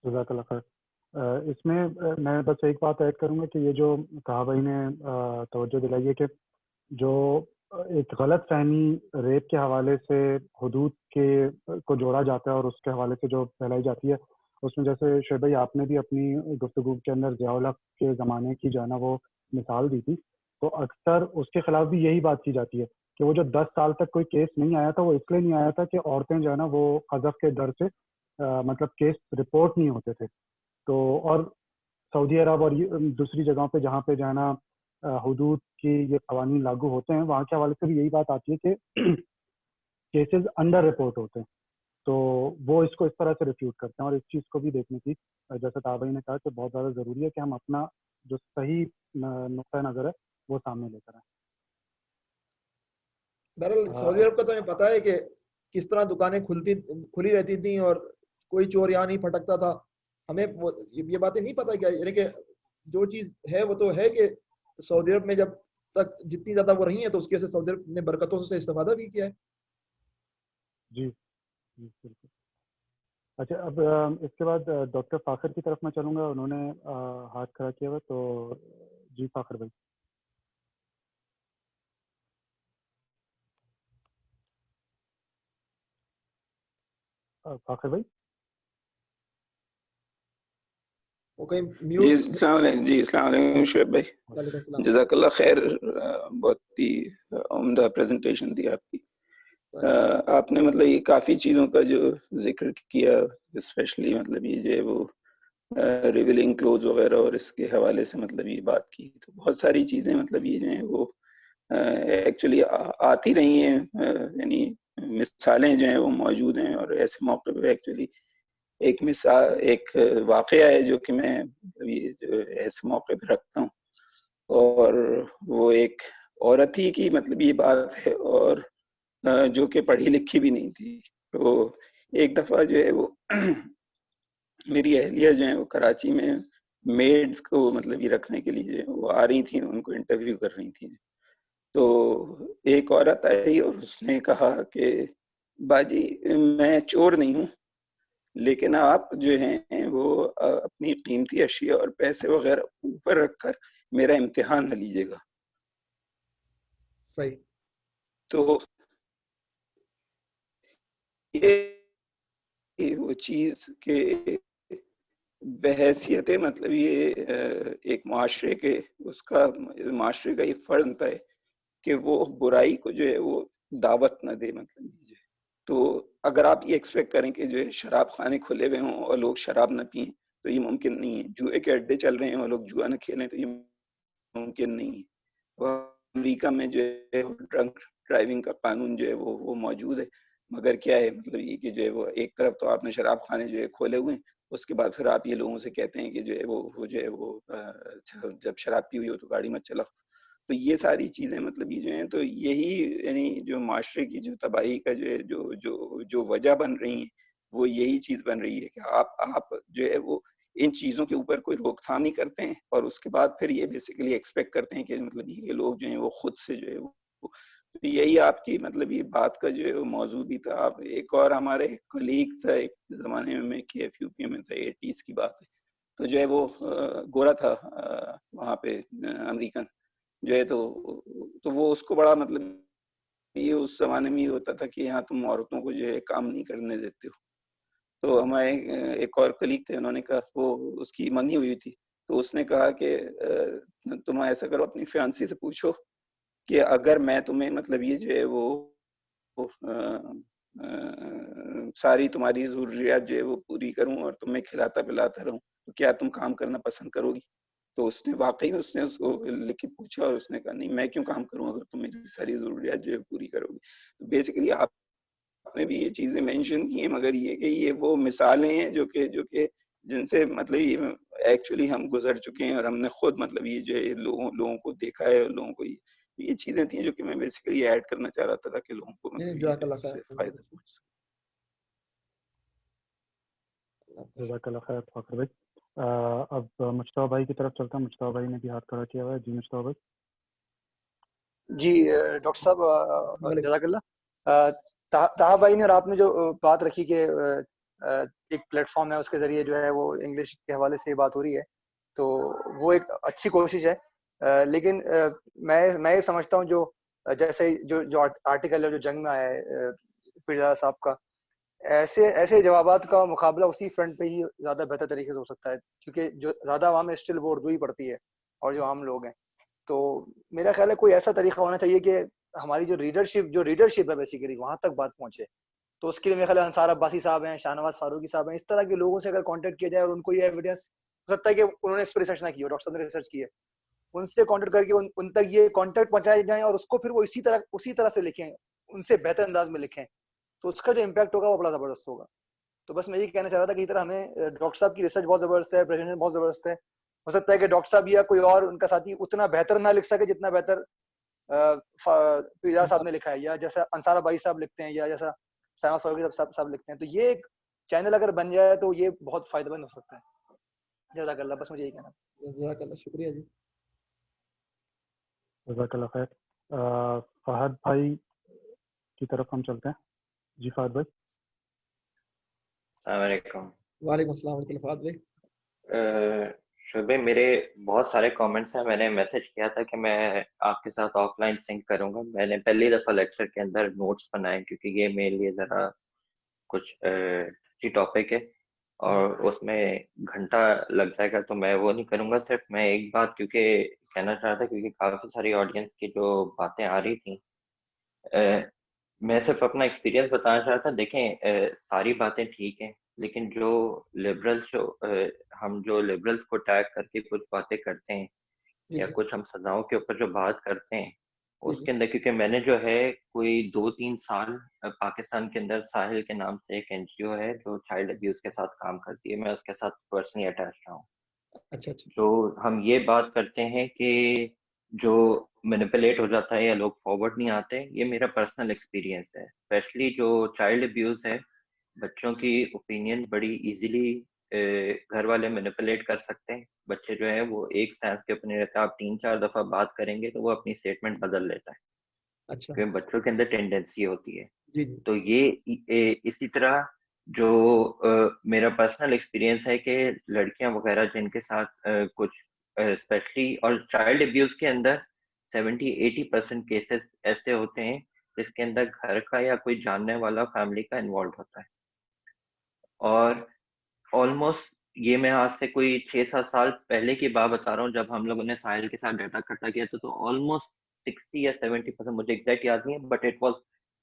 جزاک اللہ خیر. اس میں میں بس ایک بات ایڈ کروں گا کہ یہ جو کہا بھائی نے توجہ دلائی ہے کہ جو ایک غلط فہمی ریپ کے حوالے سے حدود کو جوڑا جاتا ہے اور اس کے حوالے سے جو پھیلائی جاتی ہے، اس میں جیسے شعیب بھائی آپ نے بھی اپنی گفتگو کے اندر ضیاء الحق کے زمانے کی جو ہے نا وہ مثال دی تھی، تو اکثر اس کے خلاف بھی یہی بات کی جاتی ہے کہ وہ جو 10 سال تک کوئی کیس نہیں آیا تھا وہ اس لیے نہیں آیا تھا کہ عورتیں جو ہے نا وہ قذف کے ڈر سے مطلب کیس رپورٹ نہیں ہوتے تھے. تو اور سعودی عرب اور دوسری جگہوں پہ جہاں پہ جو ہے نا حدود کی یہ قوانین لاگو ہوتے ہیں وہاں کے حوالے سے بھی یہی بات آتی ہے کہ کیسز انڈر رپورٹ ہوتے ہیں. تو وہ اس کو اس طرح سے ریفیوٹ کرتے ہیں، اور اس چیز کو بھی دیکھنے کی جیسے تابعی نے کہا کہ بہت زیادہ ضروری ہے کہ ہم اپنا جو صحیح نقطۂ نظر ہے وہ سامنے لے کر آئیں. بہرحال سعودی عرب کا تو ہمیں پتا ہے کہ کس طرح دکانیں کھلی رہتی تھیں اور کوئی چور یہاں نہیں پھٹکتا تھا. ہمیں یہ باتیں نہیں پتا کیا، یعنی کہ جو چیز ہے وہ تو ہے کہ سعودی عرب میں جب تک جتنی زیادہ وہ رہی ہیں تو اس کی وجہ سے سعودی عرب نے برکتوں سے استفادہ بھی کیا ہے. جی بالکل. اچھا، اب اس کے بعد ڈاکٹر فاخر کی طرف میں چلوں گا، انہوں نے ہاتھ کھڑا کیا ہوا. تو جی فاخر بھائی. فاخر بھائی جی السلام علیکم. جی السلام علیکم شعیب بھائی، جزاک اللہ خیر. بہت ہی عمدہ پریزنٹیشن دی آپ کی. آپ نے مطلب یہ کافی چیزوں کا جو ذکر کیا، اسپیشلی مطلب یہ جو وہ ریویلنگ کلوز وغیرہ اور اس کے حوالے سے مطلب یہ بات کی. تو بہت ساری چیزیں مطلب یہ جو ہیں وہ ایکچولی آتی رہی ہیں، یعنی مثالیں جو ہیں وہ موجود ہیں. اور ایسے موقع پہ ایکچولی ایک واقعہ ہے جو کہ میں ایسے موقع پہ رکھتا ہوں، اور وہ ایک عورت ہی کی مطلب یہ بات ہے، اور جو کہ پڑھی لکھی بھی نہیں تھی. تو ایک دفعہ جو ہے وہ میری اہلیہ جو ہیں وہ کراچی میں میڈز کو مطلب یہ رکھنے کے لیے وہ آ رہی تھیں، ان کو انٹرویو کر رہی تھیں. تو ایک عورت آئی اور اس نے کہا کہ باجی میں چور نہیں ہوں، لیکن آپ جو ہیں وہ اپنی قیمتی اشیاء اور پیسے وغیرہ اوپر رکھ کر میرا امتحان نہ لیجیے گا. صحیح. تو یہ وہ چیز کہ بحیثیت مطلب یہ ایک معاشرے کے اس کا معاشرے کا یہ فرض بنتا ہے کہ وہ برائی کو جو ہے وہ دعوت نہ دے. مطلب تو اگر آپ یہ ایکسپیکٹ کریں کہ جو ہے شراب خانے کھلے ہوئے ہوں اور لوگ شراب نہ پئیں تو یہ ممکن نہیں ہے. جوئے کے اڈے چل رہے ہیں اور لوگ جوا نہ کھیلیں تو یہ ممکن نہیں ہے. امریکہ میں جو ہے ڈرنک ڈرائیونگ کا قانون جو ہے وہ موجود ہے، مگر کیا ہے مطلب یہ کہ جو ہے وہ ایک طرف تو آپ نے شراب خانے جو ہے کھولے ہوئے ہیں، اس کے بعد پھر آپ یہ لوگوں سے کہتے ہیں کہ جو ہے وہ جو ہے وہ جب شراب پی ہوئی ہو تو گاڑی مت چلاؤ. تو یہ ساری چیزیں مطلب یہ جو ہیں تو یہی یعنی جو معاشرے کی جو تباہی کا جو ہے جو وجہ بن رہی ہیں وہ یہی چیز بن رہی ہے کہ آپ جو ہے وہ ان چیزوں کے اوپر کوئی روک تھام نہیں کرتے ہیں، اور اس کے بعد پھر یہ بیسیکلی ایکسپیکٹ کرتے ہیں کہ مطلب یہ لوگ جو ہیں وہ خود سے جو ہے وہ یہی آپ کی مطلب یہ بات کا جو ہے وہ موضوع بھی تھا. آپ ایک اور ہمارے کلیگ تھا ایک زمانے میں کہ ایف یو پی میں تھا، 80s کی بات ہے، تو جو ہے وہ گورا تھا وہاں پہ امریکن جو ہے تو وہ اس کو بڑا مطلب یہ اس زمانے میں یہ ہوتا تھا کہ یہاں تم عورتوں کو جو ہے کام نہیں کرنے دیتے ہو. تو ہمارے ایک اور کلیگ تھے، انہوں نے کہا وہ اس کی منی ہوئی تھی، تو اس نے کہا کہ تم ایسا کرو اپنی فیانسی سے پوچھو کہ اگر میں تمہیں مطلب یہ جو ہے وہ ساری تمہاری ضروریات جو ہے وہ پوری کروں اور تمہیں کھلاتا پلاتا رہوں تو کیا تم کام کرنا پسند کرو گی؟ تو اس نے واقعی اس کو لکھ کے پوچھا اور اس نے کہا نہیں میں کیوں کام کروں اگر تم میری ساری ضروریات جو ہے پوری کرو گی. تو بیسیکلی آپ نے بھی یہ چیزیں مینشن کی ہیں، مگر یہ کہ یہ وہ مثالیں ہیں جو کہ جن سے مطلب یہ ایکچولی ہم گزر چکے ہیں اور ہم نے خود مطلب یہ جو ہے لوگوں کو دیکھا ہے اور لوگوں کو یہ چیزیں تھیں جو کہ میں بیسیکلی ایڈ کرنا چاہ رہا تھا کہ لوگوں کو مطلب اس سے فائدہ پہنچ سکے. جزاک اللہ خیر فاخر بھائی. اب مجتبیٰ بھائی کی طرف چلتا ہوں. مجتبیٰ بھائی نے بھی ہاتھ کھڑا کیا ہوا ہے. جی مجتبیٰ بھائی. جی ڈاکٹر صاحب جزاک اللہ. طاہا بھائی نے اور آپ نے جو بات رکھی کہ ایک پلیٹ فارم ہے اس کے ذریعے جو ہے وہ انگلش کے حوالے سے بات ہو رہی ہے، تو وہ ایک اچھی کوشش ہے، لیکن میں یہ سمجھتا ہوں جو جیسے جو آرٹیکل ہے جو جنگ میں آیا ہے پیرزادہ صاحب کا، ایسے جوابات کا مقابلہ اسی فرنٹ پہ ہی زیادہ بہتر طریقے سے ہو سکتا ہے، کیونکہ جو زیادہ عوام ہے اسٹل وہ اردو ہی پڑھتی ہے اور جو عام لوگ ہیں. تو میرا خیال ہے کوئی ایسا طریقہ ہونا چاہیے کہ ہماری جو ریڈرشپ ہے بیسیکلی وہاں تک بات پہنچے. تو اس کے لیے میرا خیال ہے انصار عباسی صاحب ہیں، شاہ نواز فاروقی صاحب ہیں، اس طرح کے لوگوں سے اگر کانٹیکٹ کیا جائے اور ان کو یہ ایویڈنس ہو سکتا ہے کہ انہوں نے اس پر ریسرچ نہ کی ہو، ڈاکٹر صاحب نے ریسرچ کی ہے، ان سے کانٹیکٹ کر کے ان تک یہ کانٹیکٹ پہنچائے جائیں اور اس کو پھر وہ اسی طرح سے لکھیں، ان سے بہتر انداز میں لکھیں، تو اس کا جو امپیکٹ ہوگا وہ بڑا زبردست ہوگا. تو بس میں یہ کہنا چاہ رہا تھا کہ اس طرح ہمیں ڈاکٹر صاحب کی ریسرچ بہت زبردست ہے، پریزنٹیشن بہت زبردست ہے. ہو سکتا ہے کہ ڈاکٹر صاحب یا کوئی اور ان کا ساتھی اتنا بہتر نہ لکھ سکے جتنا بہتر پیرزادہ صاحب نے لکھا ہے، یا جیسا انصار عباسی صاحب لکھتے ہیں، یا جیسا شاہ نواز فاروقی صاحب لکھتے ہیں. تو یہ ایک چینل اگر بن جائے تو یہ بہت فائدہ مند ہو سکتا ہے. جزاک اللہ. بس مجھے یہی کہنا ہے. جزاک اللہ. شکریہ جی. جزاک اللہ خیر. فہد بھائی کی طرف ہم چلتے ہیں. جی فہد بھائی. السلام علیکم. وعلیکم السلام ورحمۃ اللہ. فہد بھائی. شعبے میرے بہت سارے کامنٹس ہیں. میں نے میسج کیا تھا کہ میں آپ کے ساتھ آف لائن سنک کروں گا. میں نے پہلی دفعہ لیکچر کے اندر نوٹس بنائے کیونکہ یہ میرے لیے ذرا کچھ اچھی ٹاپک ہے اور اس میں گھنٹہ لگ جائے گا، تو میں وہ نہیں کروں گا. صرف میں ایک بات کیونکہ کہنا چاہ رہا تھا کیونکہ کافی ساری آڈینس کی جو باتیں آ رہی تھیں، میں صرف اپنا ایکسپیرینس بتانا چاہ رہا تھا. دیکھیں ساری باتیں ٹھیک ہیں، لیکن جو لبرلس ہم جو لبرلس کو ٹیگ کر کے کچھ باتیں کرتے ہیں یا کچھ ہم سزاؤں کے اوپر جو بات کرتے ہیں اس کے اندر، کیونکہ میں نے جو ہے کوئی 2-3 سال پاکستان کے اندر ساحل کے نام سے ایک NGO ہے جو چائلڈ ابیوز کے ساتھ کام کرتی ہے، میں اس کے ساتھ پرسنلی اٹیچ رہا ہوں. اچھا. تو ہم یہ بات کرتے ہیں کہ جو مینیپولیٹ ہو جاتا ہے یا لوگ فارورڈ نہیں آتے، یہ میرا پرسنل ایکسپیرینس ہے. اسپیشلی جو چائلڈ ابیوز ہے، بچوں کی اوپینین بڑی ایزیلی گھر والے مینیپولیٹ کر سکتے ہیں. بچے جو ہے وہ ایک سینس کے اوپر نہیں رہتے, آپ 3-4 دفعہ بات کریں گے تو وہ اپنی اسٹیٹمنٹ بدل لیتا ہے. اچھا کیونکہ بچوں کے اندر ٹینڈنسی ہوتی ہے. جی جی تو یہ اسی طرح جو میرا پرسنل ایکسپیرینس ہے کہ لڑکیاں وغیرہ جن کے ساتھ کچھ اسپیشلی اور چائلڈ ابیوز کے اندر 70-80% کیسز ایسے ہوتے ہیں جس کے اندر گھر کا یا کوئی جاننے والا فیملی کا انوالو ہوتا ہے. اور آلموسٹ یہ میں آج سے کوئی 6-7 سال پہلے کی بات بتا رہا ہوں, جب ہم لوگوں نے ساحل کے ساتھ ڈیٹا اکٹھا کیا تھا, تو آلموسٹ 60 یا 70%, مجھے ایگزیکٹ یاد نہیں ہے, but it was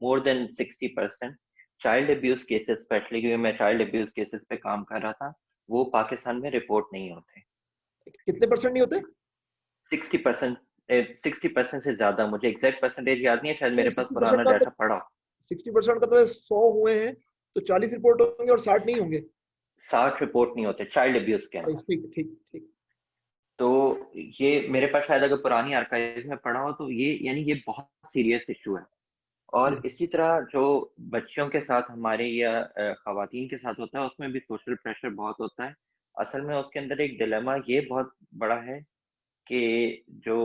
more than 60% child abuse cases, especially کیونکہ میں چائلڈ ابیوز کیسز پہ کام کر رہا تھا, وہ پاکستان میں رپورٹ نہیں ہوتے. کتنے پرسنٹ نہیں ہوتے؟ 60% سے زیادہ, مجھے ایگزیکٹ پرسنٹیج یاد نہیں ہے, شاید میرے پاس پرانا ڈیٹا پڑا. 60% کا تو 100 ہوئے ہیں تو 40 رپورٹ ہوں گے اور 60 نہیں ہوں گے. 60 رپورٹ نہیں ہوتے چائلڈ ابیوز کے اندر. ٹھیک ٹھیک ٹھیک. تو یہ میرے پاس شاید اگر پرانی آرکائیوز میں پڑھا ہو تو یہ یعنی یہ بہت سیریس ایشو ہے. اور اسی طرح جو بچوں کے ساتھ ہمارے یا خواتین کے ساتھ ہوتا ہے, اس میں بھی سوشل پریشر بہت ہوتا ہے. اصل میں اس کے اندر ایک ڈیلیما یہ بہت بڑا ہے کہ جو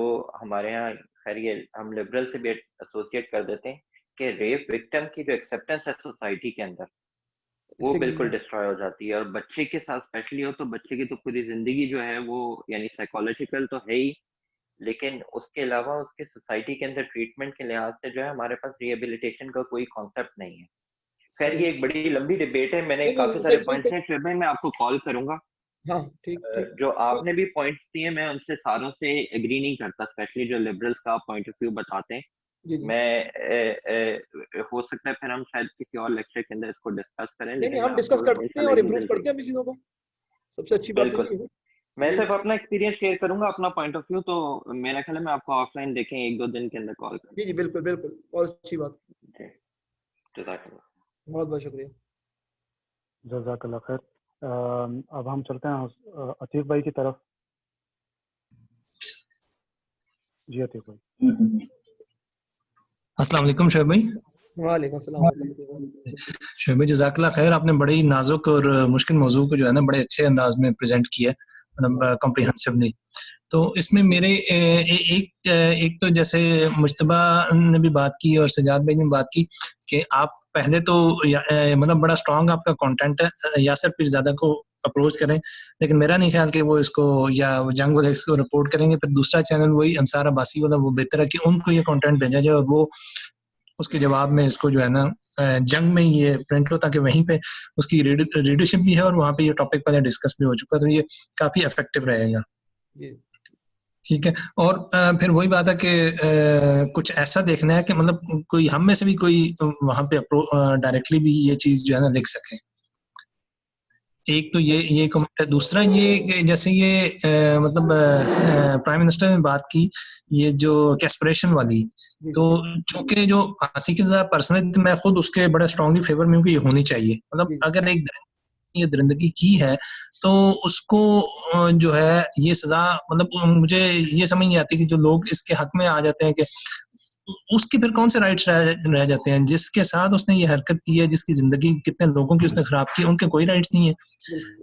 ہمارے یہاں, خیر یہ ہم لبرل سے بھی ایسوسیٹ کر دیتے ہیں کہ ریپ وکٹم کی جو ایکسیپٹنس ہے سوسائٹی کے اندر وہ بالکل ڈسٹروائے ہو جاتی ہے. اور بچے کے ساتھ اسپیشلی ہو تو بچے کی تو پوری زندگی جو ہے وہ یعنی سائیکولوجیکل تو ہے ہی, لیکن اس کے علاوہ اس کے سوسائٹی کے اندر ٹریٹمنٹ کے لحاظ سے جو ہے ہمارے پاس ریہیبلیٹیشن کا کوئی کانسیپٹ نہیں ہے. خیر یہ ایک بڑی لمبی ڈبیٹ ہے, میں نے کافی سارے پوائنٹس ہیں, شعیب بھائی میں آپ کو کال کروں گا. ہاں ٹھیک. جو آپ نے بھی پوائنٹس دیے میں ان سے ساروں سے ایگری نہیں کرتا, اسپیشلی جو لبرلس کا پوائنٹ آف ویو بتاتے ہیں. میں ہو سکتا ہے پھر ہم شاید کسی اور لیکچر کے اندر اس کو ڈسکس کریں. نہیں ہم ڈسکس کرتے ہیں اور امپروو کرتے ہیں چیزوں کو, سب سے اچھی بات ہے. میں صرف اپنا ایکسپیرینس شیئر کروں گا, اپنا پوائنٹ آف ویو, تو میرا خیال ہے میں آپ کو آف لائن دیکھیں 1-2 دن کے اندر کال کریں. جی جی بالکل بالکل, بہت اچھی بات. جزاک اللہ, بہت بہت شکریہ. جزاک اللہ خیر. اب ہم چلتے ہیں عتیق بھائی کی طرف. جی عتیق بھائی. السلام علیکم شعیب بھائی. وعلیکم السلام. شعیب بھائی جزاک اللہ خیر, آپ نے بڑے نازک اور مشکل موضوع کو جو ہے نا بڑے اچھے انداز میں پریزنٹ کیا, کمپریہنسولی. تو اس میں میرے ایک تو جیسے مجتبیٰ نے بھی بات کی اور سجاد بھائی نے بھی بات کی کہ آپ پہلے تو مطلب بڑا اسٹرانگ آپ کا کانٹینٹ ہے, یاسر پیر زیادہ کو اپروچ کریں, لیکن میرا نہیں خیال کہ وہ اس کو یا جنگ والے اس کو رپورٹ کریں گے. پھر دوسرا چینل وہی انصار عباسی والا, وہ بہتر ہے کہ ان کو یہ کانٹینٹ بھیجا جائے اور وہ اس کے جواب میں اس کو جو ہے نا جنگ میں یہ پرنٹ ہو, تاکہ وہیں پہ اس کی ریڈرشپ بھی ہے اور وہاں پہ یہ ٹاپک پہلے ڈسکس بھی ہو چکا, تو یہ کافی افیکٹو رہے گا. ٹھیک ہے. اور پھر وہی بات ہے کہ کچھ ایسا دیکھنا ہے کہ مطلب کوئی ہم میں سے بھی کوئی وہاں پہ ڈائریکٹلی بھی یہ چیز جو ہے نا لکھ سکے. ایک تو یہ کمنٹ ہے. دوسرا یہ کہ جیسے یہ مطلب پرائم منسٹر نے بات کی یہ جو کیسپریشن والی, تو چونکہ جو پھانسی کی سزا پرسنلی میں خود اس کے بڑے اسٹرانگلی فیور میں ہوں کہ یہ ہونی چاہیے. مطلب اگر ایک یہ درندگی کی ہے تو اس کو جو ہے یہ سزا, مطلب مجھے یہ سمجھ نہیں آتی کہ جو لوگ اس کے حق میں آ جاتے ہیں کہ اس کے پھر کون سے رائٹس رہ جاتے ہیں. جس کے ساتھ اس نے یہ حرکت کی ہے, جس کی زندگی کتنے لوگوں کی اس نے خراب کی, ان کے کوئی رائٹس نہیں ہے.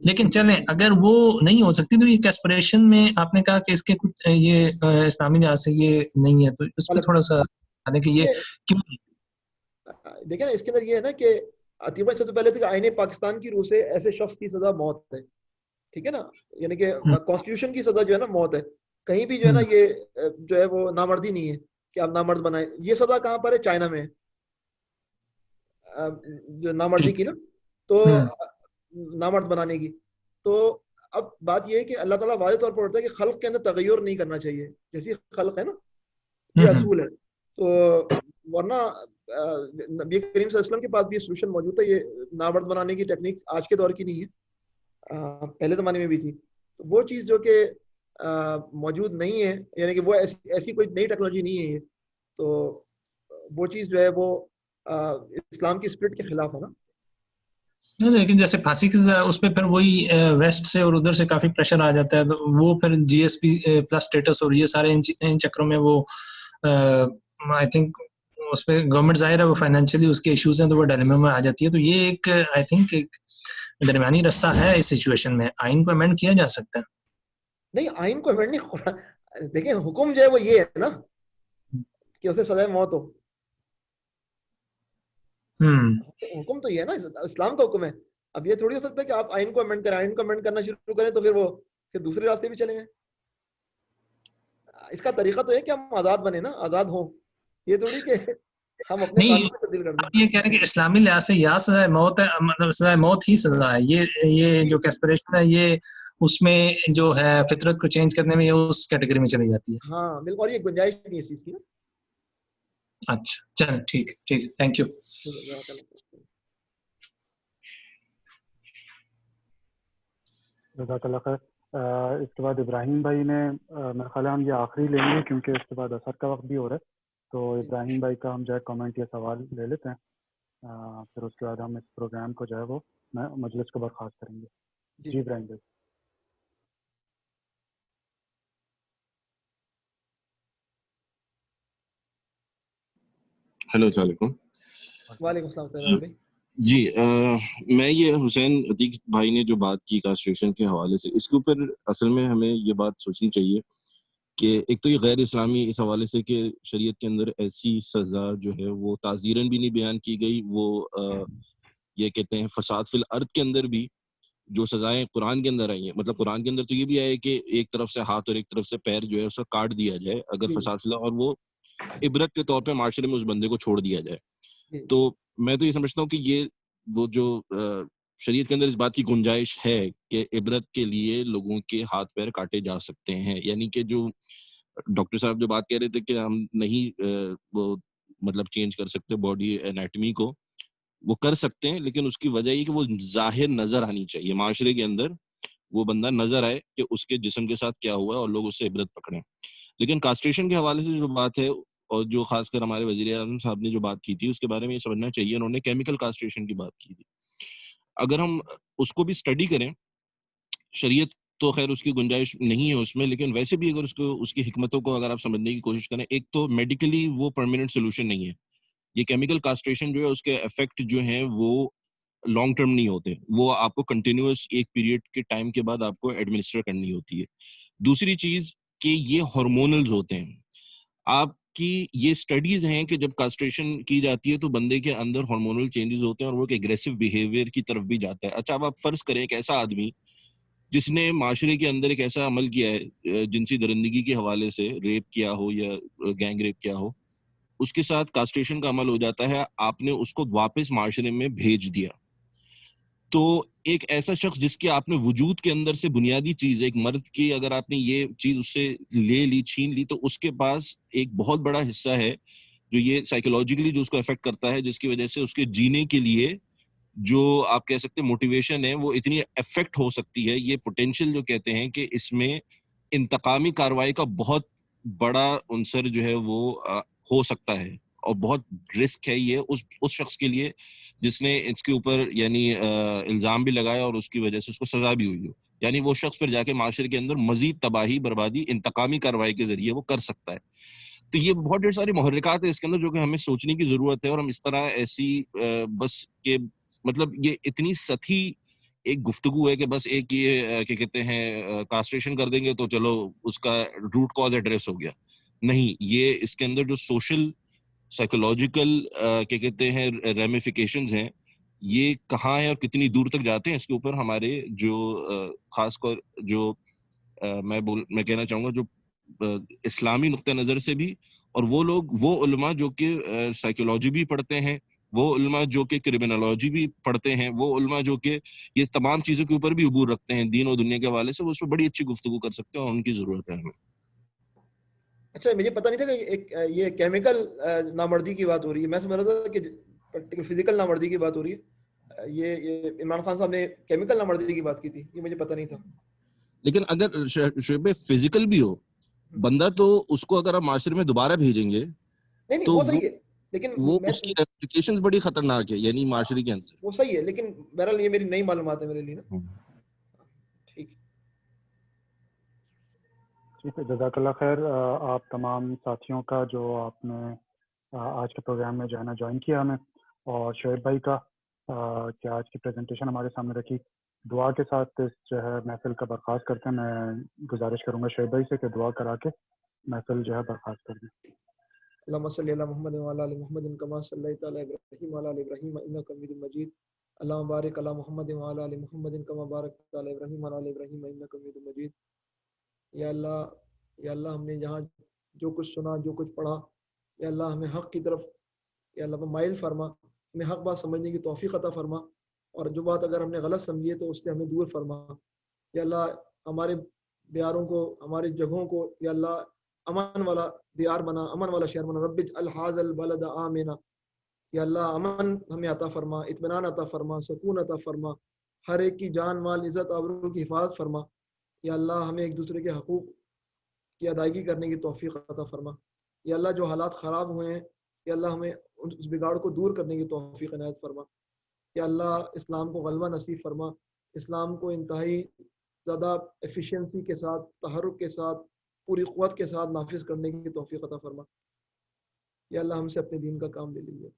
لیکن چلیں اگر وہ نہیں ہو سکتی تو یہ کیسپریشن میں آپ نے کہا کہ اس کے کچھ یہ اسلامی لحاظ سے یہ نہیں ہے, تو اس پہ تھوڑا سا کہ یہ کیوں نہیں. دیکھیں نا اس کے اندر یہ ہے نا کہ عتیق بھائی سب سے پہلے تو آئین پاکستان کی روح سے ایسے شخص کی سزا موت ہے, ٹھیک ہے نا, یعنی کہ کانسٹیٹیوشن کی سزا جو ہے نا موت ہے. کہیں بھی جو ہے نا یہ جو ہے وہ نامردی نہیں ہے کہ آپ نامرد بنائیں. یہ سزا کہاں پر ہے؟ چائنا میں جو نامردی کی نا, تو نامرد بنانے کی. تو اب بات یہ ہے کہ اللہ تعالیٰ واضح طور پر ہوتا ہے کہ خلق کے اندر تغیر نہیں کرنا چاہیے, جیسی خلق ہے نا, یہ اصول ہے. تو ورنہ نبی کریم صلی اللہ علیہ وسلم کے پاس بھی یہ سولوشن موجود ہے. یہ نامرد بنانے کی ٹیکنیک آج کے دور کی نہیں ہے, پہلے زمانے میں بھی تھی. تو وہ چیز جو کہ موجود نہیں ہے, یعنی کہ وہ ایسی کوئی نئی ٹیکنالوجی نہیں ہے یہ, تو وہ چیز جو ہے وہ اسلام کی اسپرٹ کے خلاف ہے نا. لیکن جیسے پھانسی کی سزا اس پہ پھر وہی ویسٹ سے اور ادھر سے کافی پریشر آ جاتا ہے, تو وہ پھر جی ایس پی پلس اسٹیٹس اور یہ سارے ان چکروں میں وہ آئی تھنک اس پہ گورنمنٹ ظاہر ہے وہ فائنینشلی اس کے ایشوز ہیں تو وہ ڈائلیما میں آ جاتی ہے. تو یہ ایک آئی تھنک ایک درمیانی رستہ ہے اس سچویشن میں. آئین کو امینڈ کیا جا سکتا ہے. نہیں آئین کو امینڈ نہیں, دیکھیں حکم جو ہے وہ یہ ہے نا کہ اسے سزائے موت ہو. حکم تو یہ ہے نا, اسلام کا حکم ہے. اب یہ تھوڑی ہو سکتا ہے کہ آپ آئین کو امینڈ کریں, آئین کو امینڈ کرنا شروع کریں تو پھر دوسرے راستے بھی چلیں گے. اس کا طریقہ تو ہے کہ ہم آزاد بنے نا, آزاد ہوں. یہ تھوڑی کہ ہم اپنے قانون میں تبدیل کر دیں. آپ یہ کہہ رہے ہیں کہ اسلامی لحاظ سے یا سزائے موت ہے, مطلب سزائے موت ہی سزا ہے. یہ جو کیسپریشن ہے یہ اس میں جو ہے فطرت کو چینج کرنے میں یہ اس کیٹیگری میں چلی جاتی ہے. ہاں بالکل, اور یہ گنجائش نہیں ہے اس چیز کی. اچھا چلیں ٹھیک ہے, تھینک یو. جزاک اللہ خیر. اس کے بعد ابراہیم بھائی نے, میرا خیال ہے ہم یہ آخری لیں گے کیونکہ اس کے بعد اثر کا وقت بھی ہو رہا ہے. تو ابراہیم بھائی کا ہم جو ہے کامنٹ یا سوال لے لیتے ہیں, پھر اس کے بعد ہم اس پروگرام کو جو ہے وہ مجلس کو برخاست کریں گے. جی ابراہیم بھائی. ہیلو السلام علیکم. وعلیکم السلام بھائی. جی میں یہ حسین عتیق بھائی نے جو بات کی کاسٹریشن کے حوالے سے, اس کے اوپر اصل میں ہمیں یہ بات سوچنی چاہیے کہ ایک تو یہ غیر اسلامی اس حوالے سے کہ شریعت کے اندر ایسی سزا جو ہے وہ تعزیراً بھی نہیں بیان کی گئی. وہ یہ کہتے ہیں فساد فی الارض کے اندر بھی جو سزائیں قرآن کے اندر آئی ہیں, مطلب قرآن کے اندر تو یہ بھی آیا ہے کہ ایک طرف سے ہاتھ اور ایک طرف سے پیر جو ہے اس کو کاٹ دیا جائے اگر فساد فی الارض, اور وہ عبرت کے طور پہ معاشرے میں اس بندے کو چھوڑ دیا جائے. تو میں تو یہ سمجھتا ہوں کہ یہ وہ جو شریعت کے اندر اس بات کی گنجائش ہے کہ عبرت کے لیے لوگوں کے ہاتھ پیر کاٹے جا سکتے ہیں. یعنی کہ جو ڈاکٹر صاحب جو بات کہہ رہے تھے کہ ہم نہیں وہ مطلب چینج کر سکتے باڈی انیٹمی کو, وہ کر سکتے ہیں, لیکن اس کی وجہ یہ کہ وہ ظاہر نظر آنی چاہیے معاشرے کے اندر, وہ بندہ نظر آئے کہ اس کے جسم کے ساتھ کیا ہوا ہے اور لوگ اس سے عبرت پکڑیں. لیکن کاسٹریشن کے حوالے سے جو بات ہے, اور جو خاص کر ہمارے وزیر اعظم صاحب نے جو بات کی تھی اس کے بارے میں یہ سمجھنا چاہیے. انہوں نے کیمیکل کاسٹریشن کی بات کی تھی. اگر ہم اس کو بھی اسٹڈی کریں, شریعت تو خیر اس کی گنجائش نہیں ہے اس میں, لیکن ویسے بھی اگر اس کی حکمتوں کو اگر آپ سمجھنے کی کوشش کریں, ایک تو میڈیکلی وہ پرماننٹ سولوشن نہیں ہے. یہ کیمیکل کاسٹریشن جو ہے اس کے افیکٹ جو ہیں وہ لانگ ٹرم نہیں ہوتے, وہ آپ کو کنٹینیوس ایک پیریڈ کے ٹائم کے بعد آپ کو ایڈمنسٹر کرنی ہوتی ہے. دوسری چیز کہ یہ ہارمونلز ہوتے ہیں. آپ کی یہ سٹڈیز ہیں کہ جب کاسٹریشن کی جاتی ہے تو بندے کے اندر ہارمونل چینجز ہوتے ہیں اور وہ ایک اگریسو بیہیویئر کی طرف بھی جاتا ہے. اچھا اب آپ فرض کریں ایک ایسا آدمی جس نے معاشرے کے اندر ایک ایسا عمل کیا ہے جنسی درندگی کے حوالے سے, ریپ کیا ہو یا گینگ ریپ کیا ہو, اس کے ساتھ کاسٹریشن کا عمل ہو جاتا ہے, آپ نے اس کو واپس معاشرے میں بھیج دیا. تو ایک ایسا شخص جس کے آپ نے وجود کے اندر سے بنیادی چیز, ایک مرد کی اگر آپ نے یہ چیز اس سے لے لی, چھین لی, تو اس کے پاس ایک بہت بڑا حصہ ہے جو یہ سائیکولوجیکلی جو اس کو افیکٹ کرتا ہے, جس کی وجہ سے اس کے جینے کے لیے جو آپ کہہ سکتے موٹیویشن ہے وہ اتنی افیکٹ ہو سکتی ہے. یہ پوٹینشیل جو کہتے ہیں کہ اس میں انتقامی کارروائی کا بہت بڑا عنصر جو ہے وہ ہو سکتا ہے, اور بہت رسک ہے یہ اس شخص کے لیے جس نے اس کے اوپر یعنی الزام بھی لگایا اور اس کی وجہ سے اس کو سزا بھی ہوئی ہو. یعنی وہ شخص پھر جا کے معاشرے کے اندر مزید تباہی بربادی انتقامی کارروائی کے ذریعے وہ کر سکتا ہے. تو یہ بہت ڈھیر ساری محرکات ہیں اس کے اندر جو کہ ہمیں سوچنے کی ضرورت ہے, اور ہم اس طرح ایسی بس کہ مطلب یہ اتنی سطحی ایک گفتگو ہے کہ بس ایک یہ کیا کہتے ہیں کاسٹریشن کر دیں گے تو چلو اس کا روٹ کاز ایڈریس ہو گیا. نہیں, یہ اس کے اندر جو سوشل سائیکولوجیکل کیا کہتے ہیں ریمیفیکیشنز ہیں, یہ کہاں ہیں اور کتنی دور تک جاتے ہیں, اس کے اوپر ہمارے جو خاص کر جو میں کہنا چاہوں گا جو اسلامی نقطہ نظر سے بھی, اور وہ لوگ وہ علماء جو کہ سائیکولوجی بھی پڑھتے ہیں, وہ علماء جو کہ کرمنالوجی بھی پڑھتے ہیں, وہ علماء جو کہ یہ تمام چیزوں کے اوپر بھی عبور رکھتے ہیں دین اور دنیا کے حوالے سے, وہ اس پہ بڑی اچھی گفتگو کر سکتے ہیں اور ان کی ضرورت ہے ہمیں. اچھا مجھے پتہ نہیں تھا کہ یہ کیمیکل نامردی کی بات ہو رہی ہے. میں سمجھ رہا تھا کہ فزیکل نامردی کی بات ہو رہی ہے. یہ عمران خان صاحب نے کیمیکل نامردی کی بات کی تھی, یہ مجھے پتہ نہیں تھا. لیکن اگر شعبے فزیکل بھی ہو بندہ, تو اس کو اگر آپ معاشرے میں دوبارہ بھیجیں گے نہیں تو وہ صحیح ہے, لیکن وہ اس کی ریپلیکیشنز بڑی خطرناک ہے یعنی معاشرے کے اندر. وہ صحیح ہے, لیکن بہرحال یہ میری نئی معلومات ہے میرے لیے نا. ٹھیک ہے, جزاک اللہ خیر آپ تمام ساتھیوں کا جو آپ نے آج کے پروگرام میں جو ہے نا جوائن کیا ہمیں، اور شعیب بھائی کا کہ آج کی پریزنٹیشن ہمارے سامنے رکھی۔ دعا کے ساتھ اس جو ہے محفل کا برخاست کرتے ہیں۔ میں گزارش کروں گا شعیب بھائی سے کہ دعا کرا کے محفل جو ہے برخاست کر دیں۔ اللهم صل على محمد وعلى ال محمد كما صليت على ابراهيم وعلى ال ابراهيم انك حميد مجيد. اللهم بارك على محمد وعلى ال محمد كما باركت على ابراهيم وعلى ال ابراهيم انك حميد مجيد. یا اللہ ہم نے جہاں جو کچھ سنا، جو کچھ پڑھا، یا اللہ ہمیں حق کی طرف یا اللہ مائل فرما، ہمیں حق بات سمجھنے کی توفیق عطا فرما، اور جو بات اگر ہم نے غلط سمجھی ہے تو اس سے ہمیں دور فرما۔ یا اللہ ہمارے دیاروں کو، ہماری جگہوں کو یا اللہ امن والا دیار بنا، امن والا شہر بنا۔ رب اجعل هذا البلد آمنا، یا اللہ امن ہمیں عطا فرما، اطمینان عطا فرما، سکون عطا فرما، ہر ایک کی جان مال عزت آبرو کی حفاظت فرما۔ یا اللہ ہمیں ایک دوسرے کے حقوق کی ادائیگی کرنے کی توفیق عطا فرما۔ یا اللہ جو حالات خراب ہوئے ہیں یا اللہ ہمیں اس بگاڑ کو دور کرنے کی توفیق عنایت فرما۔ یا اللہ اسلام کو غلبہ نصیب فرما، اسلام کو انتہائی زیادہ ایفیشینسی کے ساتھ، تحرک کے ساتھ، پوری قوت کے ساتھ نافذ کرنے کی توفیق عطا فرما۔ یا اللہ ہم سے اپنے دین کا کام لے لیجیے۔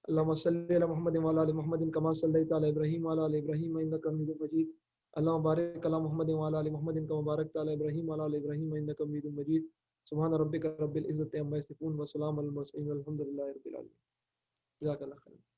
اللہم صلی علی محمد وعلی آل محمد کما صلیت علی ابراہیم وعلی آل ابراہیم انک حمید مجید۔ اللہم بارک علی محمد وعلی آل محمد کما بارکت علی ابراہیم وعلی آل ابراہیم انک حمید مجید۔ سبحان ربک رب العزت عما یصفون وسلام علی المرسلین والحمد للہ رب العالمین۔ جزاک اللہ خیر۔